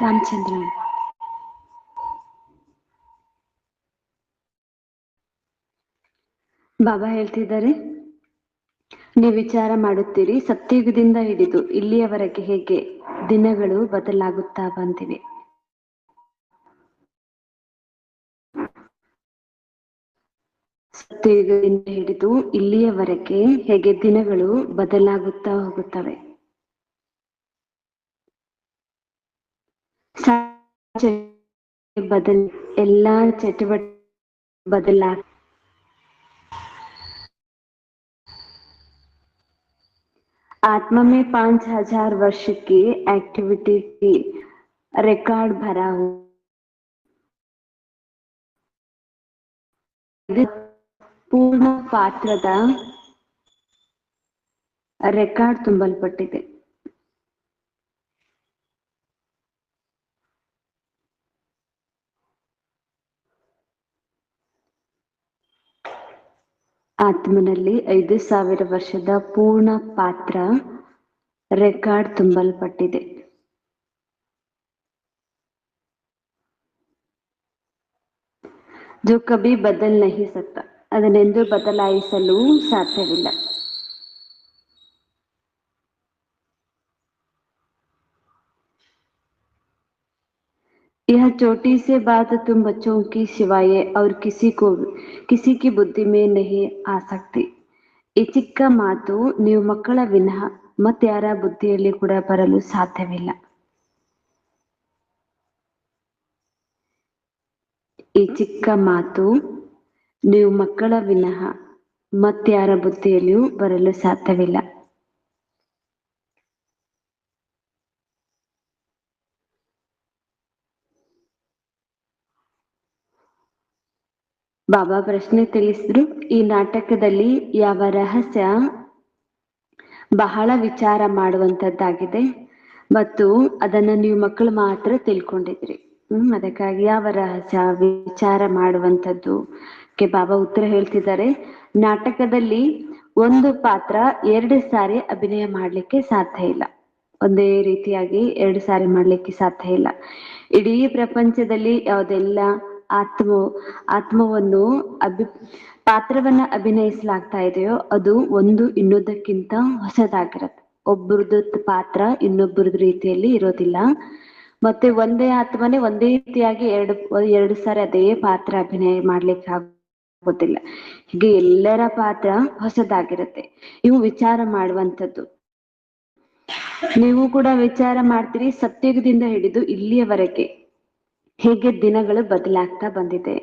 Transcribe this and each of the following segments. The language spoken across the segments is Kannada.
ರಾಮಚಂದ್ರನ್ ಬಾಬಾ ಹೇಳ್ತಿದ್ದಾರೆ, ನೀವು ವಿಚಾರ ಮಾಡುತ್ತೀರಿ ಸತ್ಯಯುಗದಿಂದ ಹಿಡಿದು ಇಲ್ಲಿಯವರೆಗೆ ಹೇಗೆ ದಿನಗಳು ಬದಲಾಗುತ್ತಾ ಬಂದಿವೆ. ಸತ್ಯಯುಗದಿಂದ ಹಿಡಿದು ಇಲ್ಲಿಯವರೆಗೆ ಹೇಗೆ ದಿನಗಳು ಬದಲಾಗುತ್ತಾ ಹೋಗುತ್ತವೆ. ಎಲ್ಲಾ ಚಟುವಟಿಕೆ बदला आत्मा में 5000 वर्ष की एक्टिविटी की रिकॉर्ड भरा हुआ पूर्ण पात्ರದ ರೆಕಾರ್ಡ್ ತುಂಬಲ್ಪಟ್ಟಿದೆ. ಆತ್ಮನಲ್ಲಿ 5000 ವರ್ಷದ पूर्ण पात्र ರೆಕಾರ್ಡ್ ತುಂಬಲ್ಪಟ್ಟಿದೆ. जो कभी बदल नहीं सकता, ಅದನ್ನೆಂದೂ ಬದಲಾಯಿಸಲು ಸಾಧ್ಯವಿಲ್ಲ. यह छोटी से बात तुम बच्चों की सिवाय और किसी की बुद्धि में नहीं आ सकती. ಈ ಚಿಕ್ಕ ಮಾತು ನೀವು ಮಕ್ಕಳ ವಿನಃ ಮತ್ತಾರ ಬುದ್ಧಿಯಲ್ಲಿ ಕೂಡ ಬರಲು ಸಾಧ್ಯವಿಲ್ಲ. ಈ ಚಿಕ್ಕ ಮಾತು ನೀವು ಮಕ್ಕಳ ವಿನಃ ಮತ್ತಾರ ಬುದ್ಧಿಯಲ್ಲಿಯೂ ಬರಲು ಸಾಧ್ಯವಿಲ್ಲ. ಬಾಬಾ ಪ್ರಶ್ನೆ ತಿಳಿಸಿದ್ರು, ಈ ನಾಟಕದಲ್ಲಿ ಯಾವ ರಹಸ್ಯ ಬಹಳ ವಿಚಾರ ಮಾಡುವಂತದ್ದಾಗಿದೆ ಮತ್ತು ಅದನ್ನ ನೀವು ಮಕ್ಕಳು ಮಾತ್ರ ತಿಳ್ಕೊಂಡಿದ್ರಿ. ಅದಕ್ಕಾಗಿ ಯಾವ ರಹಸ್ಯ ವಿಚಾರ ಮಾಡುವಂಥದ್ದು ಕೆ ಬಾಬಾ ಉತ್ತರ ಹೇಳ್ತಿದ್ದಾರೆ. ನಾಟಕದಲ್ಲಿ ಒಂದು ಪಾತ್ರ 2 ಸಾರಿ ಅಭಿನಯ ಮಾಡ್ಲಿಕ್ಕೆ ಸಾಧ್ಯ ಇಲ್ಲ. ಒಂದೇ ರೀತಿಯಾಗಿ 2 ಸಾರಿ ಮಾಡ್ಲಿಕ್ಕೆ ಸಾಧ್ಯ ಇಲ್ಲ. ಇಡೀ ಪ್ರಪಂಚದಲ್ಲಿ ಯಾವುದೆಲ್ಲ ಆತ್ಮವನ್ನು ಪಾತ್ರವನ್ನ ಅಭಿನಯಿಸಲಾಗ್ತಾ ಇದೆಯೋ ಅದು ಒಂದು ಇನ್ನೊಂದಕ್ಕಿಂತ ಹೊಸದಾಗಿರುತ್ತೆ. ಒಬ್ಬರದ್ದು ಪಾತ್ರ ಇನ್ನೊಬ್ಬರದ ರೀತಿಯಲ್ಲಿ ಇರೋದಿಲ್ಲ. ಮತ್ತೆ ಒಂದೇ ಆತ್ಮನೇ ಒಂದೇ ರೀತಿಯಾಗಿ ಎರಡು ಸಾರಿ ಅದೇ ಪಾತ್ರ ಅಭಿನಯ ಮಾಡ್ಲಿಕ್ಕೆ ಆಗೋದಿಲ್ಲ. ಹೀಗೆ ಎಲ್ಲರ ಪಾತ್ರ ಹೊಸದಾಗಿರುತ್ತೆ. ಇವು ವಿಚಾರ ಮಾಡುವಂಥದ್ದು. ನೀವು ಕೂಡ ವಿಚಾರ ಮಾಡ್ತೀರಿ, ಸತ್ಯಯುಗದಿಂದ ಹಿಡಿದು ಇಲ್ಲಿಯವರೆಗೆ ಹೇಗೆ ದಿನಗಳು ಬದಲಾಗ್ತಾ ಬಂದಿದೆ.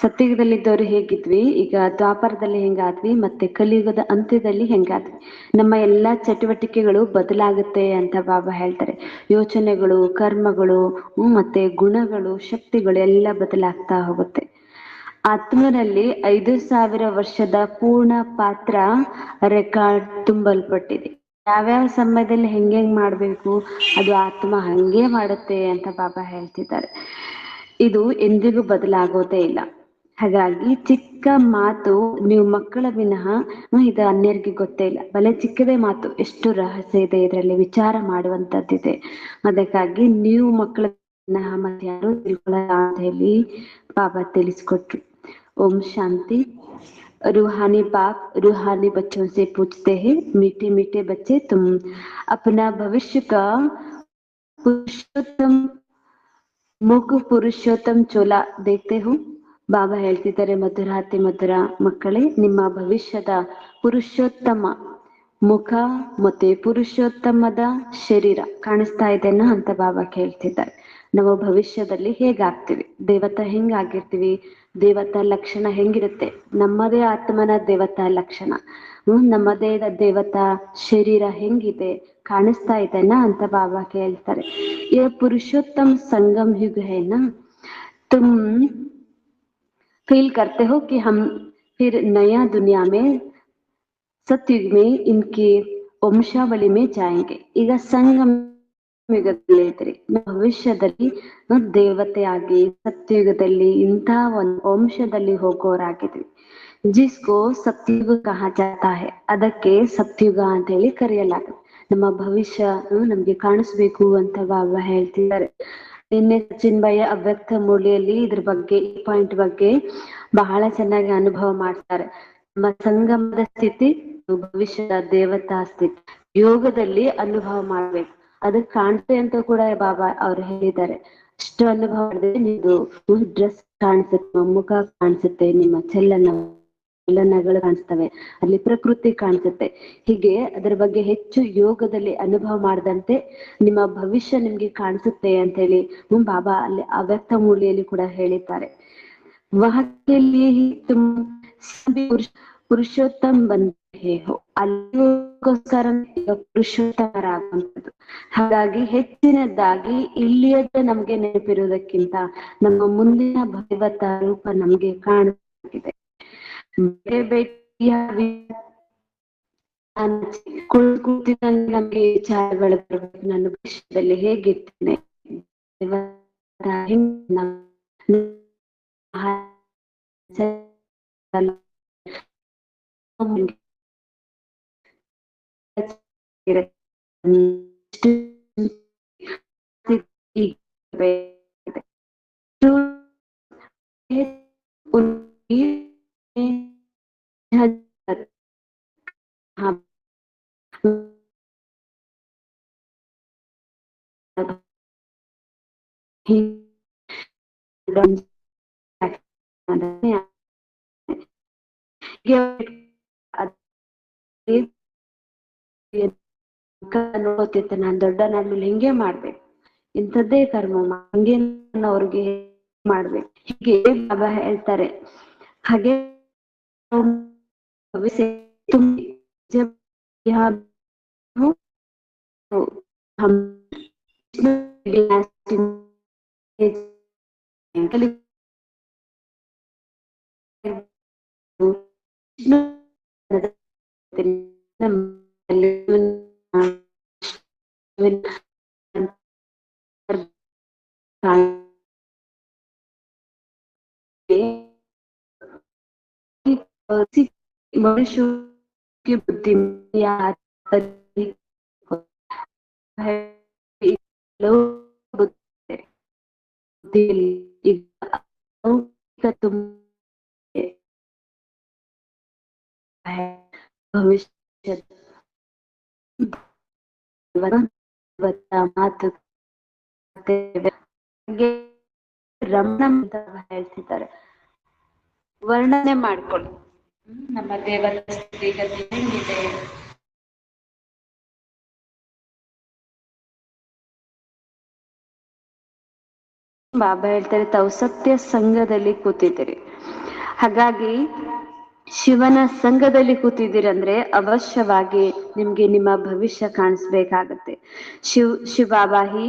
ಸತ್ಯಯುಗದಲ್ಲಿದ್ದವರು ಹೇಗಿದ್ವಿ, ಈಗ ದ್ವಾಪರದಲ್ಲಿ ಹೆಂಗಾದ್ವಿ, ಮತ್ತೆ ಕಲಿಯುಗದ ಅಂತ್ಯದಲ್ಲಿ ಹೆಂಗಾದ್ವಿ. ನಮ್ಮ ಎಲ್ಲಾ ಚಟುವಟಿಕೆಗಳು ಬದಲಾಗುತ್ತೆ ಅಂತ ಬಾಬಾ ಹೇಳ್ತಾರೆ. ಯೋಚನೆಗಳು, ಕರ್ಮಗಳು, ಮತ್ತೆ ಗುಣಗಳು, ಶಕ್ತಿಗಳು ಎಲ್ಲ ಬದಲಾಗ್ತಾ ಹೋಗುತ್ತೆ. ಆತ್ಮನಲ್ಲಿ 5000 ವರ್ಷದ ಪೂರ್ಣ ಪಾತ್ರ ರೆಕಾರ್ಡ್ ತುಂಬಲ್ಪಟ್ಟಿದೆ. ಯಾವ್ಯಾವ ಸಮಯದಲ್ಲಿ ಹೆಂಗ್ ಮಾಡ್ಬೇಕು ಅದು ಆತ್ಮ ಹಂಗೆ ಮಾಡುತ್ತೆ ಅಂತ ಬಾಬಾ ಹೇಳ್ತಿದ್ದಾರೆ. ಇದು ಎಂದಿಗೂ ಬದಲಾಗೋದೇ ಇಲ್ಲ. ಹಾಗಾಗಿ ಚಿಕ್ಕ ಮಾತು ನೀವು ಮಕ್ಕಳ ವಿನಃ ಇದು ಅನ್ಯರಿಗೆ ಗೊತ್ತೇ ಇಲ್ಲ. ಬಲೆ ಚಿಕ್ಕದೇ ಮಾತು, ಎಷ್ಟು ರಹಸ್ಯ ಇದೆ ಇದರಲ್ಲಿ, ವಿಚಾರ ಮಾಡುವಂತದ್ದಿದೆ. ಅದಕ್ಕಾಗಿ ನೀವು ಮಕ್ಕಳ ವಿನಃ ಮತ್ತೆ ಯಾರು ತಿಳ್ಕೊಳ್ಳಲ್ಲ ಅಂತ ಹೇಳಿ ಬಾಬಾ ತಿಳಿಸ್ಕೊಟ್ರು. ओम शांति। रूहानी बाप रूहानी बच्चों से पूछते हैं, मीठे मीठे बच्चे तुम अपना भविष्य का पुरुषोत्तम मुख पुरुषोत्तम चोला देखते हो. ಬಾಬಾ ಹೇಳ್ತಿದ್ದಾರೆ, ಮಧುರಾತಿ ಮಧುರ ಮಕ್ಕಳೇ, ನಿಮ್ಮ ಭವಿಷ್ಯದ ಪುರುಷೋತ್ತಮ ಮುಖ ಮತ್ತೆ ಪುರುಷೋತ್ತಮದ ಶರೀರ ಕಾಣಿಸ್ತಾ ಇದೆನಾ ಅಂತ ಬಾಬಾ ಕೇಳ್ತಿದ್ದಾರೆ. ನಾವು ಭವಿಷ್ಯದಲ್ಲಿ ಹೇಗಾಗ್ತೀವಿ, ದೇವತಾ ಹೆಂಗಾಗಿರ್ತೀವಿ, ದೇವತಾ ಲಕ್ಷಣ ಹೆಂಗಿರುತ್ತೆ, ನಮ್ಮದೇ ಆತ್ಮನ ದೇವತಾ ಲಕ್ಷಣ, ನಮ್ಮದೇ ದೇವತಾ ಶರೀರ ಹೆಂಗಿದೆ ಕಾಣಿಸ್ತಾ ಇದೆನಾ ಅಂತ ಬಾಬಾ ಕೇಳ್ತಾರೆ. ये पुरुषोत्तम संगम युग है ना, तुम फील करते हो कि हम फिर नया दुनिया में सत्युग में इनकी वंशावली में जाएंगे. ಈಗ ಸಂಗಮ ಯುಗದಲ್ಲಿ ಐತ್ರಿ, ಭವಿಷ್ಯದಲ್ಲಿ ದೇವತೆಯಾಗಿ ಸತ್ಯಯುಗದಲ್ಲಿ ಇಂಥ ಒಂದು ವಂಶದಲ್ಲಿ ಹೋಗೋರಾಗಿದ್ವಿ. ಜಿಸ್ಕೋ ಸತ್ಯುಗ ಕಹಾ ಜಾತಾ ಹೈ, ಅದಕ್ಕೆ ಸತ್ಯುಗ ಅಂತ ಹೇಳಿ ಕರೆಯಲಾಗುತ್ತೆ. ನಮ್ಮ ಭವಿಷ್ಯ ನಮ್ಗೆ ಕಾಣಿಸ್ಬೇಕು ಅಂತ ಬಾಬಾ ಹೇಳ್ತಿದ್ದಾರೆ. ನಿನ್ನೆ ಸಚಿನ್ ಭಯ್ಯ ಅವ್ಯಕ್ತ ಮೂಲೆಯಲ್ಲಿ ಇದ್ರ ಬಗ್ಗೆ ಈ ಪಾಯಿಂಟ್ ಬಗ್ಗೆ ಬಹಳ ಚೆನ್ನಾಗಿ ಅನುಭವ ಮಾಡ್ತಾರೆ. ನಮ್ಮ ಸಂಗಮದ ಸ್ಥಿತಿ, ಭವಿಷ್ಯದ ದೇವತಾ ಸ್ಥಿತಿ ಯೋಗದಲ್ಲಿ ಅನುಭವ ಮಾಡ್ಬೇಕು. ಅದಕ್ಕೆ ಕಾಣ್ತೆ ಅಂತ ಕೂಡ ಬಾಬಾ ಅವ್ರು ಹೇಳಿದ್ದಾರೆ. ಅಷ್ಟು ಅನುಭವ ಮಾಡಿದ್ರೆ ನಿಮ್ದು ಡ್ರೆಸ್ ಕಾಣಿಸುತ್ತೆ, ನಿಮ್ಮ ಮುಖ ಕಾಣಿಸುತ್ತೆ, ನಿಮ್ಮ ಚಲನಗಳು ಕಾಣಿಸ್ತವೆ, ಅಲ್ಲಿ ಪ್ರಕೃತಿ ಕಾಣಿಸುತ್ತೆ. ಹೀಗೆ ಅದರ ಬಗ್ಗೆ ಹೆಚ್ಚು ಯೋಗದಲ್ಲಿ ಅನುಭವ ಮಾಡದಂತೆ ನಿಮ್ಮ ಭವಿಷ್ಯ ನಿಮ್ಗೆ ಕಾಣಿಸುತ್ತೆ ಅಂತ ಹೇಳಿ ಬಾಬಾ ಅಲ್ಲಿ ಅವ್ಯಕ್ತ ಮೂಲೆಯಲ್ಲಿ ಕೂಡ ಹೇಳಿದ್ದಾರೆ. ಪುರುಷೋತ್ತಮ ಬಂದೇ ಹೋ, ಅಲ್ಲಿಗೋಸ್ಕರ ಪುರುಷೋತ್ತಮರಾಗುವಂಥದ್ದು. ಹಾಗಾಗಿ ಹೆಚ್ಚಿನದಾಗಿ ಇಲ್ಲಿಯದ ನಮ್ಗೆ ನೆನಪಿರುವುದಕ್ಕಿಂತ ನಮ್ಮ ಮುಂದಿನ ಭಗವತ ರೂಪ ನಮ್ಗೆ ಕಾಣುತ್ತಿದೆ. ಕೂತಿದ್ದಂಗೆ ನಮ್ಗೆ ವಿಚಾರಗಳು ಬರ್ಬೇಕು, ನಾನು ಭವಿಷ್ಯದಲ್ಲಿ ಹೇಗಿರ್ತೇನೆ, ನೋಡ್ತಿರ್ತೆ, ನಾನ್ ದೊಡ್ಡನಾದ್ಮೇಲೆ ಹಿಂಗೆ ಮಾಡ್ಬೇಕು, ಇಂಥದ್ದೇ ಕರ್ಮ ಹಂಗೆ ಅವ್ರಿಗೆ ಮಾಡ್ಬೇಕು, ಹೀಗೆ ಬಾಬಾ ಹೇಳ್ತಾರೆ. ಹಾಗೆ मनुष्य की बुद्धि ಭವಿಷ್ಯ ಮಾತು ರಮಣ ಅಂತ ಹೇಳ್ತಿದ್ದಾರೆ. ವರ್ಣನೆ ಮಾಡ್ಕೊಳ್ಳಿ ನಮ್ಮ ದೇವರ ಸ್ಥಿತಿಗತಿ ಹೆಂಗಿದೆ. ಬಾಬಾ ಹೇಳ್ತಾರೆ, ತಾವು ಸತ್ಯ ಸಂಘದಲ್ಲಿ ಕೂತಿದ್ದೀರಿ, ಹಾಗಾಗಿ ಶಿವನ ಸಂಘದಲ್ಲಿ ಕೂತಿದ್ದೀರಂದ್ರೆ ಅವಶ್ಯವಾಗಿ ನಿಮ್ಗೆ ನಿಮ್ಮ ಭವಿಷ್ಯ ಕಾಣಿಸ್ಬೇಕಾಗತ್ತೆ. ಶಿವ ಬಾಬಾ ಹಿ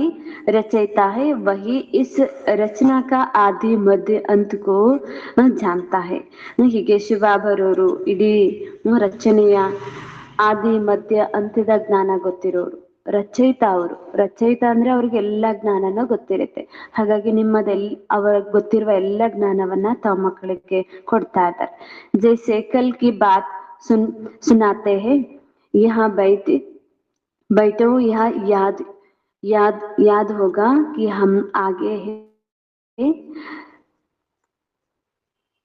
ರಚಯಿತಾ ಹೈ, ವಹಿ ಇಸ್ ರಚನಾ ಕಾ ಆದಿ ಮಧ್ಯ ಅಂತ್ ಕೋ ಜಾನ್ತಾ ಹೈ. ಹೀಗೆ ಶಿವಬಾಬರವರು ಇಡೀ ರಚನೆಯ ಆದಿ ಮಧ್ಯ ಅಂತ್ಯದ ಜ್ಞಾನ ಗೊತ್ತಿರೋರು. ರಚಯಿತ ಅವರು, ರಚಯಿತ ಅಂದ್ರೆ ಅವ್ರಿಗೆ ಎಲ್ಲಾ ಜ್ಞಾನನೂ ಗೊತ್ತಿರುತ್ತೆ. ಹಾಗಾಗಿ ಅವ್ರಿಗೆ ಗೊತ್ತಿರುವ ಎಲ್ಲ ಜ್ಞಾನವನ್ನ ತಮ್ಮ ಮಕ್ಕಳಿಗೆ ಕೊಡ್ತಾ ಇದ್ದಾರೆ. ಜೈಸೆ ಕಲ್ ಕಿ ಬಾತ್ ಸುನಾತೆ ಹೈ, ಯಹಾ बैठो, यह याद होगा कि हम आगे है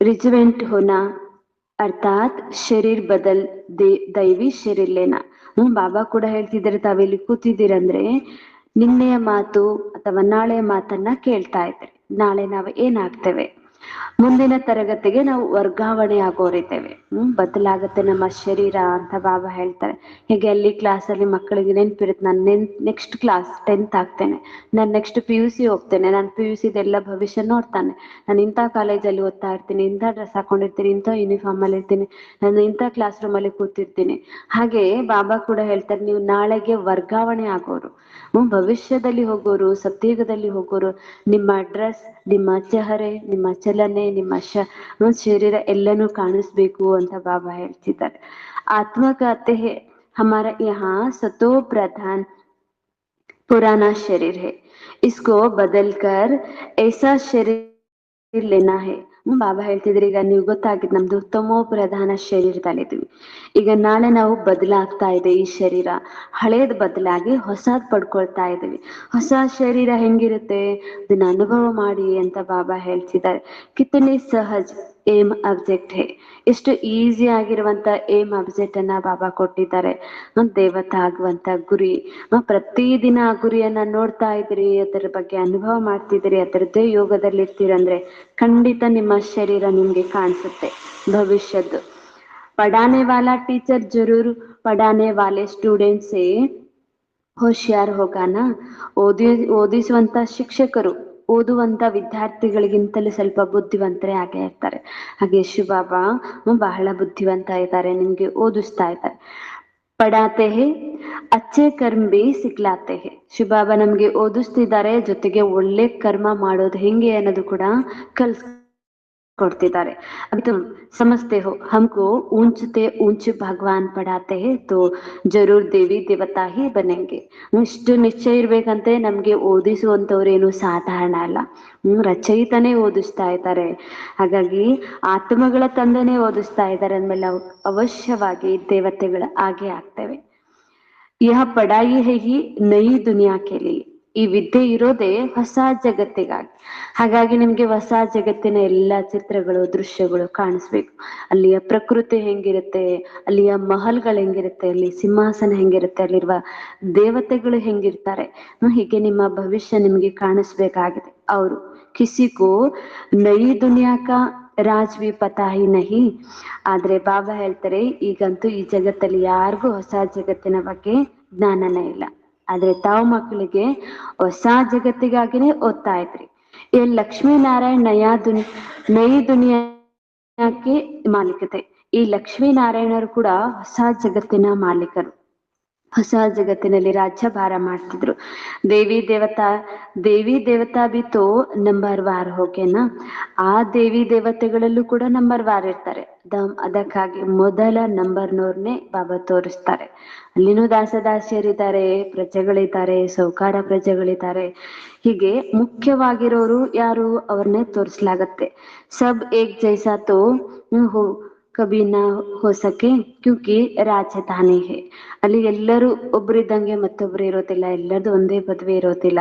रिजवेंट होना ಅರ್ಥಾತ್ ಶರೀರ್ ಬದಲ್ ದೈವಿ ಶರೀರ್ ಲೇನಾ. ಬಾಬಾ ಕೂಡ ಹೇಳ್ತಿದ್ದಾರೆ, ತಾವಿಲ್ಲಿ ಕೂತಿದ್ದೀರಂದ್ರೆ ನಿನ್ನೆಯ ಮಾತು ಅಥವಾ ನಾಳೆಯ ಮಾತನ್ನ ಕೇಳ್ತಾ ಇದ್ದಾರೆ. ನಾಳೆ ನಾವು ಏನಾಗ್ತೇವೆ, ಮುಂದಿನ ತರಗತಿಗೆ ನಾವು ವರ್ಗಾವಣೆ ಆಗೋರಿದ್ದೇವೆ. ಬದಲಾಗತ್ತೆ ನಮ್ಮ ಶರೀರ ಅಂತ ಬಾಬಾ ಹೇಳ್ತಾರೆ. ಹೀಗೆ ಅಲ್ಲಿ ಕ್ಲಾಸಲ್ಲಿ ಮಕ್ಕಳಿಗೆ ನೆನಪಿರುತ್ತೆ, ನಾನು ನೆಕ್ಸ್ಟ್ ಕ್ಲಾಸ್ 10th ಆಗ್ತೇನೆ, ನಾನು ನೆಕ್ಸ್ಟ್ PUC ಹೋಗ್ತೇನೆ, ನಾನು PUC ಎಲ್ಲ ಭವಿಷ್ಯ ನೋಡ್ತಾನೆ, ನಾನು ಇಂಥ ಕಾಲೇಜಲ್ಲಿ ಓದ್ತಾ ಇರ್ತೀನಿ, ಇಂಥ ಡ್ರೆಸ್ ಹಾಕೊಂಡಿರ್ತೀನಿ, ಇಂಥ ಯೂನಿಫಾರ್ಮ್ ಅಲ್ಲಿ ಇರ್ತೀನಿ, ನಾನು ಇಂಥ ಕ್ಲಾಸ್ ರೂಮ್ ಅಲ್ಲಿ ಕೂತಿರ್ತೀನಿ. ಹಾಗೆ ಬಾಬಾ ಕೂಡ ಹೇಳ್ತಾರೆ, ನೀವು ನಾಳೆಗೆ ವರ್ಗಾವಣೆ ಆಗೋರು, ಭವಿಷ್ಯದಲ್ಲಿ ಹೋಗೋರು, ಸತ್ಯಯುಗದಲ್ಲಿ ಹೋಗೋರು. ನಿಮ್ಮ ಡ್ರೆಸ್, ನಿಮ್ಮ ಚೆಹರೆ, ನಿಮ್ಮ ಚಲನೆ, ನಿಮ್ಮ ಶರೀರ ಎಲ್ಲನೂ ಕಾಣಿಸ್ಬೇಕು ಅಂತ ಬಾಬಾ ಹೇಳ್ತಿದ್ದಾರೆ. ಆತ್ಮ ಕತೆ ಹಮಾರ ಯಹಾ ಸತೋ ಪ್ರಧಾನ್ पुराना शरीर है, इसको बदलकर ऐसा शरीर लेना है. ಬಾಬಾ ಹೇಳ್ತಿದ್ರೆ, ಈಗ ನೀವು ಗೊತ್ತಾಗಿದ್ ನಮ್ದು ತಮೋ ಪ್ರಧಾನ ಶರೀರದಲ್ಲಿದ್ವಿ. ಈಗ ನಾಳೆ ನಾವು ಬದಲಾಗ್ತಾ ಇದೆ, ಈ ಶರೀರ ಹಳೇದ್ ಬದಲಾಗಿ ಹೊಸದ್ ಪಡ್ಕೊಳ್ತಾ ಇದೀವಿ. ಹೊಸ ಶರೀರ ಹೆಂಗಿರುತ್ತೆ ಅದನ್ನ ಅನುಭವ ಮಾಡಿ ಅಂತ ಬಾಬಾ ಹೇಳ್ತಿದ್ದಾರೆ. ಕಿತನೆ ಸಹಜ್ ಏಮ್ ಅಬ್ಜೆಕ್ಟ್ ಹೇ, ಎಷ್ಟು ಈಸಿ ಆಗಿರುವಂತ ಏಮ್ ಅಬ್ಜೆಕ್ಟ್ ಅನ್ನ ಬಾಬಾ ಕೊಟ್ಟಿದ್ದಾರೆ. ದೇವತಾ ಆಗುವಂತ ಗುರಿ, ಪ್ರತಿದಿನ ಆ ಗುರಿಯನ್ನ ನೋಡ್ತಾ ಇದ್ರಿ, ಅದರ ಬಗ್ಗೆ ಅನುಭವ ಮಾಡ್ತಿದ್ರಿ, ಅದರದ್ದೇ ಯೋಗದಲ್ಲಿ ಇರ್ತೀರಂದ್ರೆ ಖಂಡಿತ ನಿಮ್ಮ ಶರೀರ ನಿಮ್ಗೆ ಕಾಣಿಸುತ್ತೆ ಭವಿಷ್ಯದ್ದು. ಪಡಾನೆ ವಾಲಾ ಟೀಚರ್ ಜರೂರ್ ಪಡಾನೆ ವಾಲೆ ಸ್ಟೂಡೆಂಟ್ ಸೇ ಹೋಶಿಯಾರ್ ಹೋಗಾನ. ಓದಿಸುವಂತ ಶಿಕ್ಷಕರು ಓದುವಂತ ವಿದ್ಯಾರ್ಥಿಗಳಿಗಿಂತಲೂ ಸ್ವಲ್ಪ ಬುದ್ಧಿವಂತರೇ ಆಗೇ ಇರ್ತಾರೆ. ಹಾಗೆ ಶಿವಬಾಬಾ ಬಹಳ ಬುದ್ಧಿವಂತ ಇದ್ದಾರೆ, ನಿಮ್ಗೆ ಓದಿಸ್ತಾ ಇದ್ದಾರೆ. ಪಡಾತೆ ಹೇ ಅಚ್ಚೆ ಕರ್ಮ ಬಿ ಸಿಕ್ಲಾತೆ ಹೇ, ಶಿವಬಾಬಾ ನಮ್ಗೆ ಓದಿಸ್ತಿದ್ದಾರೆ, ಜೊತೆಗೆ ಒಳ್ಳೆ ಕರ್ಮ ಮಾಡೋದು ಹೆಂಗೆ ಅನ್ನೋದು ಕೂಡ ಕೊಡ್ತಿದ್ದಾರೆ. ಅभी तुम समझते हो हमको ऊंच से ऊंच भगवान पढ़ाते हैं तो जरूर देवी देवता ही बनेंगे. ಇಷ್ಟು ನಿಶ್ಚಯ ಇರ್ಬೇಕಂತೆ, ನಮ್ಗೆ ಓದಿಸುವಂತವ್ರೇನು ಸಾಧಾರಣ ಅಲ್ಲ, ರಚಯಿತನೇ ಓದಿಸ್ತಾ ಇದ್ದಾರೆ. ಹಾಗಾಗಿ ಆತ್ಮಗಳ ತಂದೆನೇ ಓದಿಸ್ತಾ ಇದ್ದಾರೆ ಅಂದ್ಮೇಲೆ ಅವಶ್ಯವಾಗಿ ದೇವತೆಗಳ ಹಾಗೆ ಆಗ್ತವೆ. ಯಹ ಪಡಾಯಿ ಹೈ ಹಿ ನೈ ದುನಿಯಾ ಕೆ ಲಿಯೆ, ಈ ವಿದ್ಯೆ ಇರೋದೇ ಹೊಸ ಜಗತ್ತಿಗಾಗಿ. ಹಾಗಾಗಿ ನಿಮ್ಗೆ ಹೊಸ ಜಗತ್ತಿನ ಎಲ್ಲಾ ಚಿತ್ರಗಳು ದೃಶ್ಯಗಳು ಕಾಣಿಸ್ಬೇಕು. ಅಲ್ಲಿಯ ಪ್ರಕೃತಿ ಹೆಂಗಿರುತ್ತೆ, ಅಲ್ಲಿಯ ಮಹಲ್ಗಳು ಹೆಂಗಿರುತ್ತೆ, ಅಲ್ಲಿ ಸಿಂಹಾಸನ ಹೆಂಗಿರುತ್ತೆ, ಅಲ್ಲಿರುವ ದೇವತೆಗಳು ಹೆಂಗಿರ್ತಾರೆ, ಹೀಗೆ ನಿಮ್ಮ ಭವಿಷ್ಯ ನಿಮ್ಗೆ ಕಾಣಿಸ್ಬೇಕಾಗಿದೆ. ಅವರು ಕಿಸಿಗೂ ನೈ ದುನಿಯಾ ಕಾ ರಾಜ್ ಭಿ ಪತಾ ಹಿ ನಹಿ. ಆದ್ರೆ ಬಾಬಾ ಹೇಳ್ತಾರೆ, ಈಗಂತೂ ಈ ಜಗತ್ತಲ್ಲಿ ಯಾರಿಗೂ ಹೊಸ ಜಗತ್ತಿನ ಬಗ್ಗೆ ಜ್ಞಾನನೇ ಇಲ್ಲ. ಆದ್ರೆ ತಾವು ಮಕ್ಕಳಿಗೆ ಹೊಸ ಜಗತ್ತಿಗಾಗಿನೇ ಓದ್ತಾ ಇದ್ರಿ. ಈ ಲಕ್ಷ್ಮೀ ನಾರಾಯಣ್ ನೈ ದುನಿಯಾಕ್ಕೆ ಮಾಲೀಕತೆ. ಈ ಲಕ್ಷ್ಮೀ ನಾರಾಯಣರು ಕೂಡ ಹೊಸ ಜಗತ್ತಿನ ಮಾಲೀಕರು, ಹೊಸ ಜಗತ್ತಿನಲ್ಲಿ ರಾಜ್ಯಭಾರ ಮಾಡ್ತಿದ್ರು. ದೇವಿ ದೇವತಾ ಬಿ ತೋ ನಂಬರ್ ವಾರ್ ಹೋಗೇನಾ, ಆ ದೇವಿ ದೇವತೆಗಳಲ್ಲೂ ಕೂಡ ನಂಬರ್ ವಾರ್ ಇರ್ತಾರೆ. ಅದಕ್ಕಾಗಿ ಮೊದಲ ನಂಬರ್ನವ್ರನ್ನೇ ಬಾಬಾ ತೋರಿಸ್ತಾರೆ. ಅಲ್ಲಿನೂ ದಾಸದಾಸಿಯರಿದ್ದಾರೆ, ಪ್ರಜೆಗಳಿದ್ದಾರೆ, ಸೌಕಾರ ಪ್ರಜೆಗಳಿದ್ದಾರೆ. ಹೀಗೆ ಮುಖ್ಯವಾಗಿರೋರು ಯಾರು ಅವ್ರನ್ನೇ ತೋರಿಸ್ಲಾಗತ್ತೆ. ಸಬ್ ಏಕ್ ಜೈಸಾ ತೋ ಹೋ ಕಬಿ ನಾ ಹೋ ಸಕೆ ಕ್ಯೂಕಿ ರಾಜಧಾನಿ ಹೇ. ಅಲ್ಲಿ ಎಲ್ಲರೂ ಒಬ್ರಿದ್ದಂಗೆ ಮತ್ತೊಬ್ರು ಇರೋದಿಲ್ಲ, ಎಲ್ಲರದು ಒಂದೇ ಪದವಿ ಇರೋದಿಲ್ಲ,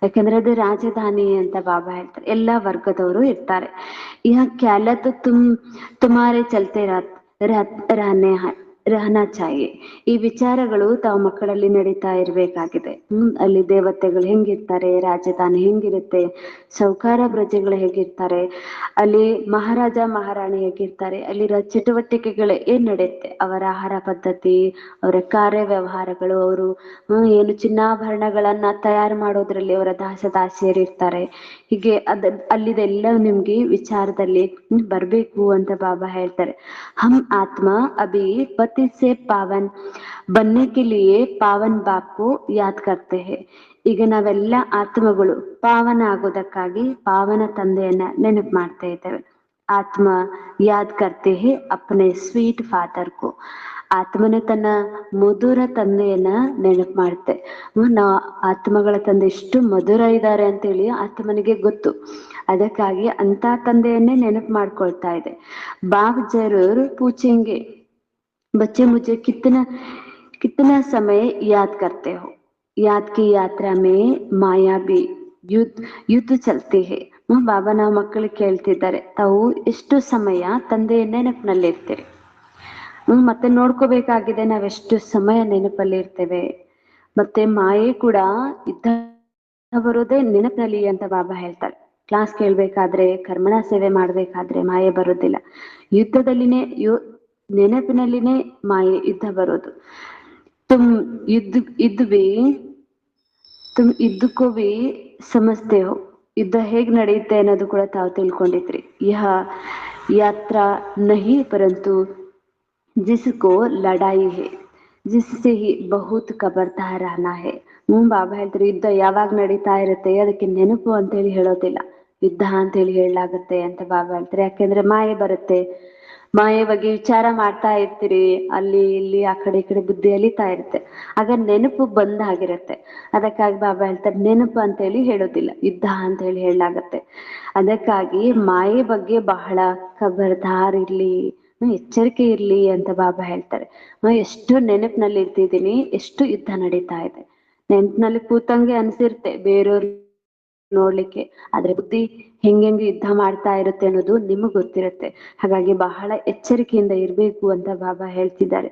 ಯಾಕಂದ್ರೆ ಅದು ರಾಜಧಾನಿ ಅಂತ ಬಾಬಾ ಹೇಳ್ತಾರೆ. ಎಲ್ಲಾ ವರ್ಗದವರು ಇರ್ತಾರೆ. ಯಹ ಕ್ಯಾಲತ್ ತುಮಾರೆ ಚಲ್ತೆ ರಹನಾ ಚಾಹಿಯೆ. ಈ ವಿಚಾರಗಳು ತಾವು ಮಕ್ಕಳಲ್ಲಿ ನಡೀತಾ ಇರ್ಬೇಕಾಗಿದೆ. ಅಲ್ಲಿ ದೇವತೆಗಳು ಹೆಂಗಿರ್ತಾರೆ, ರಾಜಧಾನಿ ಹೆಂಗಿರುತ್ತೆ, ಸೌಕಾರ ಪ್ರಜೆಗಳು ಹೇಗಿರ್ತಾರೆ, ಅಲ್ಲಿ ಮಹಾರಾಜ ಮಹಾರಾಣಿ ಹೇಗಿರ್ತಾರೆ, ಅಲ್ಲಿರೋ ಚಟುವಟಿಕೆಗಳು ಏನ್ ನಡೆಯುತ್ತೆ, ಅವರ ಆಹಾರ ಪದ್ಧತಿ, ಅವರ ಕಾರ್ಯ ವ್ಯವಹಾರಗಳು, ಅವರು ಏನು ಚಿನ್ನಾಭರಣಗಳನ್ನ ತಯಾರು ಮಾಡೋದ್ರಲ್ಲಿ ಅವರ ದಾಸದಾಸಿಯರು ಇರ್ತಾರೆ. ಹೀಗೆ ಅಲ್ಲಿದೆಲ್ಲ ನಿಮ್ಗೆ ವಿಚಾರದಲ್ಲಿ ಬರ್ಬೇಕು ಅಂತ ಬಾಬಾ ಹೇಳ್ತಾರೆ. ಹಮ್ ಆತ್ಮ ಅಭಿ ಪತಿ ಸೆ ಪಾವನ್ ಬನ್ನೆ ಕೆ ಲಿಯೆ ಪಾವನ್ ಬಾಪ್ ಕೋ ಯಾದ್ ಕರ್ತೆ ಹೇ. ಈಗ ನಾವೆಲ್ಲ ಆತ್ಮಗಳು ಪಾವನ ಆಗೋದಕ್ಕಾಗಿ ಪಾವನ ತಂದೆಯನ್ನ ನೆನಪು ಮಾಡ್ತಾ ಇದ್ದೇವೆ. ಆತ್ಮ ಯಾದ್ ಕರ್ತೆ ಹೇ ಅಪ್ನೆ ಸ್ವೀಟ್ ಫಾದರ್ ಕೋ. ಆತ್ಮನ ತನ್ನ ಮಧುರ ತಂದೆಯನ್ನ ನೆನಪು ಮಾಡುತ್ತೆ. ನಾ ಆತ್ಮಗಳ ತಂದೆ ಎಷ್ಟು ಮಧುರ ಇದ್ದಾರೆ ಅಂತೇಳಿ ಆತ್ಮನಿಗೆ ಗೊತ್ತು. ಅದಕ್ಕಾಗಿ ಅಂತ ತಂದೆಯನ್ನೇ ನೆನಪು ಮಾಡ್ಕೊಳ್ತಾ ಇದೆ. ಬಾಬ್ ಜರೂರ್ ಪೂಛೆಂಗೆ बच्चे मुझे कितना समय याद करते हो. याद की यात्रा में माया भी ಯುದ್ಧ ಚಲ್ತಿ ಹೇ. ಬಾಬಾ ನಾವು ಮಕ್ಕಳಿಗೆ ಕೇಳ್ತಿದ್ದಾರೆ, ತಾವು ಎಷ್ಟು ಸಮಯ ತಂದೆಯ ನೆನಪಿನಲ್ಲಿ ಇರ್ತೀರಿ. ಮತ್ತೆ ನೋಡ್ಕೋಬೇಕಾಗಿದೆ, ನಾವೆಷ್ಟು ಸಮಯ ನೆನಪಲ್ಲಿ ಇರ್ತೇವೆ. ಮತ್ತೆ ಮಾಯೆ ಕೂಡ ಯುದ್ಧ ಬರೋದೇ ನೆನಪಿನಲ್ಲಿ ಅಂತ ಬಾಬಾ ಹೇಳ್ತಾರೆ. ಕ್ಲಾಸ್ ಕೇಳ್ಬೇಕಾದ್ರೆ, ಕರ್ಮಣ ಸೇವೆ ಮಾಡ್ಬೇಕಾದ್ರೆ ಮಾಯೆ ಬರೋದಿಲ್ಲ, ಯುದ್ಧದಲ್ಲಿನೇ ನೆನಪಿನಲ್ಲಿನೇ ಮಾಯೆ ಯುದ್ಧ ಬರೋದು. ತುಮ್ ಯುದ್ಧಕ್ಕೂ ಬಿ ಸಮಜ್ತೆ ಹೋ. ಯುದ್ಧ ಹೇಗ್ ನಡೆಯುತ್ತೆ ಅನ್ನೋದು ಕೂಡ ತಾವು ತಿಳ್ಕೊಂಡಿದ್ರಿ. ಯಹ ಯಾತ್ರಾ ನಹಿ ಪರಂತು ಜಿಸ್ಕೋ ಲಡಾಯಿ ಹೇ ಜಿಸ್ಸೆ ಹಿ ಬಹುತ್ ಖಬರ್ದಾರ್ रहना है. ಬಾಬಾ ಹೇಳ್ತಾರೆ, ಯುದ್ಧ ಯಾವಾಗ ನಡೀತಾ ಇರುತ್ತೆ ಅದಕ್ಕೆ ನೆನಪು ಅಂತೇಳಿ ಹೇಳೋದಿಲ್ಲ, ಯುದ್ಧ ಅಂತೇಳಿ ಹೇಳಲಾಗುತ್ತೆ ಅಂತ ಬಾಬಾ ಹೇಳ್ತಾರೆ. ಯಾಕೆಂದ್ರೆ ಮಾಯೆ ಬರುತ್ತೆ, ಮಾಯೆ ಬಗ್ಗೆ ವಿಚಾರ ಮಾಡ್ತಾ ಇರ್ತೀರಿ, ಅಲ್ಲಿ ಇಲ್ಲಿ ಆ ಕಡೆ ಈ ಕಡೆ ಬುದ್ಧಿ ಅಲಿತಾ ಇರುತ್ತೆ. ಆಗ ನೆನಪು ಬಂದ್ ಆಗಿರುತ್ತೆ. ಅದಕ್ಕಾಗಿ ಬಾಬಾ ಹೇಳ್ತಾರೆ ನೆನಪು ಅಂತ ಹೇಳಿ ಹೇಳೋದಿಲ್ಲ, ಯುದ್ಧ ಅಂತ ಹೇಳಿ ಹೇಳಲಾಗತ್ತೆ. ಅದಕ್ಕಾಗಿ ಮಾಯೆ ಬಗ್ಗೆ ಬಹಳ ಖಬರ್ದಾರ್ ಇರ್ಲಿ, ಎಚ್ಚರಿಕೆ ಇರ್ಲಿ ಅಂತ ಬಾಬಾ ಹೇಳ್ತಾರೆ. ಎಷ್ಟು ನೆನಪಿನಲ್ಲಿ ಇರ್ತಿದ್ದೀನಿ, ಎಷ್ಟು ಯುದ್ಧ ನಡೀತಾ ಇದೆ. ನೆನಪಿನಲ್ಲಿ ಕೂತಂಗೆ ಅನ್ಸಿರುತ್ತೆ ಬೇರೆಯವ್ರು ನೋಡ್ಲಿಕ್ಕೆ, ಆದ್ರೆ ಬುದ್ಧಿ ಹೆಂಗೆಂಗೆ ಯುದ್ಧ ಮಾಡ್ತಾ ಇರುತ್ತೆ ಅನ್ನೋದು ನಿಮಗ್ ಗೊತ್ತಿರುತ್ತೆ. ಹಾಗಾಗಿ ಬಹಳ ಎಚ್ಚರಿಕೆಯಿಂದ ಇರ್ಬೇಕು ಅಂತ ಬಾಬಾ ಹೇಳ್ತಿದ್ದಾರೆ.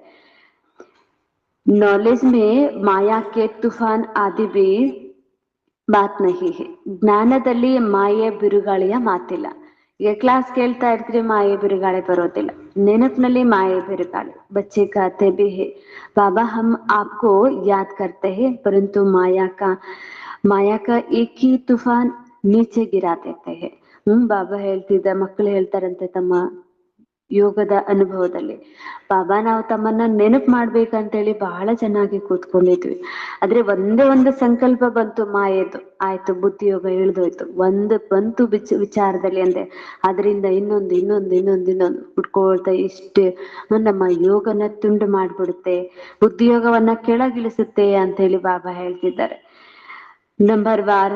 ನಾಲೆಜ್ ಮೇ ಮಾಯಾ ಕೆ ತುಫಾನ್ ಆದಿ ಬಿ ಮಾತ್ ನಹಿ ಹೇ. ಜ್ಞಾನದಲ್ಲಿ ಮಾಯೆ ಬಿರುಗಾಳಿಯ ಮಾತಿಲ್ಲ. ಈಗ ಕ್ಲಾಸ್ ಕೇಳ್ತಾ ಇರ್ತೀರಿ, ಮಾಯೆ ಬಿರುಗಾಳಿ ಬರೋದಿಲ್ಲ. ನೆನಪಿನಲ್ಲಿ ಮಾಯೆ ಬಿರುಗಾಳಿ ಬಚ್ಚೆ ಕಾತೆ ಬಿ ಹೇ. ಬಾಬಾ ಹಮ್ ಆಪ್ಕೋ ಯಾದ್ ಕರ್ತೆ ಹೇ, ಪರಂತು ಮಾಯಾ ಕಾ ಏಕ್ ಹಿ ತುಫಾನ್ ನೀಚೆ ಗಿರಾ ದೇತೆ ಹೇ. ಬಾಬಾ ಹೇಳ್ತಿದ್ದ, ಮಕ್ಕಳು ಹೇಳ್ತಾರಂತೆ ತಮ್ಮ ಯೋಗದ ಅನುಭವದಲ್ಲಿ, ಬಾಬಾ ನಾವು ತಮ್ಮನ್ನ ನೆನಪು ಮಾಡ್ಬೇಕಂತೇಳಿ ಬಹಳ ಚೆನ್ನಾಗಿ ಕೂತ್ಕೊಂಡಿದ್ವಿ. ಆದ್ರೆ ಒಂದೇ ಒಂದು ಸಂಕಲ್ಪ ಬಂತು ಮಾಯೆದು, ಆಯ್ತು ಬುದ್ಧಿಯೋಗ ಇಳಿದೋಯ್ತು. ಒಂದು ಬಂತು ವಿಚಾರದಲ್ಲಿ ಅಂದೆ, ಅದರಿಂದ ಇನ್ನೊಂದು ಉಟ್ಕೊಳ್ತಾ ಇಷ್ಟೇ ನಮ್ಮ ಯೋಗನ ತುಂಡು ಮಾಡ್ಬಿಡುತ್ತೆ, ಬುದ್ಧಿಯೋಗವನ್ನ ಕೆಳಗಿಳಿಸುತ್ತೆ ಅಂತ ಹೇಳಿ ಬಾಬಾ ಹೇಳ್ತಿದ್ದಾರೆ. ನಂಬರ್ 1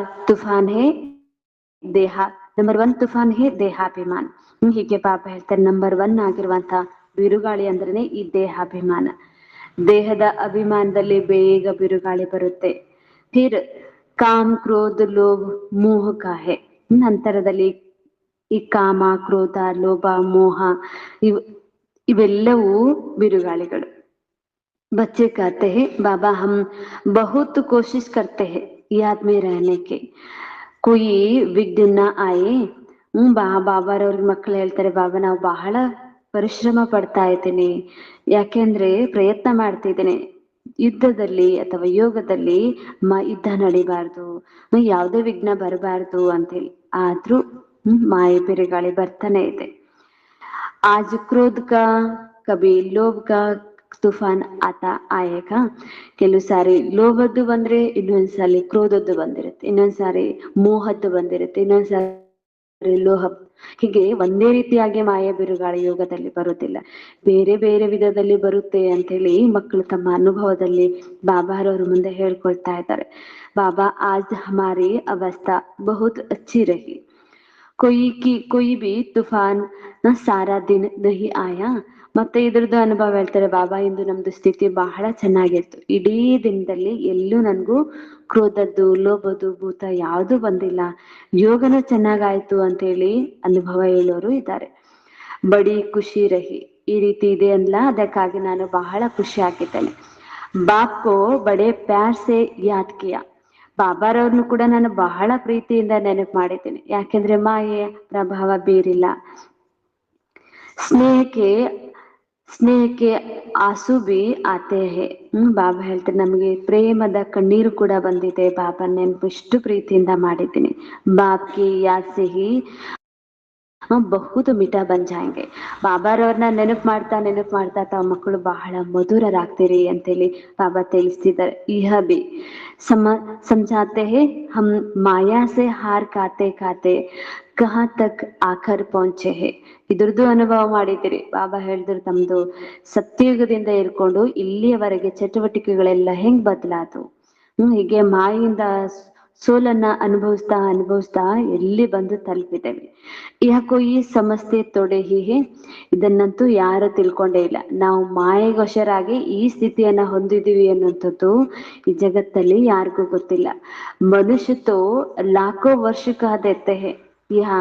ತುಫಾನ್ ಹೇ ದೇಹಾಭಿಮಾನ. ಹೀಗೆ ಬಾಬಾ ಹೇಳ್ತಾರೆ, ನಂಬರ್ 1 ಆಗಿರುವಂತ ಬಿರುಗಾಳಿ ಅಂದ್ರೇನೆ ಈ ದೇಹಾಭಿಮಾನ. ದೇಹದ ಅಭಿಮಾನದಲ್ಲಿ ಬೇಗ ಬಿರುಗಾಳಿ ಬರುತ್ತೆ. ಫಿರ್ ಕಾಮ್ ಕ್ರೋಧ ಲೋಭ ಮೋಹ ಕಾ ಹೇ. ನಂತರದಲ್ಲಿ ಈ ಕಾಮ ಕ್ರೋಧ ಲೋಭ ಮೋಹ ಇವೆಲ್ಲವೂ ಬಿರುಗಾಳಿಗಳು. बच्चे कहते हैं बाबा हम बहुत कोशिश करते हैं याद में रहने के, कोई विघ्न न आए. ಬಾಬಾರವ್ರಿಗೆ ಮಕ್ಕಳು ಹೇಳ್ತಾರೆ, ಬಾಬಾ ನಾವು ಬಹಳ ಪರಿಶ್ರಮ ಪಡ್ತಾ ಇದ್ದೀನಿ, ಯಾಕೆಂದ್ರೆ ಪ್ರಯತ್ನ ಮಾಡ್ತಿದ್ದೇನೆ ಯುದ್ಧದಲ್ಲಿ ಅಥವಾ ಯೋಗದಲ್ಲಿ ಯುದ್ಧ ನಡಿಬಾರ್ದು, ಯಾವುದೇ ವಿಘ್ನ ಬರಬಾರ್ದು ಅಂತೇಳಿ. ಆದ್ರೂ ಮಾಯೆ ಬಿರುಗಾಳಿ ಬರ್ತಾನೆ ಇದೆ. आज क्रोध का कभी लोभ का ತುಫಾನ್ ಆಯೇಗ. ಕೆಲವು ಸಾರಿ ಲೋಭದ್ದು ಬಂದ್ರೆ, ಇನ್ನೊಂದ್ಸಾರಿ ಕ್ರೋಧದ್ದು ಬಂದಿರುತ್ತೆ, ಇನ್ನೊಂದ್ಸಾರಿ ಮೋಹದ್ದು ಬಂದಿರುತ್ತೆ, ಇನ್ನೊಂದ್ಸಾರಿ ಲೋಹ. ಹೀಗೆ ಒಂದೇ ರೀತಿಯಾಗಿ ಮಾಯ ಬಿರುಗಾಳಿ ಯೋಗದಲ್ಲಿ ಬರುತ್ತಿಲ್ಲ, ಬೇರೆ ಬೇರೆ ವಿಧದಲ್ಲಿ ಬರುತ್ತೆ ಅಂತ ಹೇಳಿ ಮಕ್ಕಳು ತಮ್ಮ ಅನುಭವದಲ್ಲಿ ಬಾಬಾರವರು ಮುಂದೆ ಹೇಳ್ಕೊಳ್ತಾ ಇದ್ದಾರೆ. ಬಾಬಾ ಆಜ್ ಹಮಾರಿ ಅವಸ್ಥಾ ಬಹುತ್ ಅಚ್ಚಿ ರಹಿ, ಕೊಯಿ ಬಿ ತುಫಾನ್ ಸಾರಾ ದಿನ ನಹಿ ಆಯಾ. ಮತ್ತೆ ಇದ್ರದ್ದು ಅನುಭವ ಹೇಳ್ತಾರೆ, ಬಾಬಾ ಇಂದು ನಮ್ದು ಸ್ಥಿತಿ ಬಹಳ ಚೆನ್ನಾಗಿತ್ತು, ಇಡೀ ದಿನದಲ್ಲಿ ಎಲ್ಲೂ ನನ್ಗೂ ಕ್ರೋಧದ್ದು ಲೋಭದ್ದು ಭೂತ ಯಾವುದು ಬಂದಿಲ್ಲ, ಯೋಗನೂ ಚೆನ್ನಾಗಾಯ್ತು ಅಂತ ಹೇಳಿ ಅನುಭವ ಹೇಳೋರು ಇದ್ದಾರೆ. ಬಡಿ ಖುಷಿ ರಹಿ, ಈ ರೀತಿ ಇದೆ ಅಲ್ಲ, ಅದಕ್ಕಾಗಿ ನಾನು ಬಹಳ ಖುಷಿ ಆಗಿದ್ದೇನೆ. ಬಾಪ್ಕೋ ಬಡೆ ಪ್ಯಾರ್ ಸೆ ಯಾದ್ ಕಿಯಾ. ಬಾಬಾರವ್ರನ್ನು ಕೂಡ ನಾನು ಬಹಳ ಪ್ರೀತಿಯಿಂದ ನೆನಪು ಮಾಡಿದ್ದೀನಿ, ಯಾಕೆಂದ್ರೆ ಮಾಯೆಯ ಪ್ರಭಾವ ಬೀರಿಲ್ಲ. ಸ್ನೇಹಕ್ಕೆ ಆಸು ಬಿ ಆತೆ ಹೇ. ಬಾಬಾ ಹೇಳ್ತಾರೆ, ನಮಗೆ ಪ್ರೇಮದ ಕಣ್ಣೀರು ಕೂಡ ಬಂದಿದೆ, ಬಾಬಾ ನೆನಪು ಇಷ್ಟು ಪ್ರೀತಿಯಿಂದ ಮಾಡಿದ್ದೀನಿ. ಬಾಪ್ಕಿ ಯಾದ್ ಸೆ ಹಿ ಬಹುದು ಮಿಠಾ ಬನ್ ಜಾಯಂಗೆ. ಬಾಬಾರವ್ರನ್ನ ನೆನಪು ಮಾಡ್ತಾ ತಾವು ಮಕ್ಕಳು ಬಹಳ ಮಧುರರಾಗ್ತೀರಿ ಅಂತೇಳಿ ಬಾಬಾ ತಿಳಿಸ್ತಿದ್ದಾರೆ. ಇಹ ಬಿ ಸಮझाते हैं हम माया से हार खाते खाते कहाँ तक आकर पहुंचे हैं. ಇದ್ರದ್ದು ಅನುಭವ ಮಾಡಿದ್ದೀರಿ. ಬಾಬಾ ಹೇಳಿದ್ರು, ತಮ್ದು ಸತ್ಯಯುಗದಿಂದ ಇರ್ಕೊಂಡು ಇಲ್ಲಿಯವರೆಗೆ ಚಟುವಟಿಕೆಗಳೆಲ್ಲ ಹೆಂಗ್ ಬದಲಾದು. ಹೀಗೆ ಮಾಯಿಂದ ಸೋಲನ್ನ ಅನುಭವಿಸ್ತಾ ಎಲ್ಲಿ ಬಂದು ತಲುಪಿದ್ದೇವೆ. ಯಾಕೋ ಈ ಸಮಸ್ಯೆ ತೊಡೆ ಹೀಗೆ, ಇದನ್ನಂತೂ ಯಾರು ತಿಳ್ಕೊಂಡೇ ಇಲ್ಲ. ನಾವು ಮಾಯೆಗೆ ವಶರಾಗಿ ಈ ಸ್ಥಿತಿಯನ್ನ ಹೊಂದಿದೀವಿ ಅನ್ನುವಂಥದ್ದು ಈ ಜಗತ್ತಲ್ಲಿ ಯಾರಿಗೂ ಗೊತ್ತಿಲ್ಲ. ಮನುಷ್ಯ ತೋ ಲಾಖೋ ವರ್ಷ ಕಹ ದೇತೆ ಹೇ, ಯಹ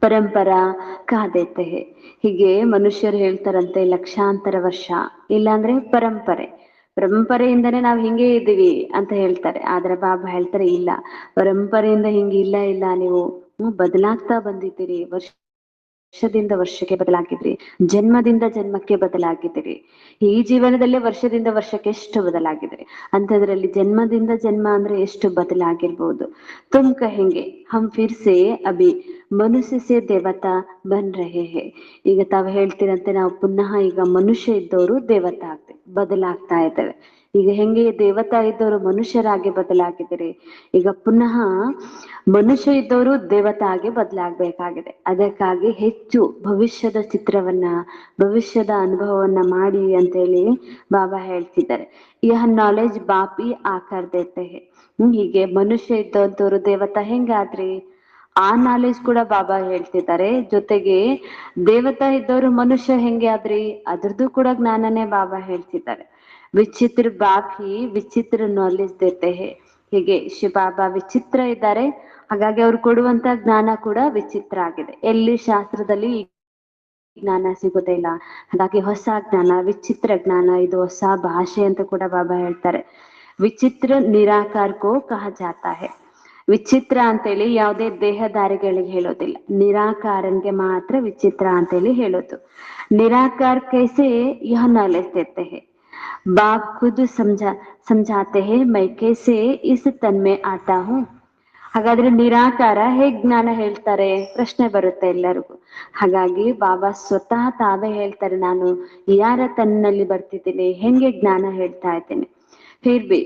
ಪರಂಪರಾ ಕಹ ದೇತೆ ಹೇ. ಹೀಗೆ ಮನುಷ್ಯರು ಹೇಳ್ತಾರಂತೆ ಲಕ್ಷಾಂತರ ವರ್ಷ, ಇಲ್ಲಾಂದ್ರೆ ಪರಂಪರೆಯಿಂದನೇ ನಾವು ಹಿಂಗೆ ಇದ್ದೀವಿ ಅಂತ ಹೇಳ್ತಾರೆ. ಆದ್ರೆ ಬಾಬಾ ಹೇಳ್ತಾರೆ, ಇಲ್ಲ, ಪರಂಪರೆಯಿಂದ ಹಿಂಗೆ ಇಲ್ಲ, ನೀವು ಬದಲಾಗ್ತಾ ಬಂದಿದ್ದೀರಿ, ವರ್ಷದಿಂದ ವರ್ಷಕ್ಕೆ ಬದಲಾಗಿದ್ರಿ, ಜನ್ಮದಿಂದ ಜನ್ಮಕ್ಕೆ ಬದಲಾಗಿದ್ದೀರಿ. ಈ ಜೀವನದಲ್ಲೇ ವರ್ಷದಿಂದ ವರ್ಷಕ್ಕೆ ಎಷ್ಟು ಬದಲಾಗಿದ್ರಿ, ಅಂಥದ್ರಲ್ಲಿ ಜನ್ಮದಿಂದ ಜನ್ಮ ಅಂದ್ರೆ ಎಷ್ಟು ಬದಲಾಗಿರ್ಬೋದು. ತುಮ್ ಕಹೆಂಗೆ हम फिर से अभी ಮನುಷ್ಯ ಸೇ ದೇವತಾ ಬನ್ ರಹೆ ಹೇ. ಈಗ ತಾವು ಹೇಳ್ತೀರಂತೆ ನಾವು ಪುನಃ ಈಗ ಮನುಷ್ಯ ಇದ್ದವರು ದೇವತಾ ಬದಲಾಗ್ತಾ ಇದ್ದೇವೆ. ಈಗ ಹೆಂಗೆ ದೇವತಾ ಇದ್ದವರು ಮನುಷ್ಯರಾಗಿ ಬದಲಾಗಿದ್ದಾರೆ, ಈಗ ಪುನಃ ಮನುಷ್ಯ ಇದ್ದವರು ದೇವತಾ ಆಗಿ ಬದಲಾಗಬೇಕಾಗಿದೆ. ಅದಕ್ಕಾಗಿ ಹೆಚ್ಚು ಭವಿಷ್ಯದ ಚಿತ್ರವನ್ನ, ಭವಿಷ್ಯದ ಅನುಭವವನ್ನ ಮಾಡಿ ಅಂತೇಳಿ ಬಾಬಾ ಹೇಳ್ತಿದ್ದಾರೆ. ಯಹ ನಾಲೆಜ್ ಬಾಪಿ ಆಕಾರ ದೇತೆ ಹೇ. ಹೀಗೆ ಮನುಷ್ಯ ಇದ್ದಂತವ್ರು ದೇವತಾ ಹೆಂಗಾದ್ರಿ, ಆ ನಾಲೆಜ್ ಕೂಡ ಬಾಬಾ ಹೇಳ್ತಿದ್ದಾರೆ. ಜೊತೆಗೆ ದೇವತಾ ಇದ್ದವರು ಮನುಷ್ಯ ಹೆಂಗೆ ಆದ್ರಿ, ಅದ್ರದ್ದು ಕೂಡ ಜ್ಞಾನನೇ ಬಾಬಾ ಹೇಳ್ತಿದ್ದಾರೆ. ವಿಚಿತ್ರ ಬಾಪಿ ವಿಚಿತ್ರ ನಾಲೆಜ್ ದೇತೆ ಹೇ. ಹೀಗೆ ಶಿವಬಾಬಾ ವಿಚಿತ್ರ ಇದ್ದಾರೆ, ಹಾಗಾಗಿ ಅವ್ರು ಕೊಡುವಂತ ಜ್ಞಾನ ಕೂಡ ವಿಚಿತ್ರ ಆಗಿದೆ. ಎಲ್ಲಿ ಶಾಸ್ತ್ರದಲ್ಲಿ ಜ್ಞಾನ ಸಿಗೋದಿಲ್ಲ, ಹಾಗಾಗಿ ಹೊಸ ಜ್ಞಾನ, ವಿಚಿತ್ರ ಜ್ಞಾನ, ಇದು ಹೊಸ ಭಾಷೆ ಅಂತ ಕೂಡ ಬಾಬಾ ಹೇಳ್ತಾರೆ. ವಿಚಿತ್ರ ನಿರಾಕಾರಕ್ಕೂ ಕಹ ಜಾತಾ ಹೇ. ವಿಚಿತ್ರ ಅಂತೇಳಿ ಯಾವುದೇ ದೇಹಧಾರಿಗಳಿಗೆ ಹೇಳೋದಿಲ್ಲ, ನಿರಾಕಾರನ್ಗೆ ಮಾತ್ರ ವಿಚಿತ್ರ ಅಂತೇಳಿ ಹೇಳೋದು. ನಿರಾಕಾರ ಕೈಸೆ ಯಹ ನಾಲೆಜ್ ದೇತೆ ಹೇ. ಬಾಪ್ ಖುದ್ ಸಮझाते हैं मैं कैसे इस तन में आता हूँ. ಹಾಗಾದ್ರೆ ನಿರಾಕಾರ ಹೇಗ್ ಜ್ಞಾನ ಹೇಳ್ತಾರೆ ಪ್ರಶ್ನೆ ಬರುತ್ತೆ ಎಲ್ಲರಿಗೂ. ಹಾಗಾಗಿ ಬಾಬಾ ಸ್ವತಃ ತಾವೇ ಹೇಳ್ತಾರೆ, ನಾನು ಯಾರ ತನ್ನಲ್ಲಿ ಬರ್ತಿದ್ದೀನಿ, ಹೆಂಗೆ ಜ್ಞಾನ ಹೇಳ್ತಾ ಇದ್ದೇನೆ. ಫಿರ್ ಬಿ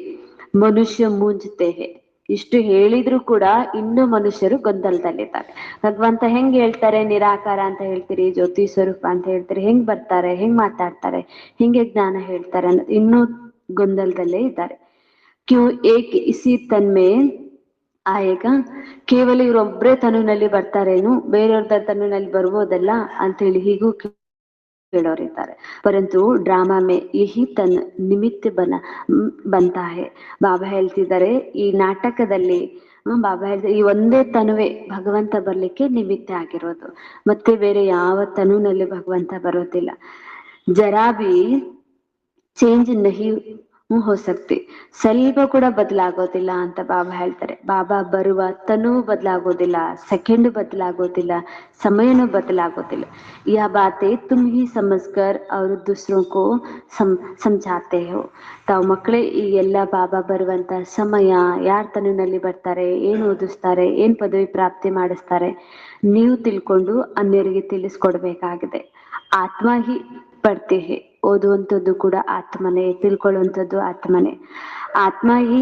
ಮನುಷ್ಯ ಮೂಂಜತೆ ಹೇ. ಇಷ್ಟು ಹೇಳಿದ್ರು ಕೂಡ ಇನ್ನೂ ಮನುಷ್ಯರು ಗೊಂದಲದಲ್ಲಿದ್ದಾರೆ. ಭಗವಂತ ಹೆಂಗ್ ಹೇಳ್ತಾರೆ ನಿರಾಕಾರ ಅಂತ ಹೇಳ್ತೀರಿ, ಜ್ಯೋತಿ ಸ್ವರೂಪ ಅಂತ ಹೇಳ್ತೀರಿ, ಹೆಂಗ್ ಬರ್ತಾರೆ, ಹೆಂಗ್ ಮಾತಾಡ್ತಾರೆ, ಹೆಂಗೆ ಜ್ಞಾನ ಹೇಳ್ತಾರೆ ಅನ್ನೋದು ಇನ್ನೂ ಗೊಂದಲದಲ್ಲೇ ಇದ್ದಾರೆ. ಕ್ಯೂ ಏಕ್ ಇಸಿ ತನ್ಮೆ ಆಯೇಗ. ಕೇವಲ ಇವರೊಬ್ಬರೇ ತನುನಲ್ಲಿ ಬರ್ತಾರೇನು, ಬೇರೆಯವ್ರ ತನುನಲ್ಲಿ ಬರ್ಬೋದಲ್ಲ ಅಂತ ಹೇಳಿ ಹೀಗೂ ಕೇಳೋರಿದ್ದಾರೆ. ಪರಂತು ಡ್ರಾಮಾ ಮೇ ಯಹಿ ತನ್ ನಿಮಿತ್ತ ಬಂತಾ ಹೇ. ಬಾಬಾ ಹೇಳ್ತಿದ್ದಾರೆ ಈ ನಾಟಕದಲ್ಲಿ ಬಾಬಾ ಹೇಳ್ತಾರೆ ಈ ಒಂದೇ ತನುವೆ ಭಗವಂತ ಬರ್ಲಿಕ್ಕೆ ನಿಮಿತ್ತ ಆಗಿರೋದು, ಮತ್ತೆ ಬೇರೆ ಯಾವ ತನುನಲ್ಲಿ ಭಗವಂತ ಬರೋದಿಲ್ಲ. ಜರಾ ಬಿ ಚೇಂಜ್ ನಹಿ ಹೋ ಸಕ್ತಿ. ಸ್ವಲ್ಪ ಕೂಡ ಬದಲಾಗೋದಿಲ್ಲ ಅಂತ ಬಾಬಾ ಹೇಳ್ತಾರೆ. ಬಾಬಾ ಬರುವ ತನು ಬದಲಾಗೋದಿಲ್ಲ, ಸೆಕೆಂಡ್ ಬದಲಾಗೋದಿಲ್ಲ, ಸಮಯನೂ ಬದಲಾಗೋದಿಲ್ಲ. ಯಹ ಬಾತೆ ತುಮ್ ಹಿ ಸಮಜ್ಕರ್ ಅವ್ರು ದೂಸರೋं को ಸಮझಾತೆ ಹೋ. ತಾವು ಮಕ್ಕಳೇ ಈ ಎಲ್ಲ ಬಾಬಾ ಬರುವಂತ ಸಮಯ, ಯಾರ ತನುನಲ್ಲಿ ಬರ್ತಾರೆ, ಏನ್ ಓದಿಸ್ತಾರೆ, ಏನ್ ಪದವಿ ಪ್ರಾಪ್ತಿ ಮಾಡಿಸ್ತಾರೆ, ನೀವು ತಿಳ್ಕೊಂಡು ಅನ್ಯರಿಗೆ ತಿಳಿಸ್ಕೊಡ್ಬೇಕಾಗಿದೆ. ಆತ್ಮ ಹಿ ಪಡ್ತೆ ಹೇ. ಓದುವಂಥದ್ದು ಕೂಡ ಆತ್ಮನೇ, ತಿಳ್ಕೊಳ್ಳುವಂಥದ್ದು ಆತ್ಮನೇ. ಆತ್ಮ ಹಿ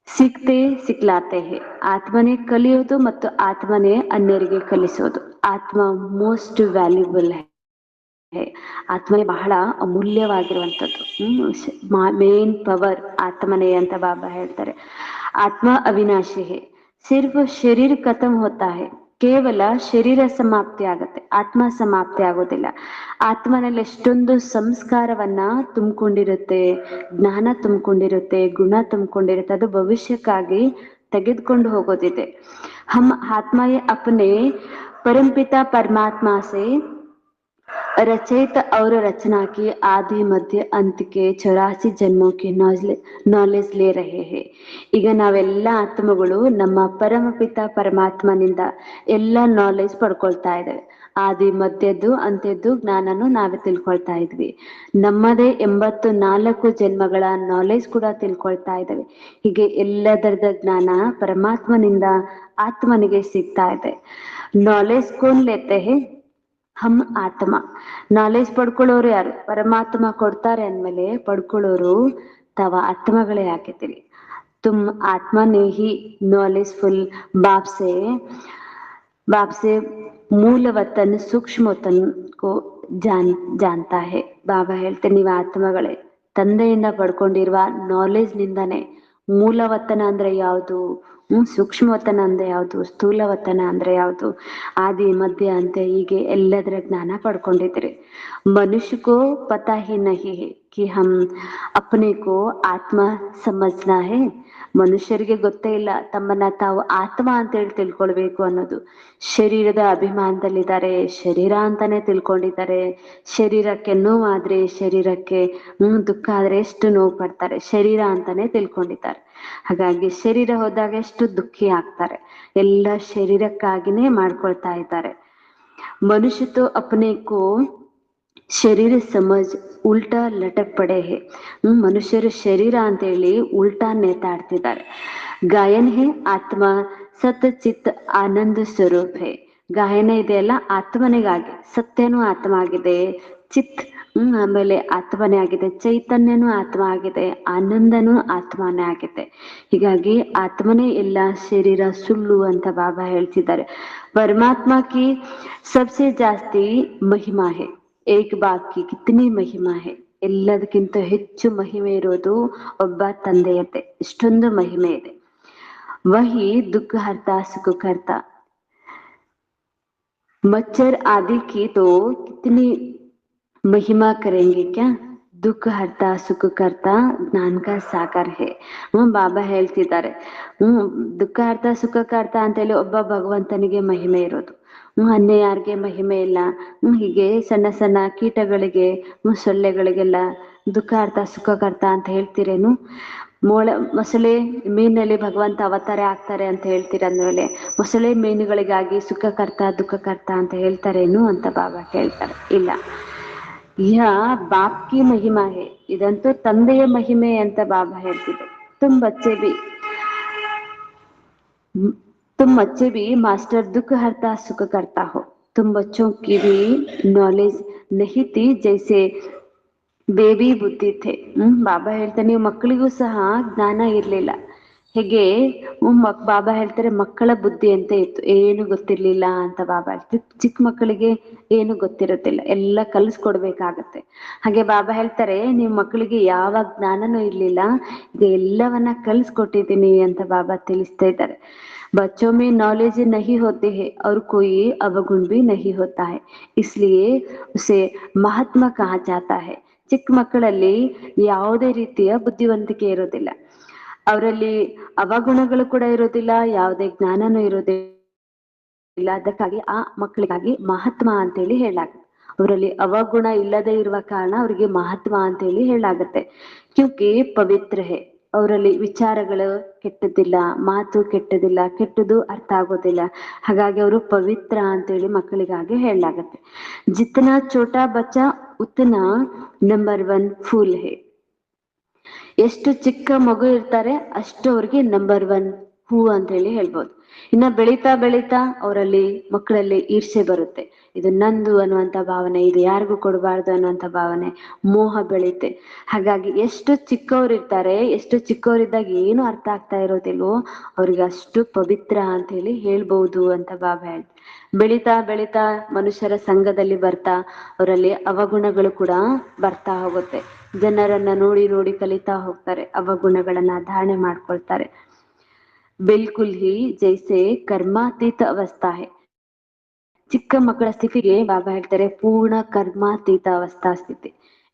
ಸಿಕ್ತೆ ಸಿಕ್ಲಾತೆ ಹೇ. ಆತ್ಮನೇ ಕಲಿಯೋದು ಮತ್ತು ಆತ್ಮನೇ ಅನ್ಯರಿಗೆ ಕಲಿಸೋದು. ಆತ್ಮ ಮೋಸ್ಟ್ ವ್ಯಾಲ್ಯೂಬಲ್ ಹೇ. ಆತ್ಮನೇ ಬಹಳ ಅಮೂಲ್ಯವಾಗಿರುವಂಥದ್ದು. ಮೇನ್ ಪವರ್ ಆತ್ಮನೇ ಅಂತ ಬಾಬಾ ಹೇಳ್ತಾರೆ. ಆತ್ಮ ಅವಿನಾಶಿ ಹೇ. ಸಿರ್ಫ್ ಶರೀರ ಖತಮ್ ಹೋತಾ ಹೇ. ಕೇವಲ ಶರೀರ ಸಮಾಪ್ತಿ ಆಗತ್ತೆ, ಆತ್ಮ ಸಮಾಪ್ತಿ ಆಗೋದಿಲ್ಲ. ಆತ್ಮನಲ್ಲಿ ಎಷ್ಟೊಂದು ಸಂಸ್ಕಾರವನ್ನ ತುಂಬಿಕೊಂಡಿರುತ್ತೆ, ಜ್ಞಾನ ತುಂಬಿಕೊಂಡಿರುತ್ತೆ, ಗುಣ ತುಂಬಿಕೊಂಡಿರುತ್ತೆ, ಅದು ಭವಿಷ್ಯಕ್ಕಾಗಿ ತೆಗೆದುಕೊಂಡು ಹೋಗೋದಿದೆ. ಹಮ್ ಆತ್ಮಯೇ ಅಪನೆ ಪರಂಪಿತಾ ಪರಮಾತ್ಮ ಸೇ रचयित और रचना की आदि मध्य अंत के 84 ಜನ್ಮೋ ಕೆ ನಾಲೆಜ್ ಲೇ ರಹೆ ಹೇ. ಈಗ ನಾವೆಲ್ಲ ಆತ್ಮಗಳು ನಮ್ಮ ಪರಮಪಿತ ಪರಮಾತ್ಮನಿಂದ ಎಲ್ಲ ನಾಲೆಜ್ ಪಡ್ಕೊಳ್ತಾ ಇದ್ದೇವೆ. ಆದಿ ಮಧ್ಯದ್ದು ಅಂತ್ಯದ್ದು ಜ್ಞಾನನು ನಾವೇ ತಿಳ್ಕೊಳ್ತಾ ಇದ್ವಿ. ನಮ್ಮದೇ 84 ಜನ್ಮಗಳ ನಾಲೆಜ್ ಕೂಡ ತಿಳ್ಕೊಳ್ತಾ ಇದ್ದೇವೆ. ಹೀಗೆ ಎಲ್ಲದರದ ಜ್ಞಾನ ಪರಮಾತ್ಮನಿಂದ ಆತ್ಮನಿಗೆ ಸಿಗ್ತಾ ಇದೆ. ನಾಲೆಜ್ ಕೋನ್ ಲೇತೆ ಹೇ? ಹಮ್ ಆತ್ಮ. ನಾಲೆಜ್ ಪಡ್ಕೊಳ್ಳೋರು ಯಾರು? ಪರಮಾತ್ಮ ಕೊಡ್ತಾರೆ ಅಂದ್ಮೇಲೆ ಪಡ್ಕೊಳ್ಳೋರು ತಾವ ಆತ್ಮಗಳೇ ಆಗಿದ್ದೀರಿ. ತುಮ್ ಆತ್ಮನೇ ಹಿ ನಾಲೆಜ್ಫುಲ್ बाप से ಮೂಲ ವತನ್ ಸೂಕ್ಷ್ಮ ವತನ್ ಕೋ ಜಾನ್ತಾ ಹೇ. ಬಾಬಾ ಹೇಳ್ತೇನೆ ನೀವು ಆತ್ಮಗಳೇ, ತಂದೆಯಿಂದ ಪಡ್ಕೊಂಡಿರುವ ನಾಲೆಜ್ ನಿಂದಾನೆ. ಮೂಲವತನ ಅಂದ್ರೆ ಯಾವುದು, ಸೂಕ್ಷ್ಮವತನ ಅಂದ್ರೆ ಯಾವುದು, ಸ್ಥೂಲವತನ ಅಂದ್ರೆ ಯಾವುದು, ಆದಿ ಮಧ್ಯ ಅಂತ್ಯ, ಹೀಗೆ ಎಲ್ಲದರ ಜ್ಞಾನ ಪಡ್ಕೊಂಡಿದ್ರಿ. ಮನುಷ್ಯ ಕೋ ಪತಾ ಹಿ ನಹಿ ಹೇ ಕಿ ಹಮ್ ಅಪ್ನೆ ಕೋ ಆತ್ಮ ಸಮಜ್ನಾ ಹೇ. ಮನುಷ್ಯರಿಗೆ ಗೊತ್ತೇ ಇಲ್ಲ ತಮ್ಮನ್ನ ತಾವು ಆತ್ಮ ಅಂತ ಹೇಳಿ ತಿಳ್ಕೊಳ್ಬೇಕು ಅನ್ನೋದು. ಶರೀರದ ಅಭಿಮಾನದಲ್ಲಿದ್ದಾರೆ, ಶರೀರ ಅಂತಾನೆ ತಿಳ್ಕೊಂಡಿದ್ದಾರೆ. ಶರೀರಕ್ಕೆ ನೋವಾದ್ರೆ, ಶರೀರಕ್ಕೆ ದುಃಖ ಆದ್ರೆ ಎಷ್ಟು ನೋವು ಪಡ್ತಾರೆ, ಶರೀರ ಅಂತಾನೆ ತಿಳ್ಕೊಂಡಿದ್ದಾರೆ. ಹಾಗಾಗಿ ಶರೀರ ಹೋದಾಗ ಎಷ್ಟು ದುಃಖಿ ಆಗ್ತಾರೆ, ಎಲ್ಲ ಶರೀರಕ್ಕಾಗಿನೇ ಮಾಡ್ಕೊಳ್ತಾ ಇದ್ದಾರೆ. ಮನುಷ್ಯ ತೋ ಅಪ್ನೆ ಕೋ ಶರೀರ ಸಮಜ್ ಉಲ್ಟಾ ಲಟಕ್ ಪಡೆ ಹೇ. ಮನುಷ್ಯರು ಶರೀರ ಅಂತ ಹೇಳಿ ಉಲ್ಟಾ ನೇತಾಡ್ತಿದ್ದಾರೆ. ಗಾಯನ್ ಹೇ ಆತ್ಮ ಸತ್ ಚಿತ್ ಆನಂದ ಸ್ವರೂಪ್ ಹೇ. ಗಾಯನ ಇದೆಯಲ್ಲ ಆತ್ಮನಿಗಾಗಿ, ಸತ್ಯನೂ ಆತ್ಮ ಆಗಿದೆ, ಚಿತ್ ಆಮೇಲೆ ಆತ್ಮನೇ ಆಗಿದೆ, ಚೈತನ್ಯನೂ ಆತ್ಮ ಆಗಿದೆ, ಆನಂದನೂ ಆತ್ಮನೇ ಆಗಿದೆ. ಹೀಗಾಗಿ ಆತ್ಮನೇ ಎಲ್ಲ, ಶರೀರ ಸುಳ್ಳು ಅಂತ ಬಾಬಾ ಹೇಳ್ತಿದ್ದಾರೆ. ಪರಮಾತ್ಮ ಕಿ ಸಬ್ಸೆ ಜಾಸ್ತಿ ಮಹಿಮಾ ಹೇ. ಏಕ್ ಬಾಪ್ ಕಿ ಕಿತನಿ ಮಹಿಮಾ ಹೇ. ಎಲ್ಲದಕ್ಕಿಂತ ಹೆಚ್ಚು ಮಹಿಮೆ ಇರೋದು ಒಬ್ಬ ತಂದೆಯತೆ, ಇಷ್ಟೊಂದು ಮಹಿಮೆ ಇದೆ. ವಹಿ ದುಃಖ ಹರ್ತ ಸುಖ ಕರ್ತ. मच्छर आदि की तो कितनी महिमा करेंगे क्या. ದುಃಖ ಹರ್ತ ಸುಖ ಕರ್ತ ಜ್ಞಾನ ಕಾ ಸಾಗರ್ ಹೇ. ಬಾಬಾ ಹೇಳ್ತಿದ್ದಾರೆ, ದುಃಖ ಹರ್ತ ಸುಖ ಕರ್ತ ಅಂತೇಳಿ ಒಬ್ಬ ಭಗವಂತನಿಗೆ ಮಹಿಮೆ ಇರೋದು. ಅನ್ಯ ಯಾರಿಗೆ ಮಹಿಮೆ ಇಲ್ಲ. ಹೀಗೆ ಸಣ್ಣ ಸಣ್ಣ ಕೀಟಗಳಿಗೆ, ಸೊಳ್ಳೆಗಳಿಗೆಲ್ಲ ದುಃಖ ಹರ್ತ ಸುಖ ಕರ್ತ ಅಂತ ಹೇಳ್ತೀರೇನು. ಮೊಸಳೆ ಮೀನಲ್ಲಿ ಭಗವಂತ ಅವತಾರ ಆಗ್ತಾರೆ ಅಂತ ಹೇಳ್ತೀರಂದ್ಮೇಲೆ ಮೊಸಳೆ ಮೀನುಗಳಿಗಾಗಿ ಸುಖ ಕರ್ತ ದುಃಖ ಕರ್ತ ಅಂತ ಹೇಳ್ತಾರೇನು ಅಂತ ಬಾಬಾ ಹೇಳ್ತಾರೆ. ಇಲ್ಲ, ಯಹ ಬಾಪ್ ಕಿ ಮಹಿಮಾ ಹೇ. ಇದಂತೂ ತಂದೆಯ ಮಹಿಮೆ ಅಂತ ಬಾಬಾ ಹೇಳ್ತಿದೆ. ತುಮ್ ಬಚ್ಚೆ भी मास्टर दुख हरता सुख करता हो. तुम बच्चों की भी नॉलेज नहीं थी जैसे ಬೇಬಿ ಬುದ್ಧಿ ಥೆ. ಬಾಬಾ ಹೇಳ್ತಾರೆ, ನೀವು ಮಕ್ಕಳಿಗೂ ಸಹ ಜ್ಞಾನ ಇರ್ಲಿಲ್ಲ. ಹೇಗೆ ಬಾಬಾ ಹೇಳ್ತಾರೆ ಮಕ್ಕಳ ಬುದ್ಧಿ ಅಂತ ಇತ್ತು, ಏನು ಗೊತ್ತಿರ್ಲಿಲ್ಲ ಅಂತ ಬಾಬಾ ಹೇಳ್ತಾರೆ. ಚಿಕ್ಕ ಮಕ್ಕಳಿಗೆ ಏನು ಗೊತ್ತಿರುತ್ತಿಲ್ಲ, ಎಲ್ಲ ಕಲಿಸ್ಕೊಡ್ಬೇಕಾಗತ್ತೆ. ಹಾಗೆ ಬಾಬಾ ಹೇಳ್ತಾರೆ, ನೀವು ಮಕ್ಕಳಿಗೆ ಯಾವ ಜ್ಞಾನನೂ ಇರ್ಲಿಲ್ಲ, ಈಗ ಎಲ್ಲವನ್ನ ಕಲಿಸ್ಕೊಟ್ಟಿದ್ದೀನಿ ಅಂತ ಬಾಬಾ ತಿಳಿಸ್ತಾ ಇದ್ದಾರೆ. बच्चों में नॉलेज नहीं होते है और कोई अवगुण भी नहीं होता है, इसलिए उसे महात्मा कहा जाता है. ಚಿಕ್ಕ ಮಕ್ಕಳಲ್ಲಿ ಯಾವುದೇ ರೀತಿಯ ಬುದ್ಧಿವಂತಿಕೆ ಇರೋದಿಲ್ಲ, ಅವರಲ್ಲಿ ಅವಗುಣಗಳು ಕೂಡ ಇರೋದಿಲ್ಲ, ಯಾವುದೇ ಜ್ಞಾನನೂ ಇರೋದಿಲ್ಲ. ಅದಕ್ಕಾಗಿ ಆ ಮಕ್ಕಳಿಗಾಗಿ ಮಹಾತ್ಮ ಅಂತೇಳಿ ಹೇಳಲಾಗುತ್ತೆ. ಅವರಲ್ಲಿ ಅವಗುಣ ಇಲ್ಲದೆ ಇರುವ ಕಾರಣ ಅವರಿಗೆ ಮಹಾತ್ಮ ಅಂತೇಳಿ ಹೇಳಲಾಗುತ್ತೆ. ಕ್ಯೂಕಿ ಪವಿತ್ರ ಹೇ. ಅವರಲ್ಲಿ ವಿಚಾರಗಳು ಕೆಟ್ಟದಿಲ್ಲ, ಮಾತು ಕೆಟ್ಟದಿಲ್ಲ, ಕೆಟ್ಟದು ಅರ್ಥ ಆಗೋದಿಲ್ಲ. ಹಾಗಾಗಿ ಅವರು ಪವಿತ್ರ ಅಂತೇಳಿ ಮಕ್ಕಳಿಗಾಗಿ ಹೇಳಲಾಗತ್ತೆ. ಜಿತನಾ ಛೋಟಾ ಬಚ್ಚಾ ಉತನಾ ನಂಬರ್ 1 ಫೂಲ್ ಹೇ. ಎಷ್ಟು ಚಿಕ್ಕ ಮಗು ಇರ್ತಾರೆ ಅಷ್ಟು ಅವ್ರಿಗೆ ನಂಬರ್ 1 ಹೂ ಅಂತ ಹೇಳಿ ಹೇಳ್ಬೋದು. ಇನ್ನ ಬೆಳೀತಾ ಬೆಳೀತಾ ಅವರಲ್ಲಿ ಮಕ್ಕಳಲ್ಲಿ ಈರ್ಷೆ ಬರುತ್ತೆ. ಇದು ನಂದು ಅನ್ನುವಂತ ಭಾವನೆ, ಇದು ಯಾರಿಗೂ ಕೊಡಬಾರ್ದು ಅನ್ನುವಂತ ಭಾವನೆ, ಮೋಹ ಬೆಳೆಯುತ್ತೆ. ಹಾಗಾಗಿ ಎಷ್ಟು ಚಿಕ್ಕವರಿರ್ತಾರೆ, ಎಷ್ಟು ಚಿಕ್ಕವರಿದ್ದಾಗ ಏನು ಅರ್ಥ ಆಗ್ತಾ ಇರೋದಿಲ್ವೋ ಅವ್ರಿಗೆ ಅಷ್ಟು ಪವಿತ್ರ ಅಂತ ಹೇಳಿ ಹೇಳ್ಬಹುದು ಅಂತ ಬಾಬಾ ಹೇಳ್ತಾರೆ. ಬೆಳೀತಾ ಬೆಳೀತಾ ಮನುಷ್ಯರ ಸಂಘದಲ್ಲಿ ಬರ್ತಾ ಅವರಲ್ಲಿ ಅವಗುಣಗಳು ಕೂಡ ಬರ್ತಾ ಹೋಗುತ್ತೆ. ಜನರನ್ನ ನೋಡಿ ನೋಡಿ ಕಲಿತಾ ಹೋಗ್ತಾರೆ, ಅವಗುಣಗಳನ್ನ ಧಾರಣೆ ಮಾಡ್ಕೊಳ್ತಾರೆ. ಬಿಲ್ಕುಲ್ ಹಿ ಜೈಸೆ ಕರ್ಮಾತೀತ ಅವಸ್ಥಾ ಹೇ. ಚಿಕ್ಕ ಮಕ್ಕಳ ಸ್ಥಿತಿಗೆ ಬಾಬಾ ಹೇಳ್ತಾರೆ ಪೂರ್ಣ ಕರ್ಮಾತೀತ ಅವಸ್ಥಾ ಸ್ಥಿತಿ.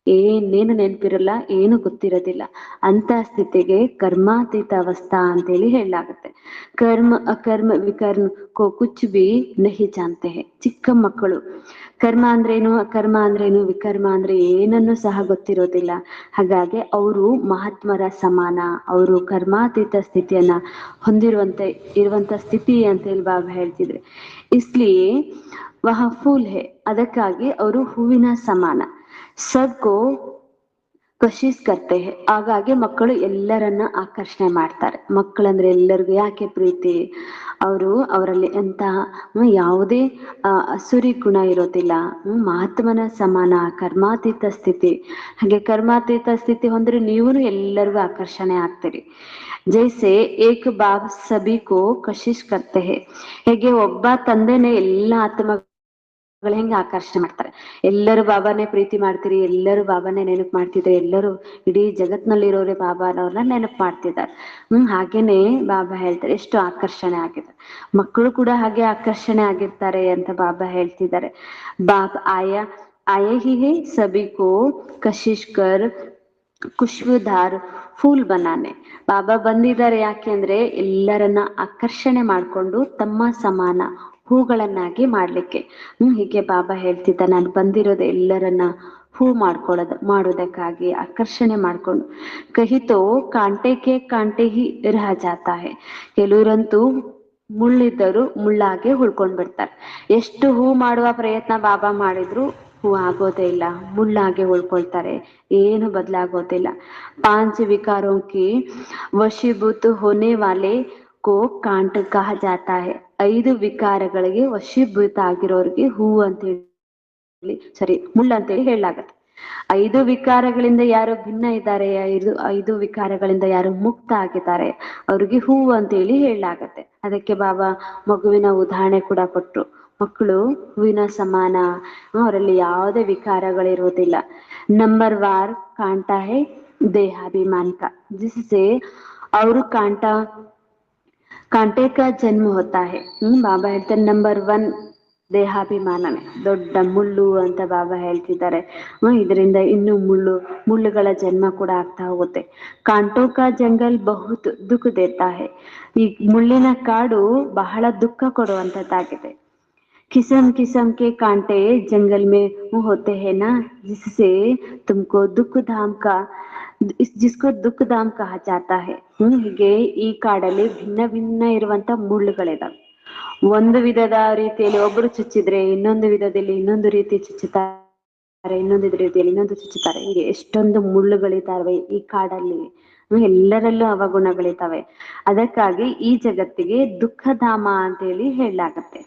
ಏನೇನು ನೆನಪಿರಲ್ಲ, ಏನು ಗೊತ್ತಿರೋದಿಲ್ಲ, ಅಂತ ಸ್ಥಿತಿಗೆ ಕರ್ಮಾತೀತ ಅವಸ್ಥಾ ಅಂತೇಳಿ ಹೇಳಲಾಗುತ್ತೆ. ಕರ್ಮ ಅಕರ್ಮ ವಿಕರ್ಮ ಕೋ ಕುಚ್ ಬಿ ನಹಿ ಜಾನ್ತೆ ಹೇ. ಚಿಕ್ಕ ಮಕ್ಕಳು ಕರ್ಮ ಅಂದ್ರೇನು, ಅಕರ್ಮ ಅಂದ್ರೇನು, ವಿಕರ್ಮ ಅಂದ್ರೆ ಏನನ್ನು ಸಹ ಗೊತ್ತಿರೋದಿಲ್ಲ. ಹಾಗಾಗಿ ಅವರು ಮಹಾತ್ಮರ ಸಮಾನ, ಅವರು ಕರ್ಮಾತೀತ ಸ್ಥಿತಿಯನ್ನ ಇರುವಂತ ಸ್ಥಿತಿ ಅಂತ ಹೇಳಿ ಬಾಬಾ ಹೇಳ್ತಿದ್ರೆ. ಇಸ್ಲಿಯೇ ವಹ ಫೂಲ್ ಹೇ. ಅದಕ್ಕಾಗಿ ಅವರು ಹೂವಿನ ಸಮಾನ. ಸಬ್ಕೋ ಕಶಿಶ್ ಕರ್ತೆ ಹೇ. ಹಾಗಾಗಿ ಮಕ್ಕಳು ಎಲ್ಲರನ್ನ ಆಕರ್ಷಣೆ ಮಾಡ್ತಾರೆ. ಮಕ್ಕಳಂದ್ರೆ ಎಲ್ಲರಿಗೂ ಯಾಕೆ ಪ್ರೀತಿ, ಅವರಲ್ಲಿ ಎಂತ ಯಾವುದೇ ಅಸುರಿ ಗುಣ ಇರೋದಿಲ್ಲ. ಮಹಾತ್ಮನ ಸಮಾನ, ಕರ್ಮಾತೀತ ಸ್ಥಿತಿ. ಹಾಗೆ ಕರ್ಮಾತೀತ ಸ್ಥಿತಿ ಹೊಂದ್ರೆ ನೀವು ಎಲ್ಲರಿಗೂ ಆಕರ್ಷಣೆ ಆಗ್ತೀರಿ. ಜೈಸೆ ಏಕ್ ಬಾಬ್ ಸಭಿ ಕೋ ಕಶಿಶ್ ಕರ್ತೆ ಹೇ. ಹೇಗೆ ಒಬ್ಬ ತಂದೆನೆ ಎಲ್ಲ ಆತ್ಮ ಹೆಂಗೆ ಆಕರ್ಷಣೆ ಮಾಡ್ತಾರೆ. ಎಲ್ಲರೂ ಬಾಬಾನೇ ಪ್ರೀತಿ ಮಾಡ್ತೀರಿ, ಎಲ್ಲರೂ ಬಾಬಾನೇ ನೆನಪು ಮಾಡ್ತಿದ್ರೆ, ಎಲ್ಲರೂ ಇಡೀ ಜಗತ್ನಲ್ಲಿರೋರೇ ಬಾಬಾನವ್ರನ್ನ ನೆನಪು ಮಾಡ್ತಿದ್ದಾರೆ. ಹಾಗೇನೆ ಬಾಬಾ ಹೇಳ್ತಾರೆ ಎಷ್ಟು ಆಕರ್ಷಣೆ ಆಗಿದೆ. ಮಕ್ಕಳು ಕೂಡ ಹಾಗೆ ಆಕರ್ಷಣೆ ಆಗಿರ್ತಾರೆ ಅಂತ ಬಾಬಾ ಹೇಳ್ತಿದ್ದಾರೆ. ಬಾಬ್ ಆಯೇ ಹಿ ಹೇ ಸಭಿ ಕೋ ಕಶಿಶ್ ಕರ್ ಖುಷ್ಬುದಾರ್ ಫೂಲ್ ಬನಾನೆ. ಬಾಬಾ ಬಂದಿದ್ದಾರೆ ಯಾಕೆಂದ್ರೆ ಎಲ್ಲರನ್ನ ಆಕರ್ಷಣೆ ಮಾಡ್ಕೊಂಡು ತಮ್ಮ ಸಮಾನ ಹೂಗಳನ್ನಾಗಿ ಮಾಡ್ಲಿಕ್ಕೆ. ಹೀಗೆ ಬಾಬಾ ಹೇಳ್ತಿದ್ದ, ನಾನು ಬಂದಿರೋದು ಎಲ್ಲರನ್ನ ಹೂ ಮಾಡೋದಕ್ಕಾಗಿ, ಆಕರ್ಷಣೆ ಮಾಡ್ಕೊಂಡು. ಕಹಿತೋ ಕಾಂಟೆಗೆ ಕಾಂಟೆ ಹಿ ರಹ ಜಾತಾ ಹೇ. ಕೆಲವರಂತೂ ಮುಳ್ಳಿದ್ದರು ಮುಳ್ಳಾಗೆ ಉಳ್ಕೊಂಡ್ ಬಿಡ್ತಾರೆ. ಎಷ್ಟು ಹೂ ಮಾಡುವ ಪ್ರಯತ್ನ ಬಾಬಾ ಮಾಡಿದ್ರು ಹೂ ಆಗೋದೇ ಇಲ್ಲ, ಮುಳ್ಳಾಗೆ ಉಳ್ಕೊಳ್ತಾರೆ, ಏನು ಬದಲಾಗೋದಿಲ್ಲ. पांच विकारों के वशीभूत होने वाले को कांट कहा जाता है. 5 ವಿಕಾರಗಳಿಗೆ ವಶೀಭೂತ ಆಗಿರೋರಿಗೆ ಹೂ ಅಂತ ಹೇಳಿ, ಸರಿ, ಮುಳ್ಳು ಅಂತ ಹೇಳಿ ಹೇಳಲಾಗತ್ತೆ. 5 ವಿಕಾರಗಳಿಂದ ಯಾರು ಭಿನ್ನ ಇದ್ದಾರೆ, 5 ವಿಕಾರಗಳಿಂದ ಯಾರು ಮುಕ್ತ ಆಗಿದ್ದಾರೆ, ಅವ್ರಿಗೆ ಹೂ ಅಂತ ಹೇಳಿ ಹೇಳಲಾಗತ್ತೆ. ಅದಕ್ಕೆ ಬಾಬಾ ಮಗುವಿನ ಉದಾಹರಣೆ ಕೂಡ ಕೊಟ್ರು. ಮಕ್ಕಳು ಹೂವಿನ ಸಮಾನ, ಅವರಲ್ಲಿ ಯಾವುದೇ ವಿಕಾರಗಳಿರೋದಿಲ್ಲ. ನಂಬರ್ ವಾರ್ ಕಾಂಟಾ ಹೇ देहाभिमान का, जिससे और कांटे का जन्म होता है. ಬಾಬಾ ಹೇಳ್ತಾರೆ ನಂಬರ್ 1 ದೇಹಾಭಿಮಾನನೇ ದೊಡ್ಡ ಮುಳ್ಳು ಅಂತ ಬಾಬಾ ಹೇಳ್ತಿದ್ದಾರೆ. ಇದರಿಂದ ಇನ್ನು ಮುಳ್ಳುಗಳ ಜನ್ಮ ಕೂಡ ಆಗ್ತಾ ಹೋಗುತ್ತೆ. ಕಾಂಟೋ ಕಾ ಜಂಗಲ್ ಬಹುತ್ ದುಃಖ ದೇತಾ ಹೈ, ಈ ಮುಳ್ಳಿನ ಕಾಡು ಬಹಳ ದುಃಖ ಕೊಡುವಂತದ್ದಾಗಿದೆ. किस्म किस्म के कांटे जंगल में होते हैं ना, जिससे तुमको दुख धाम का, जिसको दुख धाम कहा जाता है. ಹೀಗೆ ಈ ಕಾಡಲ್ಲಿ ಭಿನ್ನ ಭಿನ್ನ ಇರುವಂತ ಮುಳ್ಳುಗಳಿದಾವೆ. ಒಂದು ವಿಧದ ರೀತಿಯಲ್ಲಿ ಒಬ್ರು ಚುಚ್ಚಿದ್ರೆ ಇನ್ನೊಂದು ವಿಧದಲ್ಲಿ ಇನ್ನೊಂದು ರೀತಿ ಚುಚ್ಚುತ್ತಾರೆ, ಇನ್ನೊಂದು ರೀತಿಯಲ್ಲಿ ಇನ್ನೊಂದು ಚುಚ್ಚುತ್ತಾರೆ. ಹೀಗೆ ಎಷ್ಟೊಂದು ಮುಳ್ಳುಗಳಿದ್ದಾವೆ ಈ ಕಾಡಲ್ಲಿ. ಎಲ್ಲರಲ್ಲೂ ಅವಗುಣಗಳಿದ್ದಾವೆ. ಅದಕ್ಕಾಗಿ ಈ ಜಗತ್ತಿಗೆ ದುಃಖಧಾಮ ಅಂತ ಹೇಳಿ ಹೇಳಲಾಗತ್ತೆ.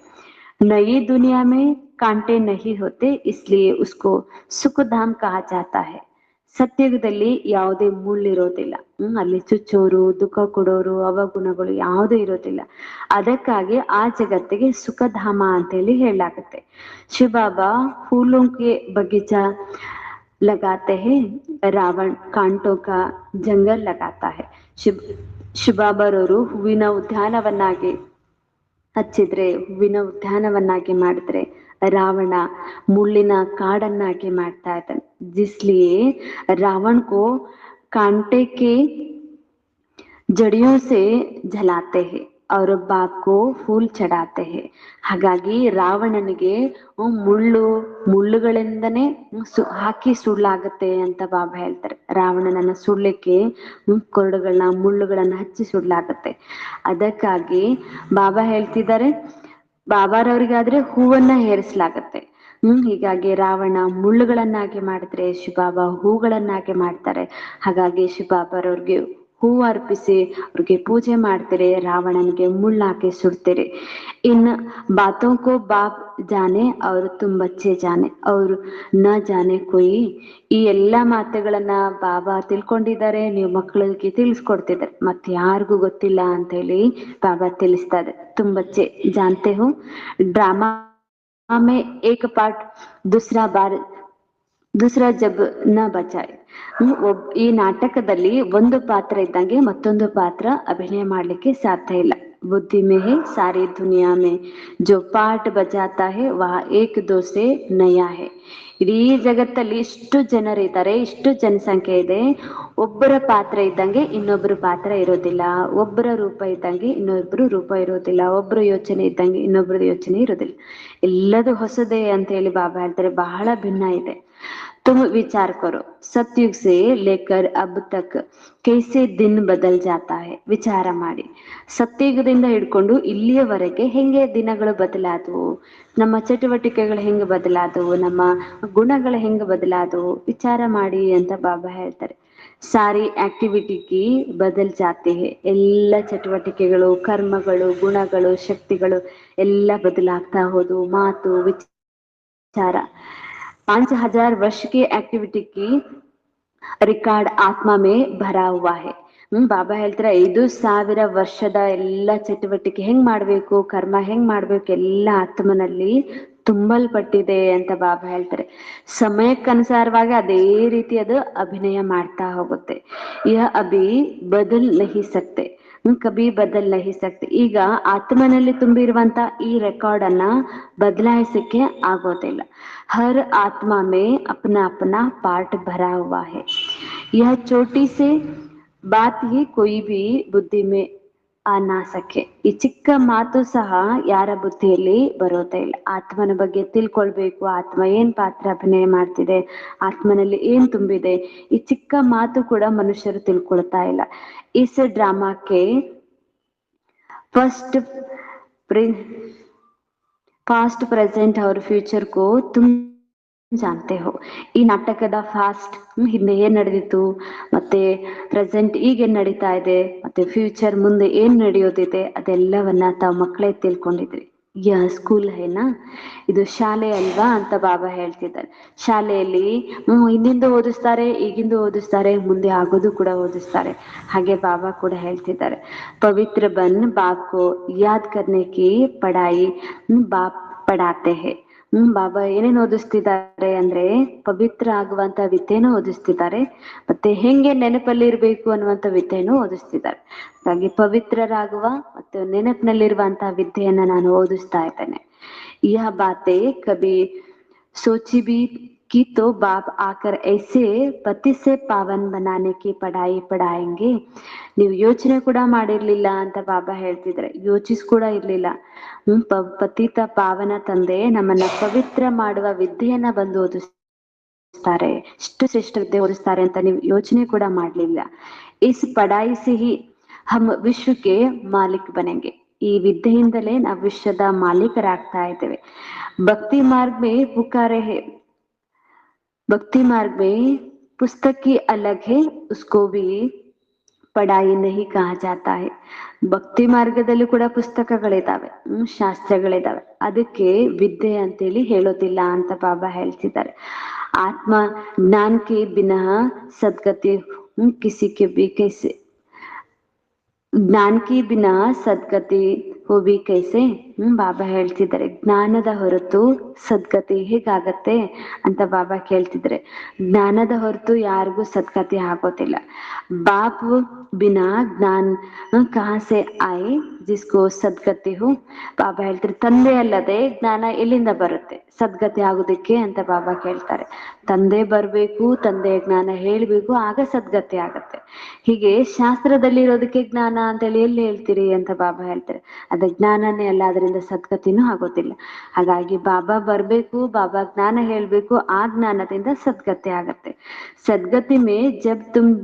नई दुनिया में कांटे नहीं होते, इसलिए उसको ಸುಖಧಾಮ್ कहा जाता है. ಸತ್ಯಯುಗದಲ್ಲಿ ಯಾವುದೇ ಮುಳ್ಳಿರೋದಿಲ್ಲ, ಅಲ್ಲಿ ಚುಚ್ಚೋರು, ದುಃಖ ಕೊಡೋರು, ಅವಗುಣಗಳು ಯಾವುದೂ ಇರೋದಿಲ್ಲ. ಅದಕ್ಕಾಗಿ ಆ ಜಗತ್ತಿಗೆ ಸುಖಧಾಮ ಅಂತ ಹೇಳಿ ಹೇಳಲಾಗುತ್ತೆ. ಶಿವಬಾಬಾ फूलों के बगीचा लगाते हैं, रावण कांटों का जंगल लगाता है. ಶಿವಬಾಬಾರವರು ಹೂವಿನ ಉದ್ಯಾನವನ್ನಾಗಿ ಹಚ್ಚಿದ್ರೆ, ಹೂವಿನ ಉದ್ಯಾನವನ್ನಾಗಿ ಮಾಡಿದ್ರೆ, ರಾವಣ ಮುಳ್ಳಿನ ಕಾಡನ್ನಾಗಿ ಮಾಡ್ತಾ ಇದ್ದಾನೆ. जिसलिए रावण को कांटे के जड़ियों से जलाते हैं और बाप को फूल चढ़ाते हैं. ಹಾಗಾಗಿ ರಾವಣನಿಗೆ ಮುಳ್ಳುಗಳಿಂದನೇ ಹಾಕಿ ಸುಡ್ಲಾಗತ್ತೆ ಅಂತ ಬಾಬಾ ಹೇಳ್ತಾರೆ. ರಾವಣನನ್ನ ಸುಡ್ಲಿಕ್ಕೆ ಕೊರಡುಗಳನ್ನ, ಮುಳ್ಳುಗಳನ್ನ ಹಚ್ಚಿ ಸುಡ್ಲಾಗತ್ತೆ. ಅದಕ್ಕಾಗಿ ಬಾಬಾ ಹೇಳ್ತಿದ್ದಾರೆ, ಬಾಬಾರವ್ರಿಗಾದ್ರೆ ಹೂವನ್ನ ಹೇರಿಸಲಾಗತ್ತೆ. ಹೀಗಾಗಿ ರಾವಣ ಮುಳ್ಳುಗಳನ್ನಾಗಿ ಮಾಡಿದ್ರೆ ಶಿವಬಾಬಾ ಹೂಗಳನ್ನಾಗಿ ಮಾಡ್ತಾರೆ. ಹಾಗಾಗಿ ಶಿವಬಾಬಾರವ್ರಿಗೆ ಹೂ ಅರ್ಪಿಸಿ ಅವ್ರಿಗೆ ಪೂಜೆ ಮಾಡ್ತಾರೆ, ರಾವಣನಿಗೆ ಮುಳ್ಳಾಕಿ ಸುಡ್ತೀರಿ. ಇನ್ನು ಬಾತೋं को बाप जाने और तुम बच्चे जाने और न जाने कोई, ಈ ಎಲ್ಲಾ ಮಾತುಗಳನ್ನ ಬಾಬಾ ತಿಳ್ಕೊಂಡಿದ್ದಾರೆ, ನೀವು ಮಕ್ಕಳಿಗೆ ತಿಳಿಸ್ಕೊಡ್ತಿದ್ದಾರೆ, ಮತ್ತೆ ಯಾರಿಗೂ ಗೊತ್ತಿಲ್ಲ ಅಂತ ಹೇಳಿ ಬಾಬಾ ತಿಳಿಸ್ತಾರೆ. तुम बच्चे जानते हो, ड्रामा में एक पार्ट दूसरा जब न बचाए. ಈ ನಾಟಕದಲ್ಲಿ ಒಂದು ಪಾತ್ರ ಇದ್ದಂಗೆ ಮತ್ತೊಂದು ಪಾತ್ರ ಅಭಿನಯ ಮಾಡ್ಲಿಕ್ಕೆ ಸಾಧ್ಯ ಇಲ್ಲ. बुद्धि में है सारी दुनिया में जो पार्ट बजाता है वह एक दो से नया है. ಇಡೀ ಜಗತ್ತಲ್ಲಿ ಇಷ್ಟು ಜನರಿದ್ದಾರೆ, ಇಷ್ಟು ಜನಸಂಖ್ಯೆ ಇದೆ, ಒಬ್ಬರ ಪಾತ್ರ ಇದ್ದಂಗೆ ಇನ್ನೊಬ್ಬರ ಪಾತ್ರ ಇರೋದಿಲ್ಲ, ಒಬ್ಬರ ರೂಪ ಇದ್ದಂಗೆ ಇನ್ನೊಬ್ಬರು ರೂಪ ಇರೋದಿಲ್ಲ, ಒಬ್ಬರ ಯೋಚನೆ ಇದ್ದಂಗೆ ಇನ್ನೊಬ್ಬರ ಯೋಚನೆ ಇರೋದಿಲ್ಲ. ಎಲ್ಲದು ಹೊಸದೇ ಅಂತ ಹೇಳಿ ಬಾಬಾ ಹೇಳ್ತಾರೆ, ಬಹಳ ಭಿನ್ನ ಇದೆ. तुम विचार करो, सतयुग से लेकर अब तक कैसे दिन बदल जाता है. ವಿಚಾರ ಮಾಡಿ, ಸತ್ಯಯುಗದಿಂದ ಹಿಡ್ಕೊಂಡು ಇಲ್ಲಿಯವರೆಗೆ ಹೆಂಗೆ ದಿನಗಳು ಬದಲಾದವು, ನಮ್ಮ ಚಟುವಟಿಕೆಗಳು ಹೆಂಗೆ ಬದಲಾದವು, ನಮ್ಮ ಗುಣಗಳು ಹೆಂಗೆ ಬದಲಾದವು, ವಿಚಾರ ಮಾಡಿ ಅಂತ ಬಾಬಾ ಹೇಳ್ತಾರೆ. ಸಾರಿ ಆಕ್ಟಿವಿಟಿಗೆ ಬದಲ್ ಜಾತಿ ಹೇ, ಎಲ್ಲ ಚಟುವಟಿಕೆಗಳು, ಕರ್ಮಗಳು, ಗುಣಗಳು, ಶಕ್ತಿಗಳು ಎಲ್ಲ ಬದಲಾಗ್ತಾ ಹೋದು. ಮಾತು, ವಿಚಾರ 5000 वर्ष की एक्टिविटी की रिकॉर्ड आत्मा में भरा हुआ है. ಬಾಬಾ ಹೇಳ್ತಾರೆ 5000 ವರ್ಷದ ಎಲ್ಲ ಚಟುವಟಿಕೆ ಹೆಂಗ್ ಮಾಡ್ಬೇಕು, ಕರ್ಮ ಹೆಂಗ್ ಮಾಡ್ಬೇಕು, ಎಲ್ಲ ಆತ್ಮನಲ್ಲಿ ತುಂಬಲ್ಪಟ್ಟಿದೆ ಅಂತ ಬಾಬಾ ಹೇಳ್ತಾರೆ. ಸಮಯಕ್ಕನುಸಾರವಾಗಿ ಅದೇ ರೀತಿ ಅದು ಅಭಿನಯ ಮಾಡ್ತಾ ಹೋಗುತ್ತೆ. ಯಹ ಅಭಿ ಬದಲ್ ನಹಿ ಸಕ್ತೆ, ಕಬಿ ಬದಲ್ ನಹಿ ಸಕ್ತೆ. ಈಗ ಆತ್ಮನಲ್ಲಿ ತುಂಬಿರುವಂತ ಈ ರೆಕಾರ್ಡ್ ಅನ್ನ ಬದಲಾಯಿಸಕ್ಕೆ ಆಗೋದಿಲ್ಲ. ಹರ್ ಆತ್ಮ ಮೇ ಅಪನಾ ಅಪನಾ ಪಾರ್ಟ್ ಭರಾ ಹುವಾ ಹೈ. ಯಹ ಚೋಟಿ ಸೆ ಬಾತ್ ಹಿ ಕೊಯಿ ಭಿ ಬುದ್ಧಿ ಮೇ ನಾ ಸಕೆ. ಈ ಚಿಕ್ಕ ಮಾತು ಸಹ ಯಾರ ಬುದ್ಧಿಯಲ್ಲಿ ಬರೋದೇ ಇಲ್ಲ. ಆತ್ಮನ ಬಗ್ಗೆ ತಿಳ್ಕೊಳ್ಬೇಕು, ಆತ್ಮ ಏನ್ ಪಾತ್ರ ಅಭಿನಯ ಮಾಡ್ತಿದೆ, ಆತ್ಮನಲ್ಲಿ ಏನ್ ತುಂಬಿದೆ, ಈ ಚಿಕ್ಕ ಮಾತು ಕೂಡ ಮನುಷ್ಯರು ತಿಳ್ಕೊಳ್ತಾ ಇಲ್ಲ. ಇಸ್ ಡ್ರಾಮಾಕ್ಕೆ ಫಸ್ಟ್ पास्ट प्रेजेंट और फ्यूचर को तुम ಜಾನ್ತೆ ಹೋ. ಈ ನಾಟಕದ ಫಾಸ್ಟ್ ಹಿಂದೆ ಏನ್ ನಡೆದಿತ್ತು, ಮತ್ತೆ ಪ್ರೆಸೆಂಟ್ ಈಗ ಏನ್ ನಡೀತಾ ಇದೆ, ಮತ್ತೆ ಫ್ಯೂಚರ್ ಮುಂದೆ ಏನ್ ನಡೆಯೋದಿದೆ, ಅದೆಲ್ಲವನ್ನ ತಾವ್ ಮಕ್ಕಳೇ ತಿಳ್ಕೊಂಡಿದ್ರಿ. ಸ್ಕೂಲ್ ಹೇನಾ, ಇದು ಶಾಲೆ ಅಲ್ವಾ ಅಂತ ಬಾಬಾ ಹೇಳ್ತಿದ್ದಾರೆ. ಶಾಲೆಯಲ್ಲಿ ಹಿಂದಿಂದು ಓದಿಸ್ತಾರೆ, ಈಗಿಂದು ಓದಿಸ್ತಾರೆ, ಮುಂದೆ ಆಗೋದು ಕೂಡ ಓದಿಸ್ತಾರೆ. ಹಾಗೆ ಬಾಬಾ ಕೂಡ ಹೇಳ್ತಿದ್ದಾರೆ, ಪವಿತ್ರ ಬನ್ ಬಾಪ್ ಕೋ ಯಾದ್ ಕರ್ನೆ ಕಿ ಪಢಾಯಿ ಬಾಪ್ ಪಢಾತೆ ಹೇ. ಬಾಬಾ ಏನೇನ್ ಓದಿಸ್ತಿದ್ದಾರೆ ಅಂದ್ರೆ ಪವಿತ್ರ ಆಗುವಂತ ವಿದ್ಯೆನೂ ಓದಿಸ್ತಿದ್ದಾರೆ, ಮತ್ತೆ ಹೆಂಗೆ ನೆನಪಲ್ಲಿ ಇರ್ಬೇಕು ಅನ್ನುವಂತ ವಿದ್ಯೆನೂ ಓದಿಸ್ತಿದ್ದಾರೆ. ಹಾಗಾಗಿ ಪವಿತ್ರರಾಗುವ ಮತ್ತು ನೆನಪಿನಲ್ಲಿರುವಂತಹ ವಿದ್ಯೆಯನ್ನ ನಾನು ಓದಿಸ್ತಾ ಇದ್ದೇನೆ. ಯಹ ಬಾತೆ ಕಭಿ सोची भी कि तो बाप आकर ऐसे पति से पावन बनाने की पढ़ाई पढ़ाएंगे. ನೀವು ಯೋಚನೆ ಕೂಡ ಮಾಡಿರ್ಲಿಲ್ಲ ಅಂತ ಬಾಬಾ ಹೇಳ್ತಿದ್ರೆ, ಯೋಚಿಸ್ ಕೂಡ ಇರ್ಲಿಲ್ಲ. ಪತಿತ ಪಾವನ ತಂದೆ ನಮ್ಮನ್ನ ಪವಿತ್ರ ಮಾಡುವ ವಿದ್ಯೆಯನ್ನ ಬಂದು ಓದಿಸ್ತಾರೆ, ಇಷ್ಟು ಶ್ರೇಷ್ಠ ವಿದ್ಯೆ ಓದಿಸ್ತಾರೆ ಅಂತ ನೀವು ಯೋಚನೆ ಕೂಡ ಮಾಡ್ಲಿಲ್ಲ. ಇಸ್ ಪಢಾಯಿ ಸೆ ಹಿ ಹಮ್ ವಿಶ್ವಕ್ಕೆ ಮಾಲಿಕ್ ಬನೆಂಗೆ. ಈ ವಿದ್ಯೆಯಿಂದಲೇ ನಾವು ವಿಶ್ವದ ಮಾಲೀಕರಾಗ್ತಾ ಇದ್ದೇವೆ. ಭಕ್ತಿ ಮಾರ್ಗ ಮೇ ಪುಕಾರೆ ಹೇ, भक्ति मार्ग में पुस्तक की अलग है, उसको भी ಪಢಾಯಿ ನಹಿ ಕಹಾ ಜಾತಾ ಹೈ. ಭಕ್ತಿ ಮಾರ್ಗದಲ್ಲಿ ಕೂಡ ಪುಸ್ತಕಗಳಿದಾವೆ, ಶಾಸ್ತ್ರಗಳಿದಾವೆ, ಅದಕ್ಕೆ ವಿದ್ಯೆ ಅಂತೇಳಿ ಹೇಳೋದಿಲ್ಲ ಅಂತ ಬಾಬಾ ಹೇಳ್ತಿದ್ದಾರೆ. ಆತ್ಮ ಜ್ಞಾನ ಕೆ ಬಿನಾ ಸದ್ಗತಿ ಕಿಸಿಕೆ ಬಿ ಕೈಸೆ, ಜ್ಞಾನ ಕಿ ಬಿನಾ ಸದ್ಗತಿ ಹೋಗಿ ಕೈಸೆ. ಬಾಬಾ ಹೇಳ್ತಿದ್ದಾರೆ, ಜ್ಞಾನದ ಹೊರತು ಸದ್ಗತಿ ಹೇಗಾಗತ್ತೆ ಅಂತ ಬಾಬಾ ಕೇಳ್ತಿದ್ರೆ. ಜ್ಞಾನದ ಹೊರತು ಯಾರಿಗೂ ಸದ್ಗತಿ ಆಗೋದಿಲ್ಲ. ಬಾಪ್ ಬಿನಾ ಜ್ಞಾನ ಕಹಾಸೆ ಆಯೆ ಜಿಸ್ಕೋ ಸದ್ಗತಿ ಹೋ. ಬಾಬಾ ಹೇಳ್ತಾರೆ, ತಂದೆ ಅಲ್ಲದೆ ಜ್ಞಾನ ಎಲ್ಲಿಂದ ಬರುತ್ತೆ ಸದ್ಗತಿ ಆಗೋದಿಕ್ಕೆ ಅಂತ ಬಾಬಾ ಕೇಳ್ತಾರೆ. ತಂದೆ ಬರ್ಬೇಕು, ತಂದೆಯ ಜ್ಞಾನ ಹೇಳ್ಬೇಕು, ಆಗ ಸದ್ಗತಿ ಆಗತ್ತೆ. ಹೀಗೆ ಶಾಸ್ತ್ರದಲ್ಲಿ ಇರೋದಕ್ಕೆ ಜ್ಞಾನ ಅಂತೇಳಿ ಎಲ್ಲಿ ಹೇಳ್ತೀರಿ ಅಂತ ಬಾಬಾ ಹೇಳ್ತಾರೆ. ಅದ ಜ್ಞಾನನೇ ಅಲ್ಲ, ಅದರಿಂದ ಸದ್ಗತಿನೂ ಆಗೋದಿಲ್ಲ. ಹಾಗಾಗಿ ಬಾಬಾ ಬರ್ಬೇಕು, ಬಾಬಾ ಜ್ಞಾನ ಹೇಳ್ಬೇಕು, ಆ ಜ್ಞಾನದಿಂದ ಸದ್ಗತಿ ಆಗತ್ತೆ. ಸದ್ಗತಿ ಮೇ ಜಬ್ ತುಮ್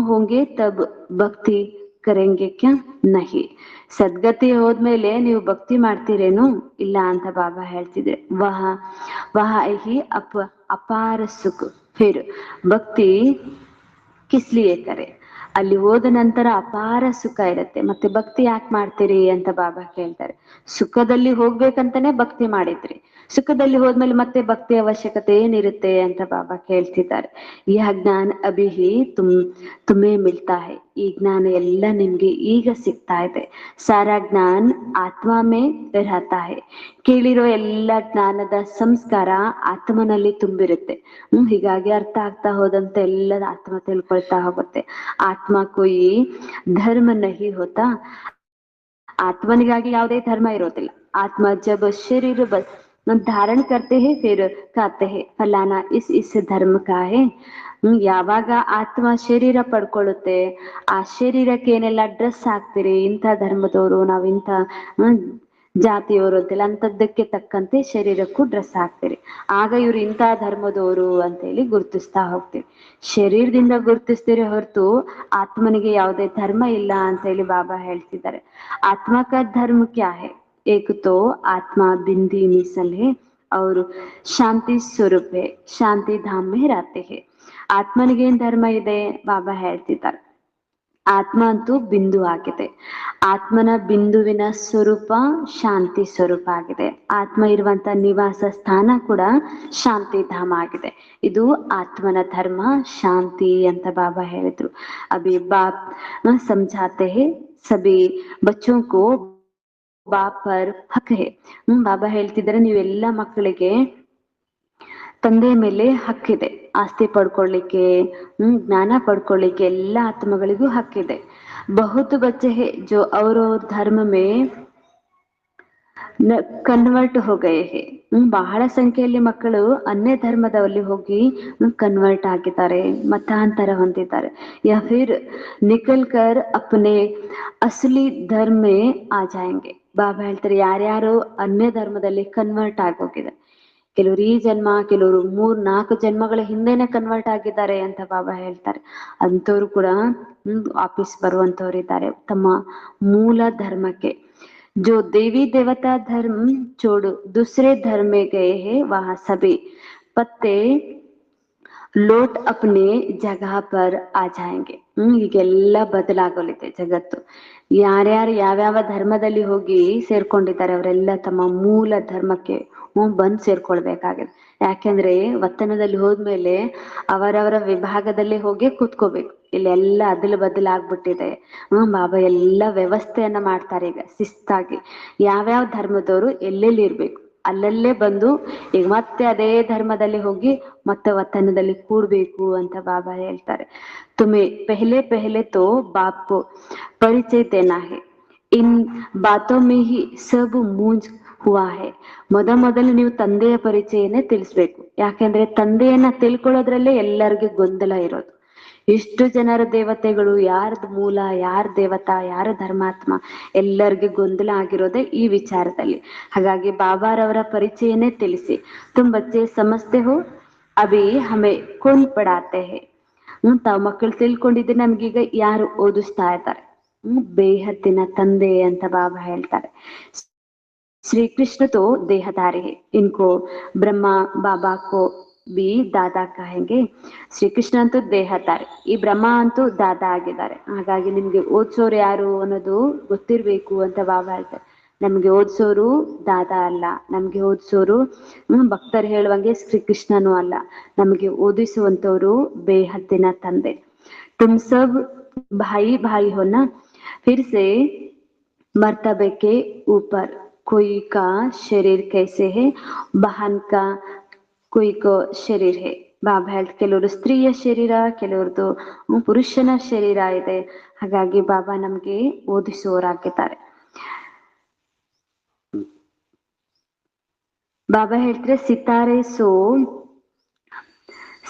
ಹೋಂಗೆ ತಬ್ ಭಕ್ತಿ ಕರೆಂಗೆ ಕ್ಯಾ ನಹಿ. ಸದ್ಗತಿ ಹೋದ್ಮೇಲೆ ನೀವು ಭಕ್ತಿ ಮಾಡ್ತೀರೇನು, ಇಲ್ಲ ಅಂತ ಬಾಬಾ ಹೇಳ್ತಿದ್ರೆ. ವಹ ಹಿ ಅಪಾರ ಸುಖ ಫಿರ್ ಭಕ್ತಿ ಕಿಸ್ಲಿಯೇ ಕರೆ. ಅಲ್ಲಿ ಹೋದ ನಂತರ ಅಪಾರ ಸುಖ ಇರುತ್ತೆ, ಮತ್ತೆ ಭಕ್ತಿ ಯಾಕೆ ಮಾಡ್ತೀರಿ ಅಂತ ಬಾಬಾ ಕೇಳ್ತಾರೆ. ಸುಖದಲ್ಲಿ ಹೋಗ್ಬೇಕಂತಾನೆ ಭಕ್ತಿ ಮಾಡಿದ್ರಿ, ಸುಖದಲ್ಲಿ ಹೋದ್ಮೇಲೆ ಮತ್ತೆ ಭಕ್ತಿ ಅವಶ್ಯಕತೆ ಏನಿರುತ್ತೆ ಅಂತ ಬಾಬಾ ಕೇಳ್ತಿದ್ದಾರೆ. ಯಹ ಜ್ಞಾನ ಅಭಿಹಿ ತುಮೇ ಮಿಲ್ತಾ ಹೈ. ಈ ಜ್ಞಾನ ಎಲ್ಲ ನಿಮ್ಗೆ ಈಗ ಸಿಗ್ತಾ ಇದೆ. ಸಾರಾ ಜ್ಞಾನ ಆತ್ಮ ಮೇ ರಹತಾ ಹೈ. ಕೇಳಿರೋ ಎಲ್ಲ ಜ್ಞಾನದ ಸಂಸ್ಕಾರ ಆತ್ಮನಲ್ಲಿ ತುಂಬಿರುತ್ತೆ. ಹೀಗಾಗಿ ಅರ್ಥ ಆಗ್ತಾ ಹೋದಂತೆ ಎಲ್ಲ ಆತ್ಮ ತಿಳ್ಕೊಳ್ತಾ ಹೋಗುತ್ತೆ. ಆತ್ಮ ಕೊಯಿ ಧರ್ಮ ನಹಿ ಹೋತಾ. ಆತ್ಮನಿಗಾಗಿ ಯಾವುದೇ ಧರ್ಮ ಇರೋದಿಲ್ಲ. ಆತ್ಮ ಜಬ ಶರೀರ ಬಸ್ ಧಾರಣ ಕರ್ತೆ ಹೇ ಫಿರ್ ಕಾತೆ ಹೇ ಫಲಾನಾ ಇಸ್ ಧರ್ಮ ಕಾ ಹೇ. ಯಾವಾಗ ಆತ್ಮ ಶರೀರ ಪಡ್ಕೊಳ್ಳುತ್ತೆ, ಆ ಶರೀರಕ್ಕೆ ಏನೆಲ್ಲ ಡ್ರೆಸ್ ಹಾಕ್ತಿರಿ, ಇಂಥ ಧರ್ಮದವರು, ನಾವ್ ಇಂಥ ಜಾತಿಯವರು ಅಂತೆಲ್ಲ ಅಂತದ್ದಕ್ಕೆ ತಕ್ಕಂತೆ ಶರೀರಕ್ಕೂ ಡ್ರೆಸ್ ಹಾಕ್ತಿರಿ. ಆಗ ಇವ್ರು ಇಂಥ ಧರ್ಮದವರು ಅಂತೇಳಿ ಗುರ್ತಿಸ್ತಾ ಹೋಗ್ತೀವಿ. ಶರೀರದಿಂದ ಗುರ್ತಿಸ್ತೀರಿ ಹೊರತು ಆತ್ಮನಿಗೆ ಯಾವುದೇ ಧರ್ಮ ಇಲ್ಲ ಅಂತ ಹೇಳಿ ಬಾಬಾ ಹೇಳ್ತಿದ್ದಾರೆ. ಆತ್ಮ ಕಾ ಧರ್ಮ ಕ್ಯಾ ಹೈ. ಏಕ್ ತೋ ಆತ್ಮ ಬಿಂದಿ ಮಿಸಲ್ ಹೇ और ಶಾಂತಿ ಸ್ವರೂಪ ಹೇ, ಶಾಂತಿ ಧಾಮ್ ಮೇ रहते हैं. ಆತ್ಮನಿಗೇನ್ ಧರ್ಮ ಇದೆ ಬಾಬಾ ಹೇಳ್ತಿದ್ದಾರೆ. ಆತ್ಮ ಅಂತೂ ಬಿಂದು ಆಗಿದೆ. ಆತ್ಮನ ಬಿಂದುವಿನ ಸ್ವರೂಪ ಶಾಂತಿ ಸ್ವರೂಪ ಆಗಿದೆ. ಆತ್ಮ ಇರುವಂತ ನಿವಾಸ ಸ್ಥಾನ ಕೂಡ ಶಾಂತಿ ಧಾಮ ಆಗಿದೆ. ಇದು ಆತ್ಮನ ಧರ್ಮ ಶಾಂತಿ ಅಂತ ಬಾಬಾ ಹೇಳಿದ್ರು. ಅಭಿ ಬಾಪ್ ಸಮझाते हैं ಸಭಿ ಬಚ್ಚೋं को ಬಾಪ್ ಪರ್ ಹಕ್ ಹೇ. ಬಾಬಾ ಹೇಳ್ತಿದ್ದಾರೆ, ನೀವೆಲ್ಲ ಮಕ್ಕಳಿಗೆ ತಂದೆಯ ಮೇಲೆ ಹಕ್ಕಿದೆ. ಆಸ್ತಿ ಪಡ್ಕೊಳ್ಳಿಕ್ಕೆ, ಜ್ಞಾನ ಪಡ್ಕೊಳ್ಳಿಕ್ಕೆ ಎಲ್ಲ ಆತ್ಮಗಳಿಗೂ ಹಕ್ಕಿದೆ. ಬಹುತ್ ಬಚ್ಚೆ ಹೇ ಜೋ ಅವ್ರವ್ರ ಧರ್ಮ ಮೇ ಕನ್ವರ್ಟ್ ಹೋಗಯೇ ಹೇ. ಬಹಳ ಸಂಖ್ಯೆಯಲ್ಲಿ ಮಕ್ಕಳು ಅನ್ಯ ಧರ್ಮದಲ್ಲಿ ಹೋಗಿ ಕನ್ವರ್ಟ್ ಆಗಿದ್ದಾರೆ, ಮತಾಂತರ ಹೊಂದಿದ್ದಾರೆ. ಯಾ ಫಿರ್ ನಿಕಲ್ ಕರ್ ಅಪ್ನೆ ಅಸಲಿ ಧರ್ಮ ಮೇ ಆ ಜಾಯಂಗೆ. ಬಾಬಾ ಹೇಳ್ತಾರೆ, ಯಾರ್ಯಾರು ಅನ್ಯ ಧರ್ಮದಲ್ಲಿ ಕನ್ವರ್ಟ್ ಆಗೋಗಿದೆ, ಕೆಲವರು ಈ ಜನ್ಮ, ಕೆಲವರು 3-4 ಜನ್ಮಗಳ ಹಿಂದೆನೆ ಕನ್ವರ್ಟ್ ಆಗಿದ್ದಾರೆ ಅಂತ ಬಾಬಾ ಹೇಳ್ತಾರೆ. ಅಂಥವ್ರು ಕೂಡ ವಾಪಸ್ ಬರುವಂತವ್ರು ಇದ್ದಾರೆ ತಮ್ಮ ಮೂಲ ಧರ್ಮಕ್ಕೆ. जो देवी देवता धर्म छोड़ दूसरे धर्म में गए हैं वहां सभी पत्ते ಲೋಟ್ ಅಪ್ನೆ ಜಗಹ ಪರ್ ಆ ಜಾಯಂಗೆ. ಈಗೆಲ್ಲ ಬದಲಾಗಲಿದೆ ಜಗತ್ತು. ಯಾರ್ಯಾರು ಯಾವ್ಯಾವ ಧರ್ಮದಲ್ಲಿ ಹೋಗಿ ಸೇರ್ಕೊಂಡಿದ್ದಾರೆ ಅವರೆಲ್ಲ ತಮ್ಮ ಮೂಲ ಧರ್ಮಕ್ಕೆ ಬಂದ್ ಸೇರ್ಕೊಳ್ಬೇಕಾಗಿದೆ. ಯಾಕೆಂದ್ರೆ ವತನದಲ್ಲಿ ಹೋದ್ಮೇಲೆ ಅವರವರ ವಿಭಾಗದಲ್ಲಿ ಹೋಗಿ ಕೂತ್ಕೋಬೇಕು. ಇಲ್ಲೆಲ್ಲ ಅದಲು ಬದಲು ಆಗ್ಬಿಟ್ಟಿದೆ. ಬಾಬಾ ಎಲ್ಲ ವ್ಯವಸ್ಥೆಯನ್ನ ಮಾಡ್ತಾರೆ ಈಗ ಶಿಸ್ತಾಗಿ. ಯಾವ್ಯಾವ ಧರ್ಮದವರು ಎಲ್ಲೆಲ್ಲಿ ಇರ್ಬೇಕು ಅಲ್ಲಲ್ಲೇ ಬಂದು ಈಗ ಮತ್ತೆ ಅದೇ ಧರ್ಮದಲ್ಲಿ ಹೋಗಿ ಮತ್ತೆ ವತನದಲ್ಲಿ ಕೂಡ್ಬೇಕು ಅಂತ ಬಾಬಾ ಹೇಳ್ತಾರೆ. ತುಮೆ ಪೆಹಲೆ ಪೆಹಲೆ ತೋ ಬಾಪ್ ಪರಿಚಯ ದೇನಾ ಹೈ, ಇನ್ ಬಾತೋ ಮೇ ಹಿ ಸಬ್ ಮೂಂಜ್ ಹುವಾ ಹೈ. ಮೊದಲು ನೀವು ತಂದೆಯ ಪರಿಚಯನೇ ತಿಳಿಸ್ಬೇಕು. ಯಾಕೆಂದ್ರೆ ತಂದೆಯನ್ನ ತಿಳ್ಕೊಳ್ಳೋದ್ರಲ್ಲೇ ಎಲ್ಲರಿಗೂ ಗೊಂದಲ ಇರೋದು. ಇಷ್ಟು ಜನರ ದೇವತೆಗಳು, ಯಾರ್ದು ಮೂಲ, ಯಾರ ದೇವತಾ, ಯಾರ ಧರ್ಮಾತ್ಮ, ಎಲ್ಲರಿಗೂ ಗೊಂದಲ ಆಗಿರೋದೇ ಈ ವಿಚಾರದಲ್ಲಿ. ಹಾಗಾಗಿ ಬಾಬಾರವರ ಪರಿಚಯನೇ ತಿಳಿಸಿ. ತುಮ್ ಬಚ್ಚೆ ಸಮಜ್ತೆ ಹೋ ಅಭಿ ಹಮೆ ಕೌನ್ ಪಡಾತೆ ಹೈ. ತಾವು ಮಕ್ಕಳು ತಿಳ್ಕೊಂಡಿದ್ರೆ ನಮ್ಗೀಗ ಯಾರು ಓದಿಸ್ತಾ ಇದ್ದಾರೆ? ಬೇಹದ್ದಿನ ತಂದೆ ಅಂತ ಬಾಬಾ ಹೇಳ್ತಾರೆ. श्री कृष्ण तो देहधारी है, इनको ब्रह्मा बाबा को भी दादा कहेंगे. ಶ್ರೀಕೃಷ್ಣ ಅಂತೂ ದೇಹಧಾರಿ, ಈ ಬ್ರಹ್ಮ ಅಂತೂ ದಾದಾ ಆಗಿದ್ದಾರೆ. ಹಾಗಾಗಿ ನಿಮ್ಗೆ ಓದ್ಸೋರು ಯಾರು ಅನ್ನೋದು ಗೊತ್ತಿರ್ಬೇಕು ಅಂತ ಬಾಬಾ ಹೇಳ್ತಾರೆ. ನಮ್ಗೆ ಓದ್ಸೋರು ದಾದಾ ಅಲ್ಲ, ನಮ್ಗೆ ಓದಿಸೋರು ಭಕ್ತರು ಹೇಳುವಂಗೆ ಶ್ರೀಕೃಷ್ಣನೂ ಅಲ್ಲ, ನಮಗೆ ಓದಿಸುವಂತವ್ರು ಬೇಹದ್ದಿನ ತಂದೆ. ತುಮ್ ಸಬ್ ಭಾಯಿ ಭಾಯಿ ಹೋನಾ, ಫಿರ್ ಸೆ मर्तबे के ऊपर कोई का शरीर कैसे है, बहन का कोई को शरीर है. ಬಾಬಾ ಹೇಳ್ತ ಕೆಲವರು ಸ್ತ್ರೀಯ ಶರೀರ, ಕೆಲವ್ರದ್ದು ಪುರುಷನ ಶರೀರ ಇದೆ. ಹಾಗಾಗಿ ಬಾಬಾ ನಮ್ಗೆ ಓದಿಸುವವರಾಗಿದ್ದಾರೆ. ಬಾಬಾ ಹೇಳ್ತಾರೆ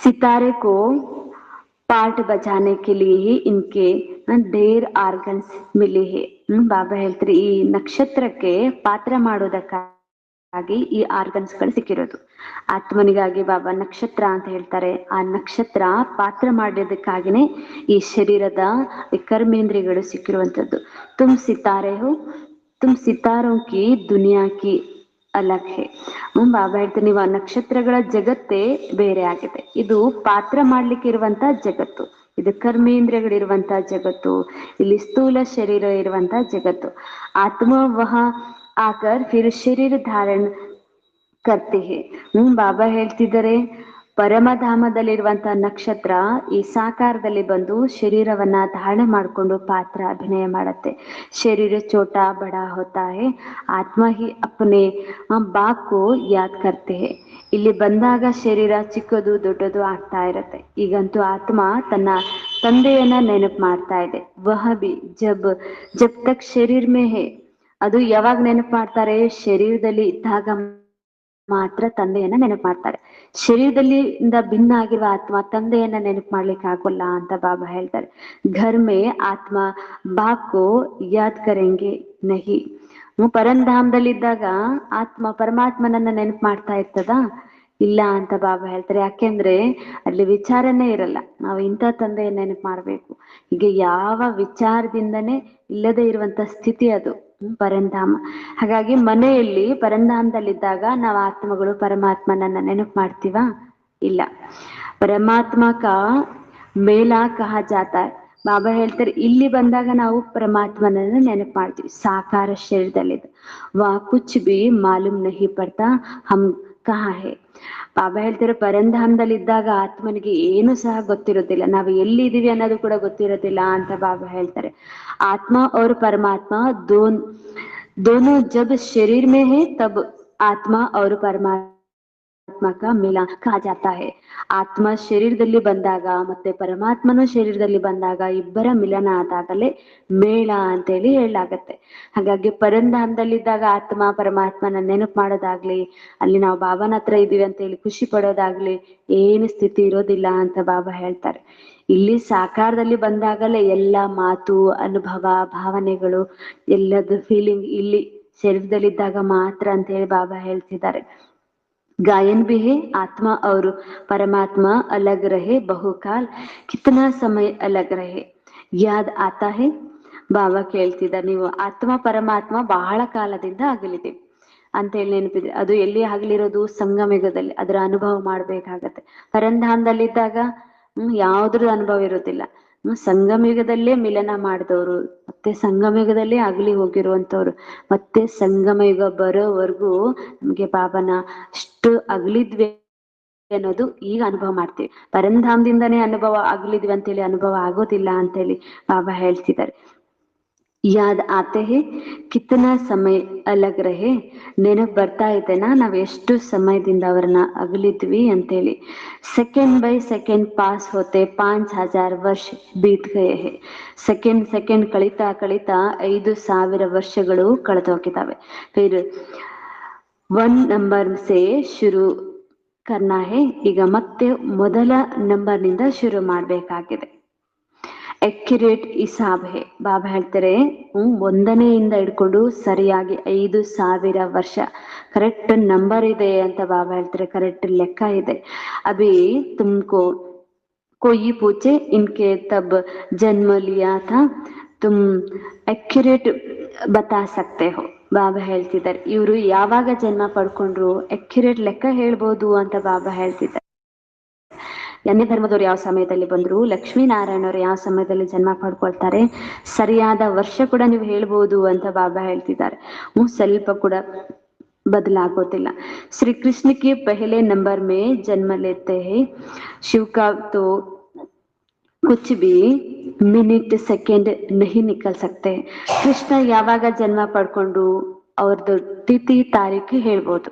सितारे को पार्ट बजाने के लिए ही इनके ढेर आर्गन्स मिले है. ಬಾಬಾ ಹೇಳ್ತಾರೆ ಈ ನಕ್ಷತ್ರಕ್ಕೆ ಪಾತ್ರ ಮಾಡೋದಕ್ಕಾಗಿ ಈ ಆರ್ಗನ್ಸ್ ಗಳು ಸಿಕ್ಕಿರೋದು. ಆತ್ಮನಿಗಾಗಿ ಬಾಬಾ ನಕ್ಷತ್ರ ಅಂತ ಹೇಳ್ತಾರೆ. ಆ ನಕ್ಷತ್ರ ಪಾತ್ರ ಮಾಡೋದಕ್ಕಾಗಿನೇ ಈ ಶರೀರದ ಕರ್ಮೇಂದ್ರಿಯಗಳು ಸಿಕ್ಕಿರುವಂತದ್ದು. ತುಮ್ ಸಿತಾರೆ ಹೋ, ತುಮ್ ಸಿತಾರೋ ಕಿ ದುನಿಯಾ ಕಿ ಅಲಗ್ ಹೇ. ಬಾಬಾ ಹೇಳ್ತಾರೆ ನೀವು ಆ ನಕ್ಷತ್ರಗಳ ಜಗತ್ತೇ ಬೇರೆ ಆಗಿದೆ. ಇದು ಪಾತ್ರ ಮಾಡ್ಲಿಕ್ಕೆ ಇರುವಂತ ಜಗತ್ತು, ಇದು ಕರ್ಮೇಂದ್ರಿಯಗಳಿರುವಂತ ಜಗತ್ತು, ಇಲ್ಲಿ ಸ್ಥೂಲ ಶರೀರ ಇರುವಂತ ಜಗತ್ತು. ಆತ್ಮ ವಹ ಆಕರ್ ಫಿರ್ ಶರೀರ ಧಾರಣ ಕರ್ತೆ ಹೇ. ಬಾಬಾ ಹೇಳ್ತಿದ್ದಾರೆ ಪರಮಧಾಮದಲ್ಲಿರುವಂತ ನಕ್ಷತ್ರ ಈ ಸಾಕಾರದಲ್ಲಿ ಬಂದು ಶರೀರವನ್ನ ಧಾರಣೆ ಮಾಡಿಕೊಂಡು ಪಾತ್ರ ಅಭಿನಯ ಮಾಡತ್ತೆ. ಶರೀರ ಚೋಟಾ ಬಡಾ ಹೋತಾ ಹೇ, ಆತ್ಮ ಹಿ ಅಪ್ನೆ ಬಾಕು ಯಾದ್ ಕರ್ತೆ ಹೇ. ಇಲ್ಲಿ ಬಂದಾಗ ಶರೀರ ಚಿಕ್ಕದು ದೊಡ್ಡದು ಆಗ್ತಾ ಇರತ್ತೆ. ಈಗಂತೂ ಆತ್ಮ ತನ್ನ ತಂದೆಯನ್ನ ನೆನಪು ಮಾಡ್ತಾ ಇದೆ. ವಹ ಬಿ ಜಬ್ ತಕ್ ಶರೀರ್ ಮೇ ಹೇ, ಅದು ಯಾವಾಗ ನೆನಪು ಮಾಡ್ತಾರೆ? ಶರೀರದಲ್ಲಿ ಇದ್ದಾಗ ಮಾತ್ರ ತಂದೆಯನ್ನ ನೆನಪು ಮಾಡ್ತಾರೆ. ಶರೀರದಲ್ಲಿ ಭಿನ್ನ ಆಗಿರುವ ಆತ್ಮ ತಂದೆಯನ್ನ ನೆನಪು ಮಾಡ್ಲಿಕ್ಕೆ ಆಗೋಲ್ಲ ಅಂತ ಬಾಬಾ ಹೇಳ್ತಾರೆ. ಘರ್ ಮೇ ಆತ್ಮ ಬಾಕೋ ಯಾದ್ ಕರೆಂಗೆ ನಹಿ. ಪರಂಧಾಮದಲ್ಲಿದ್ದಾಗ ಆತ್ಮ ಪರಮಾತ್ಮನನ್ನ ನೆನಪು ಮಾಡ್ತಾ ಇರ್ತದ? ಇಲ್ಲ ಅಂತ ಬಾಬಾ ಹೇಳ್ತಾರೆ. ಯಾಕೆಂದ್ರೆ ಅಲ್ಲಿ ವಿಚಾರನೇ ಇರಲ್ಲ. ನಾವು ಇಂಥ ತಂದೆಯನ್ನ ನೆನಪು ಮಾಡ್ಬೇಕು, ಹೀಗೆ ಯಾವ ವಿಚಾರದಿಂದನೇ ಇಲ್ಲದೆ ಇರುವಂತ ಸ್ಥಿತಿ ಅದು ಪರಂಧಾಮ. ಹಾಗಾಗಿ ಮನೆಯಲ್ಲಿ ಪರಂಧಾಮದಲ್ಲಿದ್ದಾಗ ನಾವು ಆತ್ಮಗಳು ಪರಮಾತ್ಮನನ್ನ ನೆನಪು ಮಾಡ್ತೀವಾ? ಇಲ್ಲ. ಪರಮಾತ್ಮ ಕಾ ಮೇಲ ಕಹ ಜಾತ. ಬಾಬಾ ಹೇಳ್ತಾರೆ ಇಲ್ಲಿ ಬಂದಾಗ ನಾವು ಪರಮಾತ್ಮನನ್ನ ನೆನಪು ಮಾಡ್ತೀವಿ ಸಾಕಾರ ಶರೀರದಲ್ಲಿದ್ದು. ವಾ ಕುಚ್ ಬಿ ಮಾಲೂಮ್ ನಹಿ ಪಡ್ತಾ ಹಮ್ ಕಹಾ ಹೇ. ಬಾಬಾ ಹೇಳ್ತಾರೆ ಪರಂಧಾಮದಲ್ಲಿದ್ದಾಗ ಆತ್ಮನಿಗೆ ಏನು ಸಹ ಗೊತ್ತಿರೋದಿಲ್ಲ, ನಾವು ಎಲ್ಲಿದ್ದೀವಿ ಅನ್ನೋದು ಕೂಡ ಗೊತ್ತಿರೋದಿಲ್ಲ ಅಂತ ಬಾಬಾ ಹೇಳ್ತಾರೆ. ಆತ್ಮ और परमात्मा दोनों जब शरीर में है तब आत्मा और परमात्मा का मिलन कहा जाता है. ಆತ್ಮ ಶರೀರದಲ್ಲಿ ಬಂದಾಗ ಮತ್ತೆ ಪರಮಾತ್ಮನ ಶರೀರದಲ್ಲಿ ಬಂದಾಗ ಇಬ್ಬರ ಮಿಲನ ಆದಾಗಲೇ ಮೇಳ ಅಂತೇಳಿ ಹೇಳಲಾಗತ್ತೆ. ಹಾಗಾಗಿ ಪರಂಧಾಮದಲ್ಲಿದ್ದಾಗ ಆತ್ಮ ಪರಮಾತ್ಮನ ನೆನಪು ಮಾಡೋದಾಗ್ಲಿ, ಅಲ್ಲಿ ನಾವು ಬಾಬಾನ ಹತ್ರ ಇದೀವಿ ಅಂತ ಹೇಳಿ ಖುಷಿ ಪಡೋದಾಗ್ಲಿ ಏನು ಸ್ಥಿತಿ ಇರೋದಿಲ್ಲ ಅಂತ ಬಾಬಾ ಹೇಳ್ತಾರೆ. ಇಲ್ಲಿ ಸಾಕಾರದಲ್ಲಿ ಬಂದಾಗಲೇ ಎಲ್ಲ ಮಾತು ಅನುಭವ ಭಾವನೆಗಳು ಎಲ್ಲದ ಫೀಲಿಂಗ್ ಇಲ್ಲಿ ಶರೀರದಲ್ಲಿದ್ದಾಗ ಮಾತ್ರ ಅಂತ ಹೇಳಿ ಬಾಬಾ ಹೇಳ್ತಿದ್ದಾರೆ. गायन भी है आत्मा और परमात्मा अलग रहे बहुकाल, कितना समय अलग रहे याद आता है. ಬಾಬಾ ಕೇಳ್ತಿದ್ದಾರೆ ನೀವು ಆತ್ಮ ಪರಮಾತ್ಮ ಬಹಳ ಕಾಲದಿಂದ ಅಗಲಿದೆ, ಅಂತ ಹೇಳಿ ನೆನಪಿದೆ. ಅದು ಎಲ್ಲಿ ಆಗ್ಲಿರೋದು ಸಂಗಮಯುಗದಲ್ಲಿ, ಅದರ ಅನುಭವ ಮಾಡ್ಬೇಕಾಗತ್ತೆ. ಪರಂಧಾಮದಲ್ಲಿದ್ದಾಗ ಯಾವ್ದ್ರ ಅನುಭವ ಇರೋದಿಲ್ಲ. ಸಂಗಮಯುಗದಲ್ಲೇ ಮಿಲನ ಮಾಡಿದವರು, ಮತ್ತೆ ಸಂಗಮಯುಗದಲ್ಲೇ ಅಗಲಿ ಹೋಗಿರುವಂತವ್ರು, ಮತ್ತೆ ಸಂಗಮಯುಗ ಬರೋವರೆಗೂ ನಮ್ಗೆ ಬಾಬನ ಅಷ್ಟು ಅಗಲಿದ್ವಿ ಅನ್ನೋದು ಈಗ ಅನುಭವ ಮಾಡ್ತೀವಿ. ಪರಂಧಾಮದಿಂದನೇ ಅನುಭವ ಆಗ್ಲಿದ್ವಿ ಅಂತೇಳಿ ಅನುಭವ ಆಗೋದಿಲ್ಲ ಅಂತೇಳಿ ಬಾಬಾ ಹೇಳ್ತಿದ್ದಾರೆ. ಯಾದ್ ಆತೆ ಹೇ ಕಿತನಾ ಸಮಯ ಅಲಗ್ ರಹೆ, ನೆನಪು ಬರ್ತಾ ಇದೆನಾ ನಾವ್ ಎಷ್ಟು ಸಮಯದಿಂದ ಅವ್ರನ್ನ ಅಗಲಿದ್ವಿ ಅಂತೇಳಿ. ಸೆಕೆಂಡ್ ಬೈ ಸೆಕೆಂಡ್ ಪಾಸ್ ಹೋತೆ 5000 ವರ್ಷ ಬೀತ್ ಗಯೆ ಹೇ. ಸೆಕೆಂಡ್ ಕಳೀತಾ ಕಳೀತಾ 5000 ವರ್ಷಗಳು ಕಳೆದು ಹೋಗಿದ್ದಾವೆ. ಫಿರ್ 1 ನಂಬರ್ ಸೇ ಶುರು ಕರ್ನಾ ಹೇ. ಈಗ ಮತ್ತೆ ಮೊದಲ ನಂಬರ್ನಿಂದ ಶುರು ಮಾಡ್ಬೇಕಾಗಿದೆ. ಅಕ್ಯುರೇಟ್ ಹಿಸಾಬ್ ಹೇ. ಬಾಬಾ ಹೇಳ್ತಾರೆ ಒಂದನೆಯಿಂದ ಹಿಡ್ಕೊಂಡು ಸರಿಯಾಗಿ 5000 ವರ್ಷ ಕರೆಕ್ಟ್ ನಂಬರ್ ಇದೆ ಅಂತ ಬಾಬಾ ಹೇಳ್ತಾರೆ, ಕರೆಕ್ಟ್ ಲೆಕ್ಕ ಇದೆ. ಅಭಿ ತುಮ್ಕೋ कोई पूछे इनके तब जन्म लिया था, तुम एक्यूरेट बता सकते हो. ಬಾಬಾ ಹೇಳ್ತಿದ್ದಾರೆ ಇವರು ಯಾವಾಗ ಜನ್ಮ ಪಡ್ಕೊಂಡ್ರು ಅಕ್ಯುರೇಟ್ ಲೆಕ್ಕ ಹೇಳ್ಬೋದು ಅಂತ ಬಾಬಾ ಹೇಳ್ತಿದ್ದಾರೆ. ಎಣ್ಣೆ ಧರ್ಮದವ್ರು ಯಾವ ಸಮಯದಲ್ಲಿ ಬಂದ್ರು, ಲಕ್ಷ್ಮೀನಾರಾಯಣವ್ರು ಯಾವ ಸಮಯದಲ್ಲಿ ಜನ್ಮ ಪಡ್ಕೊಳ್ತಾರೆ, ಸರಿಯಾದ ವರ್ಷ ಕೂಡ ನೀವು ಹೇಳ್ಬೋದು ಅಂತ ಬಾಬಾ ಹೇಳ್ತಿದ್ದಾರೆ. ಸ್ವಲ್ಪ ಕೂಡ बदलागोदिಲ್ಲ. श्री कृष्ण के पहले नंबर में जन्म लेते हैं, शिव का तो कुछ भी ಮಿನಿಟ್ ಸೆಕೆಂಡ್ ನಹಿ ನಿಕಲ್ ಸಕ್ತೆ. ಕೃಷ್ಣ ಯಾವಾಗ ಜನ್ಮ ಪಡ್ಕೊಂಡ್ರು ಅವ್ರದ್ದು ತಿಥಿ ತಾರೀಖು ಹೇಳ್ಬೋದು,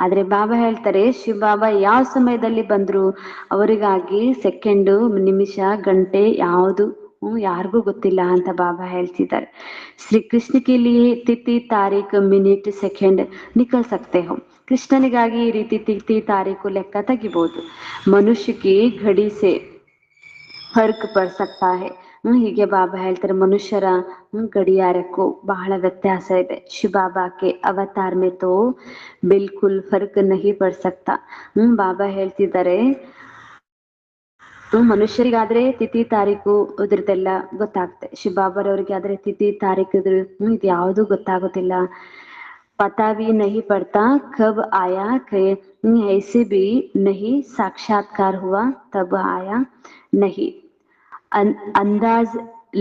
ಆದ್ರೆ ಬಾಬಾ ಹೇಳ್ತಾರೆ ಶಿವಬಾಬಾ ಯಾವ ಸಮಯದಲ್ಲಿ ಬಂದ್ರು ಅವರಿಗಾಗಿ ಸೆಕೆಂಡು ನಿಮಿಷ ಗಂಟೆ ಯಾವುದು ಯಾರಿಗೂ ಗೊತ್ತಿಲ್ಲ ಅಂತ ಬಾಬಾ ಹೇಳ್ತಿದ್ದಾರೆ. ಶ್ರೀ ಕೃಷ್ಣ ಕೆ ಲಿಯೆ ತಿಥಿ ತಾರೀಖು ಮಿನಿಟ್ ಸೆಕೆಂಡ್ ನಿಕಲ್ ಸಕ್ತೆ ಹೋ. ಕೃಷ್ಣನಿಗಾಗಿ ಈ ರೀತಿ ತಿಥಿ ತಾರೀಖು ಲೆಕ್ಕ ತೆಗಿಬಹುದು. ಮನುಷ್ಯಕ್ಕೆ ಘಡಿ ಸೆ ಫರ್ಕ್ ಪಡ್ ಸಕ್ತಾ ಹೇ. ಹೀಗೆ ಬಾಬಾ ಹೇಳ್ತಾರೆ ಮನುಷ್ಯರ ಗಡಿಯಾರಕ್ಕೂ ಬಹಳ ವ್ಯತ್ಯಾಸ ಇದೆ. ಶಿವಬಾಬಾಕ್ಕೆ ಅವತಾರ್ ಮೇ ತೋ ಬಿಲ್ಕುಲ್ ಫರ್ಕ್ ನಹಿ ಪಡ್ ಸಕ್ತಾ. ಬಾಬಾ ಹೇಳ್ತಿದ್ದಾರೆ ಮನುಷ್ಯರಿಗಾದ್ರೆ ತಿಥಿ ತಾರೀಕು ಇದ್ರದ್ದೆಲ್ಲ ಗೊತ್ತಾಗುತ್ತೆ, ಶಿವಬಾಬಾರವ್ರಿಗೆ ಆದ್ರೆ ತಿಥಿ ತಾರೀಕು ಇದು ಯಾವುದು ಗೊತ್ತಾಗೋದಿಲ್ಲ. पता भी नहीं पड़ता कब आया ऐसे भी नहीं, साक्षात्कार हुआ तब आया नहीं, अंदाज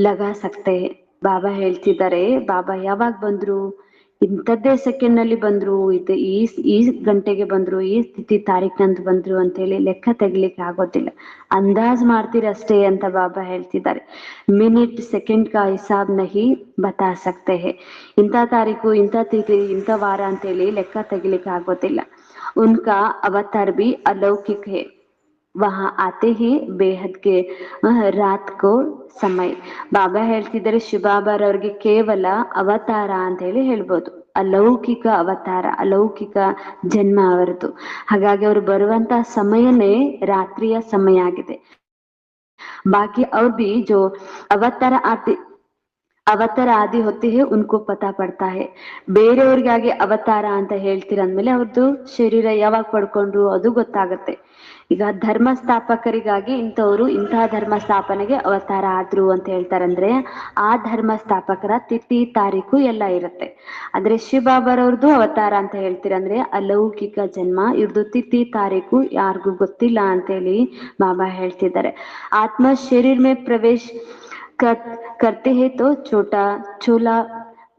लगा सकते हैं. ಬಾಬಾ ಹೇಳ್ತಿದ್ದಾರೆ ಬಾಬಾ ಯಾವಾಗ ಬಂದ್ರು, ಇಂಥದ್ದೇ ಸೆಕೆಂಡ್ ನಲ್ಲಿ ಬಂದ್ರು, ಇದು ಈ ಗಂಟೆಗೆ ಬಂದ್ರು, ಈ ತಿಥಿ ತಾರೀಖಿನಂದು ಬಂದ್ರು ಅಂತ ಹೇಳಿ ಲೆಕ್ಕ ತೆಗಿಲಿಕ್ಕೆ ಆಗೋದಿಲ್ಲ, ಅಂದಾಜ್ ಮಾಡ್ತೀರಷ್ಟೇ ಅಂತ ಬಾಬಾ ಹೇಳ್ತಿದ್ದಾರೆ. ಮಿನಿಟ್ ಸೆಕೆಂಡ್ ಕಾ ಹಿಸಾಬ್ ನಹಿ ಬತಾ ಸಕ್ತೆ ಹೇ. ಇಂಥ ತಾರೀಕು ಇಂಥ ತಿಥಿ ಇಂಥ ವಾರ ಅಂತ ಹೇಳಿ ಲೆಕ್ಕ ತೆಗಿಲಿಕ್ಕೆ ಆಗೋದಿಲ್ಲ. ಉನ್ಕಾ ಅವತಾರ್ ಬಿ ಅಲೌಕಿಕ್ ಹೇ, ವಹಾ ಆತೆ ಹಿ ಬೇಹದ್ಗೆ ರಾತ್ ಕೋ ಸಮಯ. ಬಾಬಾ ಹೇಳ್ತಿದ್ದಾರೆ ಶಿವಬಾಬಾರವ್ರಿಗೆ ಕೇವಲ ಅವತಾರ ಅಂತ ಹೇಳಿ ಹೇಳ್ಬೋದು, ಅಲೌಕಿಕ ಅವತಾರ, ಅಲೌಕಿಕ ಜನ್ಮ ಅವರದು. ಹಾಗಾಗಿ ಅವರು ಬರುವಂತ ಸಮಯನೇ ರಾತ್ರಿಯ ಸಮಯ ಆಗಿದೆ. ಬಾಕಿ ಅವ್ರು ಬಿ ಜೋ ಅವತಾರ ಆದಿ ಹೊತ್ತಿ ಹೇ ಉನ್ಕೋ ಪತಾ ಪಡ್ತಾ ಹೇ. ಬೇರೆಯವ್ರಿಗಾಗಿ ಅವತಾರ ಅಂತ ಹೇಳ್ತೀರಂದ್ಮೇಲೆ ಅವ್ರದ್ದು ಶರೀರ ಯಾವಾಗ ಪಡ್ಕೊಂಡ್ರು ಅದು ಗೊತ್ತಾಗತ್ತೆ. ಈಗ ಧರ್ಮ ಸ್ಥಾಪಕರಿಗಾಗಿ ಇಂಥವ್ರು ಇಂತಹ ಧರ್ಮ ಸ್ಥಾಪನೆಗೆ ಅವತಾರ ಆದ್ರು ಅಂತ ಹೇಳ್ತಾರಂದ್ರೆ ಆ ಧರ್ಮ ಸ್ಥಾಪಕರ ತಿಥಿ ತಾರೀಕು ಎಲ್ಲ ಇರುತ್ತೆ. ಆದ್ರೆ ಶಿವಬಾಬಾರವ್ರದ್ದು ಅವತಾರ ಅಂತ ಹೇಳ್ತೀರಂದ್ರೆ ಅಲೌಕಿಕ ಜನ್ಮ, ಇವ್ರದ್ದು ತಿಥಿ ತಾರೀಕು ಯಾರಿಗೂ ಗೊತ್ತಿಲ್ಲ ಅಂತೇಳಿ ಬಾಬಾ ಹೇಳ್ತಿದ್ದಾರೆ. ಆತ್ಮ ಶರೀರ ಮೇ ಪ್ರವೇಶ್ करते हैं तो छोटा चोला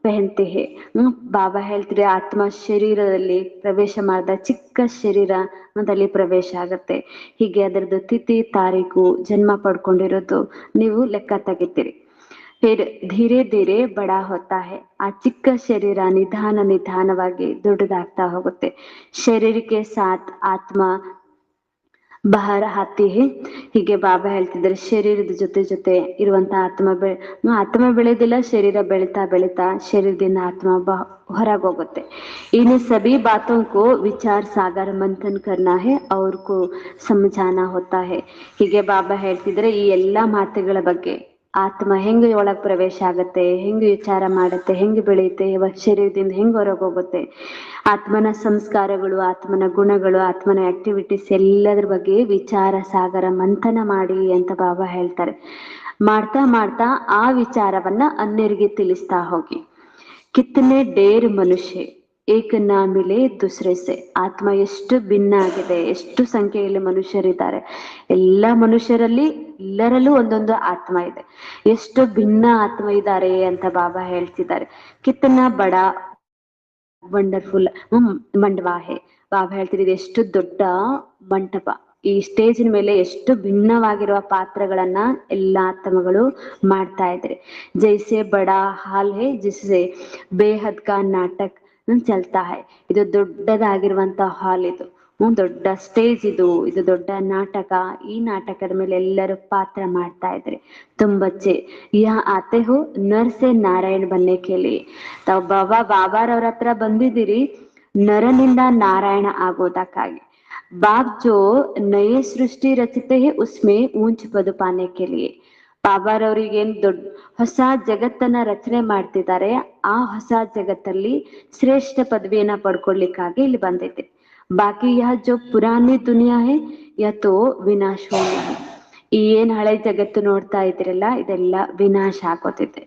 ಪಹನ್ತೆ ಹೇ. ಬಾಬಾ ಹೇಳ್ತಿದ್ರೆ ಆತ್ಮ ಶರೀರದಲ್ಲಿ ಪ್ರವೇಶ ಮಾಡಿದ ಚಿಕ್ಕ ಶರೀರ ಅದಲ್ಲಿ ಪ್ರವೇಶ ಆಗತ್ತೆ. ಹೀಗೆ ಅದರದ್ದು ತಿಥಿ ತಾರೀಕು ಜನ್ಮ ಪಡ್ಕೊಂಡಿರೋದು ನೀವು ಲೆಕ್ಕ ತೆಗಿತೀರಿ. ಫಿರ್ ಧೀರೆ ಧೀರೆ ಬಡಾ ಹೋತಾ ಹೇ. ಆ ಚಿಕ್ಕ ಶರೀರ ನಿಧಾನವಾಗಿ ದೊಡ್ಡದಾಗ್ತಾ ಹೋಗುತ್ತೆ. ಶರೀರಕ್ಕೆ ಸಾಥ್ ಆತ್ಮ ಬಹರ ಹಾತಿ ಹೇ. ಹೀಗೆ ಬಾಬಾ ಹೇಳ್ತಿದ್ದಾರೆ ಶರೀರದ ಜೊತೆ ಇರುವಂತ ಆತ್ಮ ಬೆಳೆದಿಲ್ಲ, ಶರೀರ ಬೆಳೀತಾ ಶರೀರದಿಂದ ಆತ್ಮ ಹೊರಗೋಗುತ್ತೆ. इन सभी बातों को विचार सागर मंथन करना है और को समझाना होता है. ಹೀಗೆ ಬಾಬಾ ಹೇಳ್ತಿದ್ರೆ ಈ ಎಲ್ಲಾ ಮಾತುಗಳ ಬಗ್ಗೆ ಆತ್ಮ ಹೆಂಗ ಒಳಗ್ ಪ್ರವೇಶ ಆಗತ್ತೆ, ಹೆಂಗ್ ವಿಚಾರ ಮಾಡತ್ತೆ, ಹೆಂಗ್ ಬೆಳೆಯುತ್ತೆ, ಶರೀರದಿಂದ ಹೆಂಗ್ ಹೊರಗೋಗುತ್ತೆ, ಆತ್ಮನ ಸಂಸ್ಕಾರಗಳು, ಆತ್ಮನ ಗುಣಗಳು, ಆತ್ಮನ ಆಕ್ಟಿವಿಟೀಸ್ ಎಲ್ಲದ್ರ ಬಗ್ಗೆ ವಿಚಾರ ಸಾಗರ ಮಂಥನ ಮಾಡಿ ಅಂತ ಬಾಬಾ ಹೇಳ್ತಾರೆ. ಮಾಡ್ತಾ ಆ ವಿಚಾರವನ್ನ ಅನ್ಯರಿಗೆ ತಿಳಿಸ್ತಾ ಹೋಗಿ. ಕಿತ್ತನೆ ಡೇರ್ ಮನುಷ್ಯ ಏಕ ನಾ ಮಿಲೆ ದುಸ್ರೆ ಸೆ. ಆತ್ಮ ಎಷ್ಟು ಭಿನ್ನ ಆಗಿದೆ, ಎಷ್ಟು ಸಂಖ್ಯೆಯಲ್ಲಿ ಮನುಷ್ಯರಿದ್ದಾರೆ. ಎಲ್ಲ ಮನುಷ್ಯರಲ್ಲಿ ಎಲ್ಲರಲ್ಲೂ ಒಂದೊಂದು ಆತ್ಮ ಇದೆ. ಎಷ್ಟು ಭಿನ್ನ ಆತ್ಮ ಇದ್ದಾರೆ ಅಂತ ಬಾಬಾ ಹೇಳ್ತಿದ್ದಾರೆ. ಕಿತ್ತನ ಬಡ ವಂಡರ್ಫುಲ್ ಮಂಡವಾ ಹೇ. ಬಾಬಾ ಹೇಳ್ತಿರೋದು ಎಷ್ಟು ದೊಡ್ಡ ಮಂಟಪ. ಈ ಸ್ಟೇಜಿನ ಮೇಲೆ ಎಷ್ಟು ಭಿನ್ನವಾಗಿರುವ ಪಾತ್ರಗಳನ್ನ ಎಲ್ಲಾ ಆತ್ಮಗಳು ಮಾಡ್ತಾ ಇದ್ದಾರೆ. ಜೈಸೆ ಬಡ ಹಾಲ್ ಹೇ ಜಿಸ್ಸೆ ಬೇಹದ್ ಕಾ ನಾಟಕ್ ಚಲ್ತಾ ಹೈ. ಇದು ದೊಡ್ಡದಾಗಿರುವಂತ ಹಾಲ್, ಇದು ದೊಡ್ಡ ಸ್ಟೇಜ್, ಇದು ದೊಡ್ಡ ನಾಟಕ. ಈ ನಾಟಕದ ಮೇಲೆ ಎಲ್ಲರೂ ಪಾತ್ರ ಮಾಡ್ತಾ ಇದ್ದಾರೆ. ತುಂಬಚ್ಚೆ ಯಾ ಆತೆ ಹೋ ನರ್ಸೆ ನಾರಾಯಣ್ ಬನ್ನೆ ಕೇಳಿ. ತಾವ್ ಬಾಬಾರವ್ರ ಹತ್ರ ಬಂದಿದ್ದೀರಿ ನರನಿಂದ ನಾರಾಯಣ ಆಗೋದಕ್ಕಾಗಿ. ಬಾಬ್ ಜೋ ನಯೇ ಸೃಷ್ಟಿ ರಚಿತೆ ಹೇ ಉಸ್ಮೆ ಊಂಚ್ ಪದ ಪಾನೆ ಕೆ ಲಿಯೆ. ಬಾಬಾರವ್ರಿಗೇನ್ ದೊಡ್ಡ ಹೊಸ ಜಗತ್ತನ್ನ ರಚನೆ ಮಾಡ್ತಿದ್ದಾರೆ. ಆ ಹೊಸ ಜಗತ್ತಲ್ಲಿ ಶ್ರೇಷ್ಠ ಪದವಿಯನ್ನ ಪಡ್ಕೊಳ್ಲಿಕ್ಕಾಗಿ ಇಲ್ಲಿ ಬಂದಿದೆ. ಬಾಕಿ ಯಹ ಜೋ ಪುರಾನಿ ದುನಿಯಾ ಹೇ ಯಹ ತೋ ವಿನಾಶ ಹೋಗಿ ಹೈ. ಈ ಏನ್ ಹಳೆ ಜಗತ್ತು ನೋಡ್ತಾ ಇದ್ರಲ್ಲ, ಇದೆಲ್ಲ ವಿನಾಶ ಆಗೋತಿದೆ.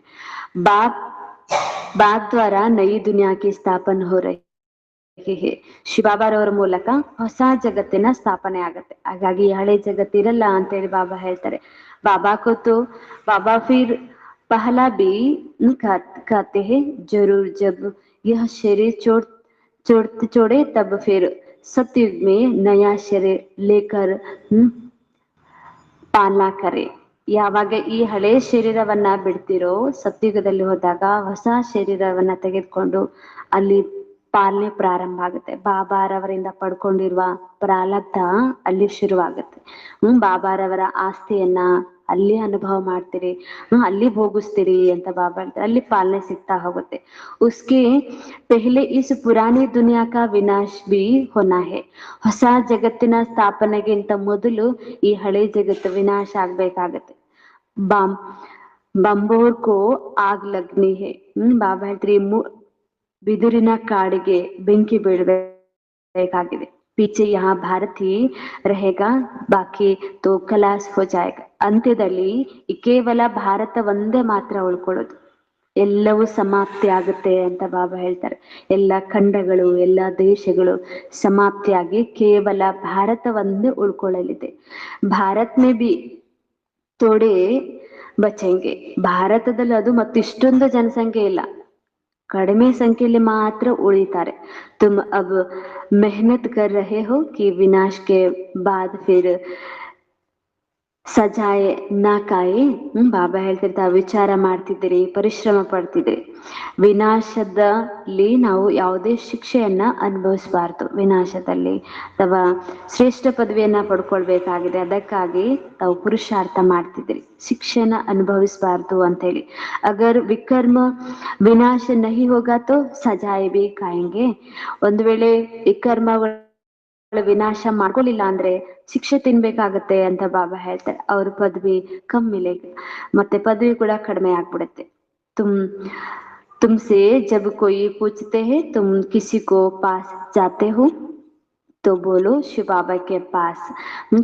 ಬಾಪ್ ದ್ವಾರ ನಯಿ ದುನಿಯಾ ಕಿ ಸ್ಥಾಪನೆ ಹೋ ರಹಿ ಹೇ. ಶಿವಬಾಬಾರವರ ಮೂಲಕ ಹೊಸ ಜಗತ್ತಿನ ಸ್ಥಾಪನೆ ಆಗತ್ತೆ. ಹಾಗಾಗಿ ಹಳೆ ಜಗತ್ತಿರಲ್ಲ ಅಂತೇಳಿ ಬಾಬಾ ಹೇಳ್ತಾರೆ. ಬಾಬಾ ಕೊತ್ತು ಬಾಬಾ ಫಿರ್ ಪಹಲಾ ಬಿ कहते हैं जरूर जब यह शरीर छोड़े तब फिर सतयुग में नया शरीर लेकर ಪಾಲನಾ ಕರೆ. ಯಾವಾಗ ಈ ಹಳೆ ಶರೀರವನ್ನ ಬಿಡ್ತಿರೋ, ಸತ್ಯುಗದಲ್ಲಿ ಹೋದಾಗ ಹೊಸ ಶರೀರವನ್ನ ತೆಗೆದುಕೊಂಡು ಅಲ್ಲಿ ಪಾಲನೆ ಪ್ರಾರಂಭ ಆಗುತ್ತೆ. ಬಾಬಾರವರಿಂದ ಪಡ್ಕೊಂಡಿರುವ ಪ್ರಾರಬ್ಧ ಅಲ್ಲಿ ಶುರುವಾಗುತ್ತೆ. ಬಾಬಾರವರ ಆಸ್ತಿಯನ್ನ ಅಲ್ಲಿ ಅನುಭವ ಮಾಡ್ತೀರಿ, ಅಲ್ಲಿ ಭೋಗಿಸ್ತೀರಿ ಅಂತ ಬಾಬಾ ಹೇಳ್ತಾರೆ. ಅಲ್ಲಿ ಪಾಲನೆ ಸಿಗ್ತಾ ಹೋಗುತ್ತೆ. ಉಸ್ಕೆ ಪೆಹ್ಲೆ ಇಸ್ ಪುರಾನಿ ದುನಿಯಾ ಕಾ ವಿನಾಶ್ ಬಿ ಹೋನಾ ಹೇ. ಹೊಸ ಜಗತ್ತಿನ ಸ್ಥಾಪನೆಗಿಂತ ಮೊದಲು ಈ ಹಳೆ ಜಗತ್ತು ವಿನಾಶ ಆಗ್ಬೇಕಾಗತ್ತೆ. ಬಂಬೋರ್ ಕೋ ಆಗ್ ಲಗ್ನಿ ಹೇ. ಬಾಬಾ ಹೇಳ್ತೀರಿ ಬಿದುರಿನ ಕಾಡಿಗೆ ಬೆಂಕಿ ಬೀಳ್ಬೇಕಾಗಿದೆ. ಪೀಚೆ ಯಹಾ ಭಾರತ್ ಹಿ रहेगा ಬಾಕಿ ತೋ ಖಲಾಸ್ ಹೋ ಜಾಯೇಗಾ. ಅಂತ್ಯದಲ್ಲಿ ಕೇವಲ ಭಾರತ ಒಂದೇ ಮಾತ್ರ ಉಳ್ಕೊಳ್ಳೋದು, ಎಲ್ಲವೂ ಸಮಾಪ್ತಿ ಆಗುತ್ತೆ ಅಂತ ಬಾಬಾ ಹೇಳ್ತಾರೆ. ಎಲ್ಲ ಖಂಡಗಳು, ಎಲ್ಲ ದೇಶಗಳು ಸಮಾಪ್ತಿಯಾಗಿ ಕೇವಲ ಭಾರತ ಒಂದೇ ಉಳ್ಕೊಳ್ಳಲಿದೆ. ಭಾರತ್ ಮೇ ಬಿ ತೋಡೆ ಬಚೆಂಗೆ. ಭಾರತದಲ್ಲಿ ಅದು ಮತ್ತಿಷ್ಟೊಂದು ಜನಸಂಖ್ಯೆ ಇಲ್ಲ, ಕಡಿಮೆ ಸಂಖ್ಯೆಯಲ್ಲಿ ಮಾತ್ರ ಉಳಿತಾರೆ. ತುಮ್ ಅಬ್ ಮೆಹನತ್ ಕರ್ ರಹೆ ಹೋ ಕಿ ವಿನಾಶ್ ಕೆ ಬಾದ್ ಫಿರ್ ಸಜಾಯೆ ನಾ ಕಾಯಿ. ಬಾಬಾ ಹೇಳ್ತಿರ್ತಾರೆ, ವಿಚಾರ ಮಾಡ್ತಿದ್ದೀರಿ, ಪರಿಶ್ರಮ ಪಡ್ತಿದ್ದೀರಿ. ವಿನಾಶದಲ್ಲಿ ನಾವು ಯಾವುದೇ ಶಿಕ್ಷೆಯನ್ನ ಅನುಭವಿಸಬಾರ್ದು. ವಿನಾಶದಲ್ಲಿ ಅಥವಾ ಶ್ರೇಷ್ಠ ಪದವಿಯನ್ನ ಪಡ್ಕೊಳ್ಬೇಕಾಗಿದೆ, ಅದಕ್ಕಾಗಿ ತಾವು ಪುರುಷಾರ್ಥ ಮಾಡ್ತಿದ್ದೀರಿ. ಶಿಕ್ಷೆನ ಅನುಭವಿಸಬಾರ್ದು ಅಂತೇಳಿ. ಅಗರ್ ವಿಕರ್ಮ ವಿನಾಶ ನಹಿ ಹೋಗಾ ತೋ ಸಜಾಯೆ ಬಿ ಕಾಯಂಗೆ. ಒಂದು ವೇಳೆ ವಿಕರ್ಮಗಳು ವಿನಾಶ ಮಾಡ್ಕೊಳ್ಳಿಲ್ಲ ಅಂದ್ರೆ ಶಿಕ್ಷೆ ತಿನ್ಬೇಕಾಗತ್ತೆ ಅಂತ ಬಾಬಾ ಹೇಳ್ತಾರೆ. ಅವ್ರ ಪದವಿ ಕಮ್ಮಿಲೆ, ಮತ್ತೆ ಪದವಿ ಕೂಡ ಕಡಿಮೆ ಆಗ್ಬಿಡುತ್ತೆ. ತುಮ್ಸೆ ಜಬ್ ಕೊಯಿ ಪೂछते हैं तुम किसी को पास जाते हो तो बोलो ಶಿವ ಬಾಬಾಕ್ಕೆ ಪಾಸ್.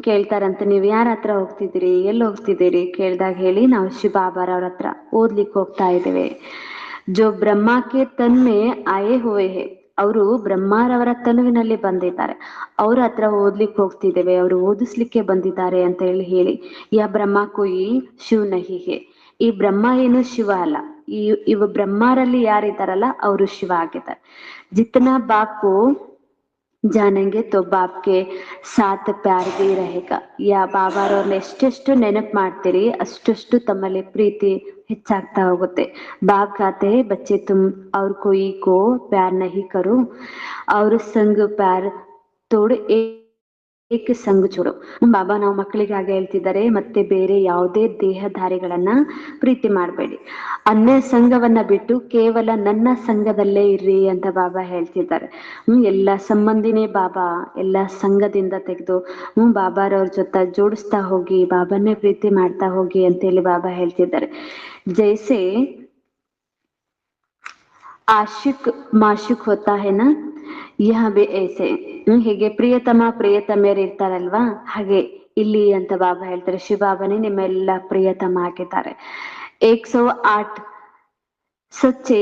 ಕೇಳ್ತಾರಂತ, ನೀವ್ ಯಾರ ಹತ್ರ ಹೋಗ್ತಿದ್ದೀರಿ, ಎಲ್ಲಿ ಹೋಗ್ತಿದ್ದೀರಿ ಕೇಳ್ದಾಗ ಹೇಳಿ, ನಾವು ಶಿವ ಬಾಬಾರವ್ರ ಹತ್ರ ಓದ್ಲಿಕ್ಕೆ ಹೋಗ್ತಾ ಇದ್ದೇವೆ. ಜೋ ಬ್ರಹ್ಮಕ್ಕೆ ತನ್ಮೆ ಆಯೇ ಹುವೆ ಹೇ. ಅವರು ಬ್ರಹ್ಮಾರವರ ತನುವಿನಲ್ಲಿ ಬಂದಿದ್ದಾರೆ, ಅವ್ರ ಹತ್ರ ಓದ್ಲಿಕ್ಕೆ ಹೋಗ್ತಿದ್ದೇವೆ, ಅವರು ಓದಿಸ್ಲಿಕ್ಕೆ ಬಂದಿದ್ದಾರೆ ಅಂತ ಹೇಳಿ. ಯಾ ಬ್ರಹ್ಮ ಕೊಯಿ ಶಿವ ನಹಿ ಹೇ. ಈ ಬ್ರಹ್ಮ ಏನು ಶಿವ ಅಲ್ಲ. ಇವ ಬ್ರಹ್ಮಾರಲ್ಲಿ ಯಾರಿದ್ದಾರಲ್ಲ ಅವರು ಶಿವ ಆಗಿದ್ದಾರೆ. ಜಿತನಾ ಬಾಪು ಜಾನಂಗೆ ತೋ ಬಾಪ್ಗೆ ಸಾತ್ ಪ್ಯಾರ್ ಬಿ रहेगा. ಯಾ ಬಾಬಾರವ್ರನ್ನ ಎಷ್ಟೆಷ್ಟು ನೆನಪು ಮಾಡ್ತೀರಿ ಅಷ್ಟಷ್ಟು ತಮ್ಮಲ್ಲಿ ಪ್ರೀತಿ ಹೆಚ್ಚಾಗ್ತಾ ಹೋಗುತ್ತೆ. ಬಾಬ್ ಕಾತೆ ಬಚ್ಚೆ ತುಮ್ ಅವ್ರ ಕೊಯಿ ಕೋ ಪ್ಯಾರ್ ನಹಿ ಕರೋ ಅವ್ರ ಸಂಗ್ ಪ್ಯಾರ್ ತೋಡ್ ಏಕೆ ಸಂಘ ಚೂಡು. ಬಾಬಾ ನಾವು ಮಕ್ಕಳಿಗೆ ಹಾಗೆ ಹೇಳ್ತಿದ್ದಾರೆ, ಮತ್ತೆ ಬೇರೆ ಯಾವುದೇ ದೇಹಧಾರಿಗಳನ್ನ ಪ್ರೀತಿ ಮಾಡಬೇಡಿ, ಅನ್ಯ ಸಂಘವನ್ನ ಬಿಟ್ಟು ಕೇವಲ ನನ್ನ ಸಂಘದಲ್ಲೇ ಇರ್ರಿ ಅಂತ ಬಾಬಾ ಹೇಳ್ತಿದ್ದಾರೆ. ಎಲ್ಲ ಸಂಬಂಧಿನೇ ಬಾಬಾ, ಎಲ್ಲ ಸಂಘದಿಂದ ತೆಗೆದು ಬಾಬಾರವ್ರ ಜೊತೆ ಜೋಡಿಸ್ತಾ ಹೋಗಿ, ಬಾಬಾನೇ ಪ್ರೀತಿ ಮಾಡ್ತಾ ಹೋಗಿ ಅಂತೇಳಿ ಬಾಬಾ ಹೇಳ್ತಿದ್ದಾರೆ. ಜೈಸೆ ಆಶಿಕ್ ಮಾಶಿಕ್ ಹೋತಾ ಹೇನ ಯಹ ಬಿ ಐಸೆ. ಹೀಗೆ ಪ್ರಿಯತಮ ಪ್ರಿಯತಮೆಯರು ಇರ್ತಾರಲ್ವಾ, ಹಾಗೆ ಇಲ್ಲಿ ಅಂತ ಬಾಬಾ ಹೇಳ್ತಾರೆ. ಶಿವಬಾಬಾನೇ ನಿಮ್ಮೆಲ್ಲ ಪ್ರಿಯತಮ ಆಗಿದ್ದಾರೆ. 108 ಸಚ್ಚೆ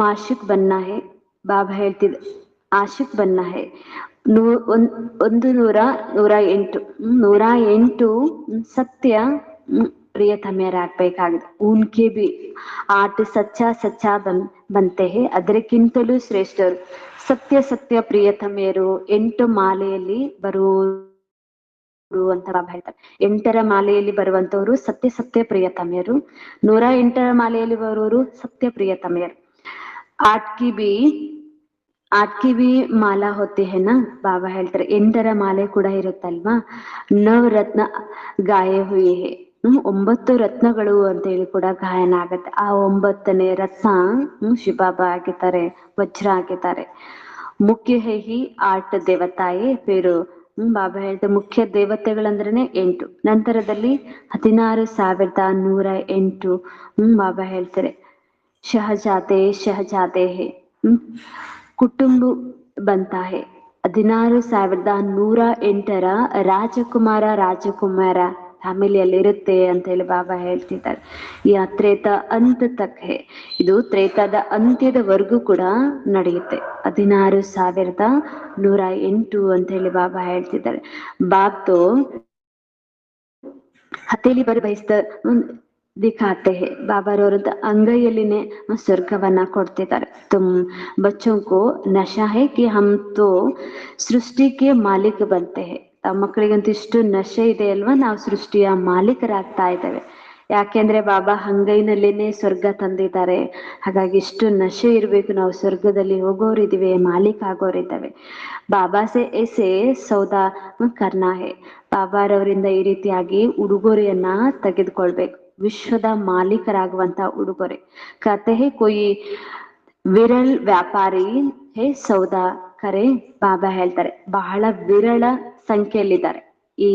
ಮಾಶಿಕ್ ಬನ್ನ ಹೇ. ಬಾಬಾ ಹೇಳ್ತಿದ್ದ ಆಶಿಕ್ ಬನ್ನ ಹೇ 108 108 ಸತ್ಯ ಪ್ರಿಯತಮೆಯರಾಗಬೇಕಾಗಿದೆ. ಉನ್ಕೆ ಬಿ 8 ಸಚ್ಚಾ ಬಂತೆ ಹೇ, ಅದಕ್ಕಿಂತಲೂ ಶ್ರೇಷ್ಠರು ಸತ್ಯ ಪ್ರಿಯತಮೆಯರು 8 ಮಾಲೆಯಲ್ಲಿ ಬರುವರು ಅಂತ ಬಾಬಾ ಹೇಳ್ತಾರೆ. 8ರ ಮಾಲೆಯಲ್ಲಿ ಬರುವಂತವರು ಸತ್ಯ ಪ್ರಿಯತಮೆಯರು, 108ರ ಮಾಲೆಯಲ್ಲಿ ಬರುವವರು ಸತ್ಯ ಪ್ರಿಯತಮೆಯರು. ಆಟ್ಕಿ ಬಿ ಮಾಲಾ ಹೋತಿ ಹೇನ, ಬಾಬಾ ಹೇಳ್ತಾರೆ 8ರ ಮಾಲೆ ಕೂಡ ಇರುತ್ತಲ್ವಾ. ನವರತ್ನ ಗಾಯ ಹುಯಿ ಹೇ, 9 ರತ್ನಗಳು ಅಂತ ಹೇಳಿ ಕೂಡ ಗಾಯನ ಆಗತ್ತೆ. ಆ 9ನೇ ರತ್ನ ಶಿವಬಾಬಾ ಆಗಿದ್ದಾರೆ, ವಜ್ರ ಆಗಿದ್ದಾರೆ. ಮುಖ್ಯ ಹೇ ಹಿ 8 ದೇವತಾಯೇ ಪೇರು. ಬಾಬಾ ಹೇಳ್ತಾರೆ ಮುಖ್ಯ ದೇವತೆಗಳಂದ್ರೇನೆ 8. ನಂತರದಲ್ಲಿ 16,108 ಬಾಬಾ ಹೇಳ್ತಾರೆ ಶಹಜಾದೆ ಹೇ, ಕುಟುಂಬ ಬಂತಾ ಹೇ. 16,108ರ ರಾಜಕುಮಾರ ಫ್ಯಾಮಿಲಿಯಲ್ಲಿ ಇರುತ್ತೆ ಅಂತ ಹೇಳಿ ಬಾಬಾ ಹೇಳ್ತಿದ್ದಾರೆ. ಈ ತ್ರೇತ ಅಂತ ತಕ್ ಹೇ, ಇದು ತ್ರೇತದ ಅಂತ್ಯದವರೆಗೂ ಕೂಡ ನಡೆಯುತ್ತೆ. 16,108 ಅಂತ ಹೇಳಿ ಬಾಬಾ ಹೇಳ್ತಿದ್ದಾರೆ. ಬಾಪ್ತು ಹತೇಲಿ ಬರ್ ಬಯಸ್ತ ದಿಖಾತೆ ಹೇ, ಬಾಬಾರವರಂತ ಅಂಗೈಯಲ್ಲಿನೇ ಸ್ವರ್ಗವನ್ನ ಕೊಡ್ತಿದ್ದಾರೆ. ತುಮ್ ಬಚ್ಚೋಂಕೋ ನಶಾ ಹೇ ಕಿ ಹಮ್ ತೋ ಸೃಷ್ಟಿಗೆ ಮಾಲೀಕ ಬಂತೆ ಹೇ. ಮಕ್ಕಳಿಗಂತೂ ಇಷ್ಟು ನಶೆ ಇದೆ ಅಲ್ವಾ, ನಾವು ಸೃಷ್ಟಿಯ ಮಾಲೀಕರಾಗ್ತಾ ಇದ್ದೇವೆ. ಯಾಕೆಂದ್ರೆ ಬಾಬಾ ಅಂಗೈನಲ್ಲೇನೆ ಸ್ವರ್ಗ ತಂದಿದ್ದಾರೆ. ಹಾಗಾಗಿ ಇಷ್ಟು ನಶೆ ಇರ್ಬೇಕು, ನಾವು ಸ್ವರ್ಗದಲ್ಲಿ ಹೋಗೋರಿದ್ದೀವಿ, ಮಾಲೀಕ ಆಗೋರಿದ್ದಾವೆ. ಬಾಬಾ ಸೆ ಎಸೆ ಸೌದಾ ಕರ್ನಾ ಹೇ, ಬಾಬಾರವರಿಂದ ಈ ರೀತಿಯಾಗಿ ಉಡುಗೊರೆಯನ್ನ ತೆಗೆದುಕೊಳ್ಬೇಕು. ವಿಶ್ವದ ಮಾಲೀಕರಾಗುವಂತ ಉಡುಗೊರೆ. ಕತೆ ಹೇ ಕೊಯಿ ವಿರಲ್ ವ್ಯಾಪಾರಿ ಹೇ ಸೌದಾ ಕರೆ. ಬಾಬಾ ಹೇಳ್ತಾರೆ ಬಹಳ ವಿರಳ ಸಂಖ್ಯೆಯಲ್ಲಿದ್ದಾರೆ ಈ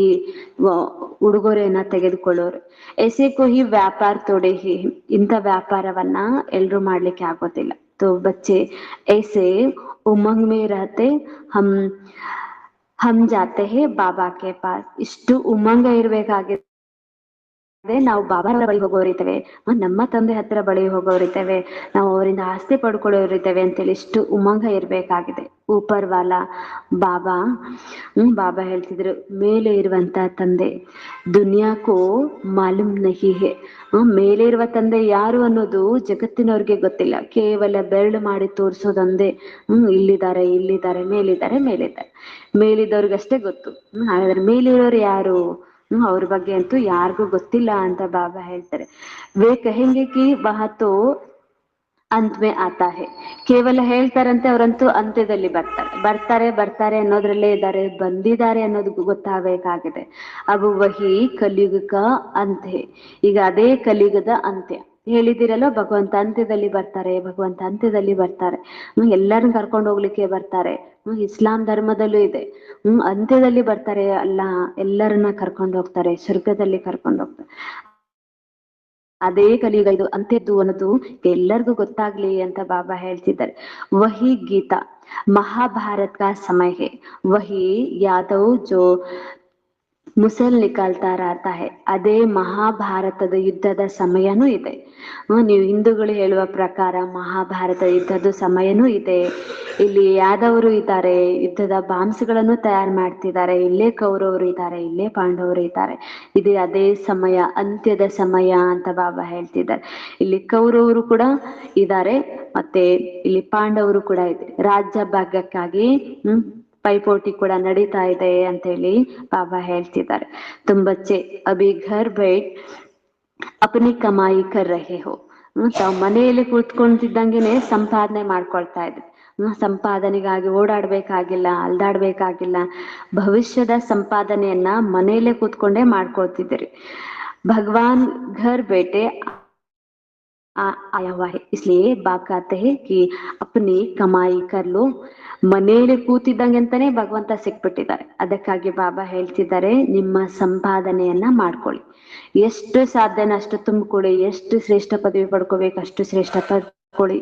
ಉಡುಗೊರೆಯನ್ನ ತೆಗೆದುಕೊಳ್ಳೋರು. ಎಸೆ ಕೊಹಿ ವ್ಯಾಪಾರ ತೋಡೆ ಹಿ, ಇಂಥ ವ್ಯಾಪಾರವನ್ನ ಎಲ್ರು ಮಾಡ್ಲಿಕ್ಕೆ ಆಗೋದಿಲ್ಲ. ತೋ ಬಚ್ಚೆ ऐसे उमंग में रहते हम जाते हैं बाबा के पास. ಇಷ್ಟು ಉಮಂಗ ಇರ್ಬೇಕಾಗಿದೆ, ನಾವು ಬಾಬಾರ ಬಳಿ ಹೋಗೋರಿದ್ದೇವೆ, ನಮ್ಮ ತಂದೆ ಹತ್ರ ಬಳಿ ಹೋಗೋರಿದ್ದೇವೆ, ನಾವು ಅವರಿಂದ ಆಸ್ತಿ ಪಡ್ಕೊಳ್ಳೋರಿದ್ದೇವೆ ಅಂತೇಳಿ ಇಷ್ಟು ಉಮಂಗ ಇರ್ಬೇಕಾಗಿದೆ. ಊಪರ್ ವಾಲಾ ಬಾಬಾ ಬಾಬಾ ಹೇಳ್ತಿದ್ರು ಮೇಲೆ ಇರುವಂತ ತಂದೆ ದುನಿಯಾಕೋ ಮಾಲೂಮ್ ನಹಿ ಹೇ. ಮೇಲೆ ಇರುವ ತಂದೆ ಯಾರು ಅನ್ನೋದು ಜಗತ್ತಿನವ್ರಿಗೆ ಗೊತ್ತಿಲ್ಲ. ಕೇವಲ ಬೆರಳು ಮಾಡಿ ತೋರಿಸೋದೊಂದೇ, ಇಲ್ಲಿದ್ದಾರೆ ಮೇಲಿದ್ದವ್ರಿಗಷ್ಟೇ ಗೊತ್ತು. ಹಾಗಾದ್ರೆ ಮೇಲಿರೋರು ಯಾರು, ಅವ್ರ ಬಗ್ಗೆ ಅಂತೂ ಯಾರಿಗೂ ಗೊತ್ತಿಲ್ಲ ಅಂತ ಬಾಬಾ ಹೇಳ್ತಾರೆ. ವೇ ಕಹೆಂಗೆ ಕಿ ವಹತೋ ಅಂತ್ ಮೇ ಆತಾ ಹೇ. ಕೇವಲ ಹೇಳ್ತಾರಂತೆ, ಅವರಂತೂ ಅಂತ್ಯದಲ್ಲಿ ಬರ್ತಾರೆ ಅನ್ನೋದ್ರಲ್ಲೇ ಇದ್ದಾರೆ, ಬಂದಿದ್ದಾರೆ ಅನ್ನೋದು ಗೊತ್ತಾಗಬೇಕಾಗಿದೆ. ಅವು ವಹಿ ಕಲಿಯುಗ ಅಂತ್ಯ ಹೇ. ಈಗ ಅದೇ ಕಲಿಯುಗದ ಅಂತ್ಯ ಹೇಳಿದಿರಲ್ಲ, ಭಗವಂತ ಅಂತ್ಯದಲ್ಲಿ ಬರ್ತಾರೆ. ಎಲ್ಲರನ್ನ ಕರ್ಕೊಂಡು ಹೋಗ್ಲಿಕ್ಕೆ ಬರ್ತಾರೆ. ಇಸ್ಲಾಂ ಧರ್ಮದಲ್ಲೂ ಇದೆ, ಅಂತ್ಯದಲ್ಲಿ ಬರ್ತಾರೆ, ಎಲ್ಲರನ್ನ ಕರ್ಕೊಂಡು ಹೋಗ್ತಾರೆ, ಸ್ವರ್ಗದಲ್ಲಿ ಕರ್ಕೊಂಡು ಹೋಗ್ತಾರೆ. ಅದೇ ಕಲಿಯುಗ ಇದು ಅಂತ್ಯದ್ದು ಅನ್ನೋದು ಎಲ್ಲರಿಗೂ ಗೊತ್ತಾಗ್ಲಿ ಅಂತ ಬಾಬಾ ಹೇಳ್ತಿದ್ದಾರೆ. ವಹಿ ಗೀತಾ ಮಹಾಭಾರತ್ ಕಾ ಸಮಯ ಹೇ, ವಹಿ ಯಾದವ್ ಜೋ ಮುಸಲ್ ನಿಕಾಲ್ತಾ ರಹತಾ ಹೇ. ಅದೇ ಮಹಾಭಾರತದ ಯುದ್ಧದ ಸಮಯನೂ ಇದೆ. ನೀವು ಹಿಂದೂಗಳು ಹೇಳುವ ಪ್ರಕಾರ ಮಹಾಭಾರತ ಯುದ್ಧದ ಸಮಯನೂ ಇದೆ. ಇಲ್ಲಿ ಯಾದವರು ಇದ್ದಾರೆ, ಯುದ್ಧದ ಬಾಂಬ್ಸ್ಗಳನ್ನು ತಯಾರು ಮಾಡ್ತಿದ್ದಾರೆ. ಇಲ್ಲೇ ಕೌರವರು ಇದ್ದಾರೆ, ಇಲ್ಲೇ ಪಾಂಡವರು ಇದ್ದಾರೆ. ಇದು ಅದೇ ಸಮಯ, ಅಂತ್ಯದ ಸಮಯ ಅಂತ ಬಾಬಾ ಹೇಳ್ತಿದ್ದಾರೆ. ಇಲ್ಲಿ ಕೌರವರು ಕೂಡ ಇದ್ದಾರೆ, ಮತ್ತೆ ಇಲ್ಲಿ ಪಾಂಡವರು ಕೂಡ ಇದೆ. ರಾಜ್ಯ ಭಾಗ್ಯಕ್ಕಾಗಿ ಪೈಪೋಟಿ ಕೂಡ ನಡೀತಾ ಇದೆ ಅಂತ ಹೇಳಿ ಬಾಬಾ ಹೇಳ್ತಿದ್ದಾರೆ. ತುಂಬಚ್ಚೆ ಅಭಿ ಘರ್ ಬೈಟ್ ಅಪನಿ ಕಮಾಯಿ ಕರ್ ರಹೆ ಹೋ. ತಾವು ಮನೆಯಲ್ಲಿ ಕೂತ್ಕೊಂತಿದ್ದಂಗೆನೆ ಸಂಪಾದನೆ ಮಾಡ್ಕೊಳ್ತಾ ಇದ್ರಿ. ಸಂಪಾದನೆಗಾಗಿ ಓಡಾಡ್ಬೇಕಾಗಿಲ್ಲ, ಅಲ್ದಾಡ್ಬೇಕಾಗಿಲ್ಲ. ಭವಿಷ್ಯದ ಸಂಪಾದನೆಯನ್ನ ಮನೆಯಲ್ಲೇ ಕೂತ್ಕೊಂಡೇ ಮಾಡ್ಕೊಳ್ತಿದ್ದೀರಿ. ಭಗವಾನ್ ಘರ್ ಬೇಟೆ आया हुआ है, इसलिए बाप कहते हैं कि अपनी कमाई कर लो. ಮನೆಯಲ್ಲಿ ಕೂತಿದ್ದಂಗೆ ಅಂತಾನೆ ಭಗವಂತ ಸಿಕ್ಬಿಟ್ಟಿದ್ದಾರೆ. ಅದಕ್ಕಾಗಿ ಬಾಬಾ ಹೇಳ್ತಿದ್ದಾರೆ ನಿಮ್ಮ ಸಂಪಾದನೆಯನ್ನ ಮಾಡ್ಕೊಳ್ಳಿ. ಎಷ್ಟು ಸಾಧ್ಯನ ಅಷ್ಟು ತುಂಬಿಕೊಳ್ಳಿ, ಎಷ್ಟು ಶ್ರೇಷ್ಠ ಪದವಿ ಪಡ್ಕೋಬೇಕು ಅಷ್ಟು ಶ್ರೇಷ್ಠ ಪಡ್ಕೊಳ್ಳಿ.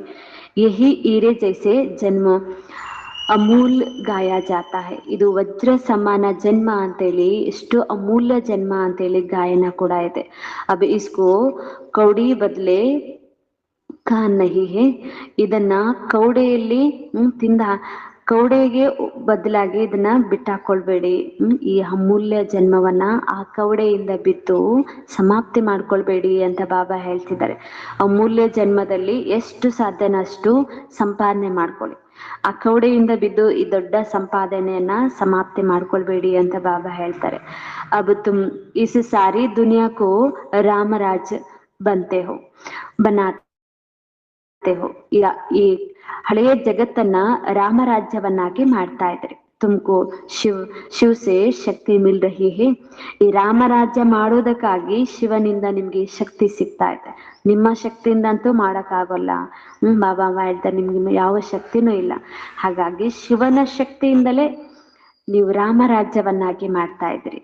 ಯಹಿ ಈರೆ ಜೈಸೆ ಜನ್ಮ ಅಮೂಲ್ಯ ಗಾಯ ಜಾತಾ ಹೈ. ಇದು ವಜ್ರ ಸಮಾನ ಜನ್ಮ ಅಂತೇಳಿ, ಎಷ್ಟು ಅಮೂಲ್ಯ ಜನ್ಮ ಅಂತೇಳಿ ಗಾಯನ ಕೂಡ ಇದೆ. ಅಬ್ ಇಸ್ಕೋ ಕೌಡಿ ಬದಲೆ ಖಾನ್ ನಹಿ ಹೇ. ಇದನ್ನ ಕೌಡೆಯಲ್ಲಿ ತಿಂದ ಕೌಡೆಗೆ ಬದಲಾಗಿ ಇದನ್ನ ಬಿಟ್ಟಾಕೊಳ್ಬೇಡಿ. ಈ ಅಮೂಲ್ಯ ಜನ್ಮವನ್ನ ಆ ಕೌಡೆಯಿಂದ ಬಿದ್ದು ಸಮಾಪ್ತಿ ಮಾಡ್ಕೊಳ್ಬೇಡಿ ಅಂತ ಬಾಬಾ ಹೇಳ್ತಿದ್ದಾರೆ. ಅಮೂಲ್ಯ ಜನ್ಮದಲ್ಲಿ ಎಷ್ಟು ಸಾಧ್ಯನ ಅಷ್ಟು ಸಂಪಾದನೆ ಮಾಡ್ಕೊಳ್ಳಿ. ಆ ಕೌಡೆಯಿಂದ ಬಿದ್ದು ಈ ದೊಡ್ಡ ಸಂಪಾದನೆಯನ್ನ ಸಮಾಪ್ತಿ ಮಾಡ್ಕೊಳ್ಬೇಡಿ ಅಂತ ಬಾಬಾ ಹೇಳ್ತಾರೆ. ಅಬ್ ತುಮ್ ಇಸ್ ಸಾರಿ ದುನಿಯಾ ಕೋ ರಾಮರಾಜ್ ಬಂತೆ ಹೋ ಬನಾತೆ ಹೋ. ಈ ಹಳೆಯ ಜಗತ್ತನ್ನ ರಾಮರಾಜ್ಯವನ್ನಾಗಿ ಮಾಡ್ತಾ ಇದ್ದಾರೆ. ತುಮಕು ಶಿವ್ ಸೇ ಶಕ್ತಿ ಮಿಲ್ ರಹಿ ಹೇ. ಈ ರಾಮರಾಜ್ಯ ಮಾಡೋದಕ್ಕಾಗಿ ಶಿವನಿಂದ ನಿಮ್ಗೆ ಶಕ್ತಿ ಸಿಗ್ತಾ ಇದೆ. ನಿಮ್ಮ ಶಕ್ತಿಯಿಂದ ಅಂತೂ ಮಾಡಕ್ಕಾಗಲ್ಲ. ಬಾಬಾ ಹೇಳ್ತಾರೆ ನಿಮ್ಗೆ ಯಾವ ಶಕ್ತಿನೂ ಇಲ್ಲ. ಹಾಗಾಗಿ ಶಿವನ ಶಕ್ತಿಯಿಂದಲೇ ನೀವು ರಾಮರಾಜ್ಯವನ್ನಾಗಿ ಮಾಡ್ತಾ ಇದ್ರಿ.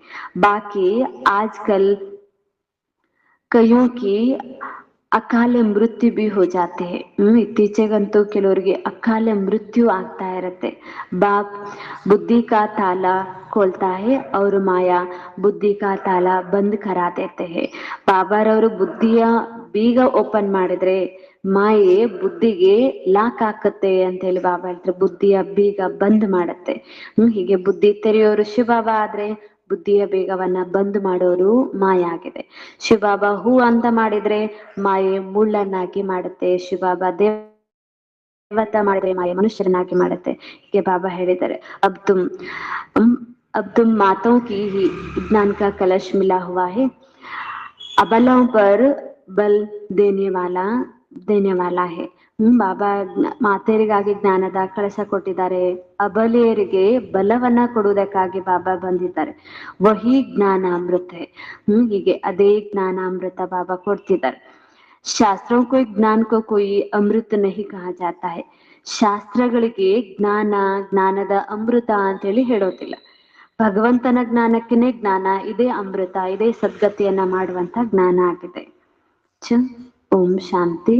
ಬಾಕಿ ಆಜ್ಕಲ್ ಕೈಯೋ ಕಿ ಅಕಾಲ ಮೃತ್ಯು ಬಿ ಹೋ ಜಾತೆ ಹೈ. ಇತ್ತೀಚೆಗಂತೂ ಕೆಲವರಿಗೆ ಅಕಾಲ ಮೃತ್ಯು ಆಗ್ತಾ ಇರತ್ತೆ. ಬಾಪ್ ಬುದ್ಧಿ ಕಾ ತಾಲ ಖೋಲ್ತಾ ಹೈ ಅವ್ರ ಮಾಯಾ ಬುದ್ಧಿ ಕಾ ತಾಲ ಬಂದ್ ಕರಾ ದೇತೆ ಹೈ. ಬಾಬಾರವರು ಬುದ್ಧಿಯ ಬೀಗ ಓಪನ್ ಮಾಡಿದ್ರೆ ಮಾಯೆ ಬುದ್ಧಿಗೆ ಲಾಕ್ ಹಾಕತ್ತೆ ಅಂತ ಹೇಳಿ ಬಾಬಾ ಹೇಳ್ತಾರೆ. ಬುದ್ಧಿಯ ಬೀಗ ಬಂದ್ ಮಾಡತ್ತೆ. ಹೀಗೆ ಬುದ್ಧಿ ತೆರೆಯೋರು ಶಿವಬಾಬಾ ಆದ್ರೆ ಬುದ್ಧಿಯ ಬೇಗವನ್ನ ಬಂದ್ ಮಾಡೋರು ಮಾಯ ಆಗಿದೆ. ಶಿವಬಾಬಾ ಹೂ ಅಂತ ಮಾಡಿದ್ರೆ ಮಾಯೆ ಮುಳ್ಳನ್ನಾಗಿ ಮಾಡುತ್ತೆ. ಶಿವಬಾಬಾ ದೇವತ ಮಾಡಿದ್ರೆ ಮಾಯೆ ಮನುಷ್ಯರನ್ನಾಗಿ ಮಾಡುತ್ತೆ. ಹೀಗೆ ಬಾಬಾ ಹೇಳಿದ್ದಾರೆ. अब तुम माताओं की ही ज्ञान का कलश मिला हुआ है. अबलों पर बल देने वाला है. ಬಾಬಾ ಮಾತೆಯರಿಗಾಗಿ ಜ್ಞಾನದ ಕಳಶ ಕೊಟ್ಟಿದ್ದಾರೆ. ಅಬಲೆಯರಿಗೆ ಬಲವನ್ನ ಕೊಡುವುದಕ್ಕಾಗಿ ಬಾಬಾ ಬಂದಿದ್ದಾರೆ. ವಹಿ ಜ್ಞಾನಾಮೃತ. ಹೀಗೆ ಅದೇ ಜ್ಞಾನಾಮೃತ ಬಾಬಾ ಕೊಡ್ತಿದ್ದಾರೆ. ಶಾಸ್ತ್ರೋं को ज्ञान को कोई अमृत नहीं कहा जाता है. ಶಾಸ್ತ್ರಗಳಿಗೆ ಜ್ಞಾನದ ಅಮೃತ ಅಂತೇಳಿ ಹೇಳೋದಿಲ್ಲ. ಭಗವಂತನ ಜ್ಞಾನಕ್ಕೆನೆ ಜ್ಞಾನ, ಇದೇ ಅಮೃತ, ಇದೇ ಸದ್ಗತಿಯನ್ನ ಮಾಡುವಂತ ಜ್ಞಾನ ಆಗಿದೆ. ಓಂ ಶಾಂತಿ.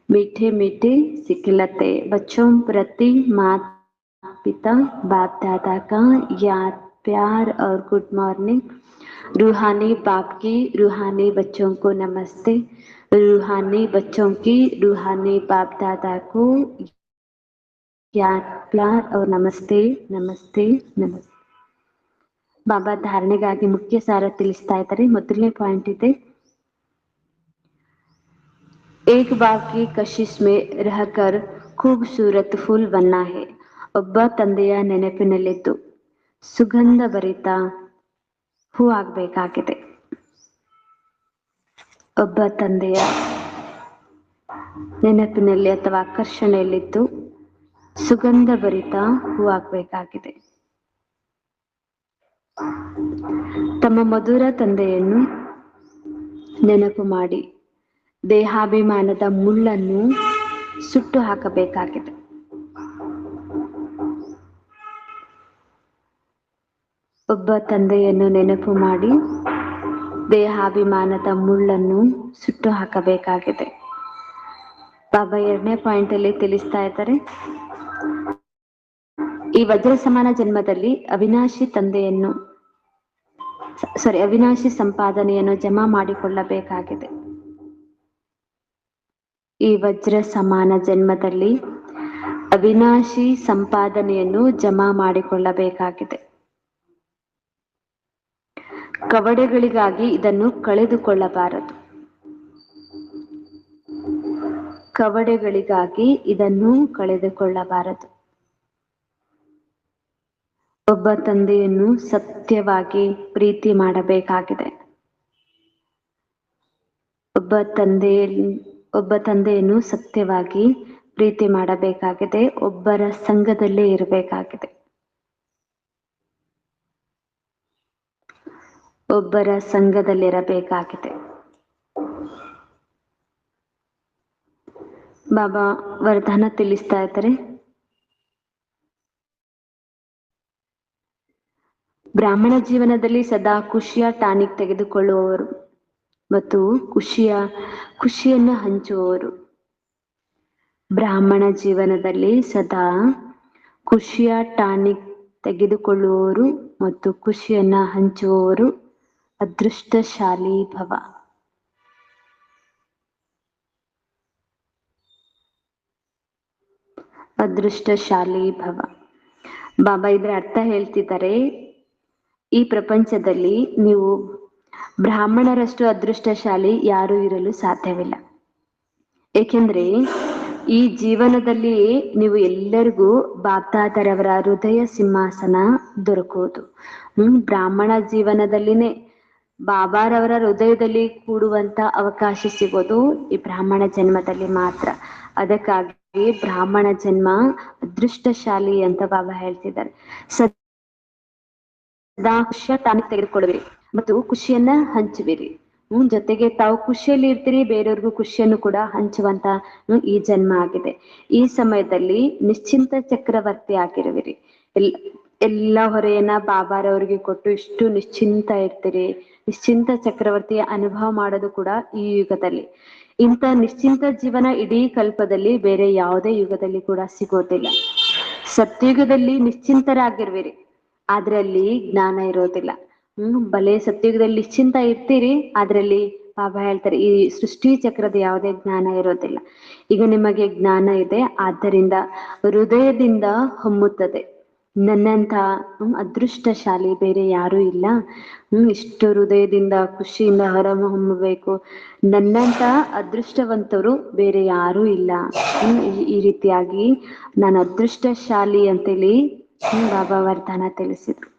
मीठे मीठे सिखलते बच्चों प्रति माता पिता बाप दादा का याद प्यार और गुड मॉर्निंग. रूहानी बाप की रूहानी बच्चों को नमस्ते. रूहानी बच्चों की रूहानी बाप दादा को याद प्यार और नमस्ते नमस्ते नमस्ते. ಬಾಬಾ ಧಾರಣೆಗಾಗಿ ಮುಖ್ಯ ಸಾರ ತಿಳಿಸ್ತಾ ಇದ್ದಾರೆ. ಮೊದಲನೇ ಪಾಯಿಂಟ್ ಇದೆ, एक बाप की कशिश में रहकर खूबसूरत फूल बनना है. ಒಬ್ಬ ತಂದೆಯ ನೆನಪಿನಲ್ಲಿದ್ದು ಸುಗಂಧ ಭರಿತ ಹೂ ಆಗ್ಬೇಕಾಗಿದೆ. ಒಬ್ಬ ತಂದೆಯ ನೆನಪಿನಲ್ಲಿ ಅಥವಾ ಆಕರ್ಷಣೆಯಲ್ಲಿದ್ದು ಸುಗಂಧ ಭರಿತ ಹೂ ಆಗ್ಬೇಕಾಗಿದೆ. ತಮ್ಮ ಮಧುರ ತಂದೆಯನ್ನು ನೆನಪು ಮಾಡಿ ದೇಹಾಭಿಮಾನದ ಮುಳ್ಳನ್ನು ಸುಟ್ಟು ಹಾಕಬೇಕಾಗಿದೆ. ಒಬ್ಬ ತಂದೆಯನ್ನು ನೆನಪು ಮಾಡಿ ದೇಹಾಭಿಮಾನದ ಮುಳ್ಳನ್ನು ಸುಟ್ಟು ಹಾಕಬೇಕಾಗಿದೆ. ಬಾಬಾ 2ನೇ ಪಾಯಿಂಟ್ ಅಲ್ಲಿ ತಿಳಿಸ್ತಾ ಇದ್ದಾರೆ, ಈ ವಜ್ರ ಸಮಾನ ಜನ್ಮದಲ್ಲಿ ಅವಿನಾಶಿ ಸಂಪಾದನೆಯನ್ನು ಜಮಾ ಮಾಡಿಕೊಳ್ಳಬೇಕಾಗಿದೆ. ಈ ವಜ್ರ ಸಮಾನ ಜನ್ಮದಲ್ಲಿ ಅವಿನಾಶಿ ಸಂಪಾದನೆಯನ್ನು ಜಮಾ ಮಾಡಿಕೊಳ್ಳಬೇಕಾಗಿದೆ. ಕವಡೆಗಳಿಗಾಗಿ ಇದನ್ನು ಕಳೆದುಕೊಳ್ಳಬಾರದು. ಕವಡೆಗಳಿಗಾಗಿ ಇದನ್ನು ಕಳೆದುಕೊಳ್ಳಬಾರದು. ಒಬ್ಬ ತಂದೆಯನ್ನು ಸತ್ಯವಾಗಿ ಪ್ರೀತಿ ಮಾಡಬೇಕಾಗಿದೆ. ಒಬ್ಬ ತಂದೆಯನ್ನು ಸತ್ಯವಾಗಿ ಪ್ರೀತಿ ಮಾಡಬೇಕಾಗಿದೆ. ಒಬ್ಬರ ಸಂಘದಲ್ಲೇ ಇರಬೇಕಾಗಿದೆ. ಒಬ್ಬರ ಸಂಘದಲ್ಲಿರಬೇಕಾಗಿದೆ. ಬಾಬಾ ವರದಾನ ತಿಳಿಸ್ತಾ ಇದ್ದಾರೆ, ಬ್ರಾಹ್ಮಣ ಜೀವನದಲ್ಲಿ ಸದಾ ಖುಷಿಯ ಟಾನಿಕ್ ತೆಗೆದುಕೊಳ್ಳುವವರು ಮತ್ತು ಖುಷಿಯನ್ನು ಹಂಚುವವರು. ಬ್ರಾಹ್ಮಣ ಜೀವನದಲ್ಲಿ ಸದಾ ಖುಷಿಯ ಟಾನಿಕ್ ತೆಗೆದುಕೊಳ್ಳುವವರು ಮತ್ತು ಖುಷಿಯನ್ನ ಹಂಚುವವರು ಅದೃಷ್ಟಶಾಲಿ ಭವ. ಅದೃಷ್ಟಶಾಲಿ ಭವ. ಬಾಬಾ ಇದ್ರ ಅರ್ಥ ಹೇಳ್ತಿದ್ದಾರೆ, ಈ ಪ್ರಪಂಚದಲ್ಲಿ ನೀವು ಬ್ರಾಹ್ಮಣರಷ್ಟು ಅದೃಷ್ಟಶಾಲಿ ಯಾರೂ ಇರಲು ಸಾಧ್ಯವಿಲ್ಲ. ಏಕೆಂದ್ರೆ ಈ ಜೀವನದಲ್ಲಿ ನೀವು ಎಲ್ಲರಿಗೂ ಬಾಪ್ತಾದರವರ ಹೃದಯ ಸಿಂಹಾಸನ ದೊರಕುವುದು. ಬ್ರಾಹ್ಮಣ ಜೀವನದಲ್ಲಿನೇ ಬಾಬಾರವರ ಹೃದಯದಲ್ಲಿ ಕೂಡುವಂತ ಅವಕಾಶ ಸಿಗೋದು ಈ ಬ್ರಾಹ್ಮಣ ಜನ್ಮದಲ್ಲಿ ಮಾತ್ರ. ಅದಕ್ಕಾಗಿ ಬ್ರಾಹ್ಮಣ ಜನ್ಮ ಅದೃಷ್ಟಶಾಲಿ ಅಂತ ಬಾಬಾ ಹೇಳ್ತಿದ್ದಾರೆ. ಸದಾ ಖುಷಿಯ ತಾನೇ ತೆಗೆದುಕೊಳ್ಳುವಿರಿ ಮತ್ತು ಖುಷಿಯನ್ನ ಹಂಚುವಿರಿ. ಜೊತೆಗೆ ತಾವು ಖುಷಿಯಲ್ಲಿ ಇರ್ತೀರಿ, ಬೇರೆಯವ್ರಿಗೂ ಖುಷಿಯನ್ನು ಕೂಡ ಹಂಚುವಂತ ಈ ಜನ್ಮ ಆಗಿದೆ. ಈ ಸಮಯದಲ್ಲಿ ನಿಶ್ಚಿಂತ ಚಕ್ರವರ್ತಿ ಆಗಿರುವಿರಿ. ಎಲ್ಲ ಹೊರೆಯನ್ನ ಬಾಬಾರವರಿಗೆ ಕೊಟ್ಟು ಇಷ್ಟು ನಿಶ್ಚಿಂತ ಇರ್ತೀರಿ. ನಿಶ್ಚಿಂತ ಚಕ್ರವರ್ತಿಯ ಅನುಭವ ಮಾಡೋದು ಕೂಡ ಈ ಯುಗದಲ್ಲಿ. ಇಂಥ ನಿಶ್ಚಿಂತ ಜೀವನ ಇಡೀ ಕಲ್ಪದಲ್ಲಿ ಬೇರೆ ಯಾವುದೇ ಯುಗದಲ್ಲಿ ಕೂಡ ಸಿಗೋದಿಲ್ಲ. ಸತ್ಯುಗದಲ್ಲಿ ನಿಶ್ಚಿಂತರಾಗಿರ್ವಿರಿ, ಅದ್ರಲ್ಲಿ ಜ್ಞಾನ ಇರೋದಿಲ್ಲ. ಬಲೆ ಸತ್ಯುಗದಲ್ಲಿ ನಿಶ್ಚಿಂತ ಇರ್ತೀರಿ, ಅದ್ರಲ್ಲಿ ಬಾಬಾ ಹೇಳ್ತಾರೆ ಈ ಸೃಷ್ಟಿ ಚಕ್ರದ ಯಾವುದೇ ಜ್ಞಾನ ಇರೋದಿಲ್ಲ. ಈಗ ನಿಮಗೆ ಜ್ಞಾನ ಇದೆ, ಆದ್ದರಿಂದ ಹೃದಯದಿಂದ ಹೊಮ್ಮುತ್ತದೆ, ನನ್ನಂತ ಅದೃಷ್ಟಶಾಲಿ ಬೇರೆ ಯಾರೂ ಇಲ್ಲ. ಇಷ್ಟು ಹೃದಯದಿಂದ ಖುಷಿಯಿಂದ ಹೊರಹೊಮ್ಮಬೇಕು, ನನ್ನಂತ ಅದೃಷ್ಟವಂತರು ಬೇರೆ ಯಾರೂ ಇಲ್ಲ. ಈ ರೀತಿಯಾಗಿ ನಾನು ಅದೃಷ್ಟಶಾಲಿ ಅಂತೇಳಿ ಬಾಬಾ ವರದಾನ ತಿಳಿಸಿದ್ರು.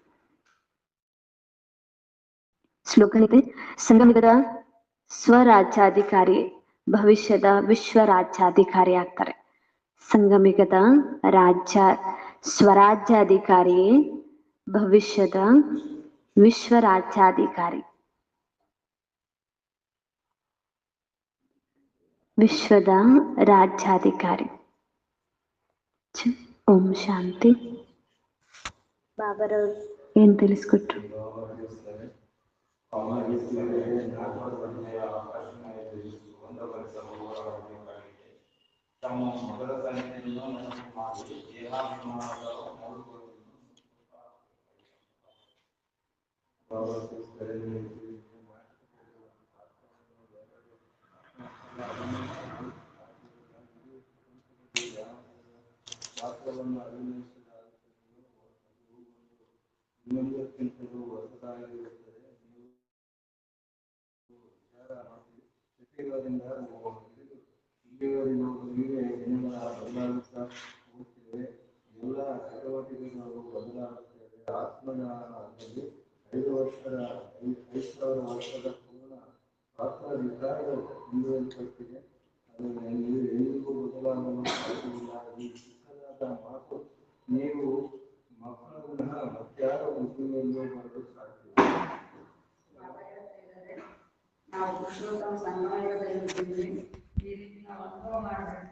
ಶ್ಲೋಕನಿದೆ, ಸಂಗಮಿಗದ ಸ್ವರಾಜ್ಯಾಧಿಕಾರಿ ಭವಿಷ್ಯದ ವಿಶ್ವ ರಾಜ್ಯಾಧಿಕಾರಿ ಆಗ್ತಾರೆ. ಸಂಗಮಿಗದ ಸ್ವರಾಜ್ಯಾಧಿಕಾರಿಯೇ ಭವಿಷ್ಯದ ವಿಶ್ವ ರಾಜ್ಯಾಧಿಕಾರಿ. ವಿಶ್ವದ ರಾಜ್ಯಾಧಿಕಾರಿ. ಓಂ ಶಾಂತಿ. ಬಾಬಾರವ್ರು ಏನ್ ತಿಳಿಸ್ಕೊಟ್ರು? ನಾವು ಪುರುಷೋತ್ತಮ ಸಂಗಮದಲ್ಲಿ ಈ ರೀತಿ ನಾವು ಅನುಭವ ಮಾಡಬೇಕು.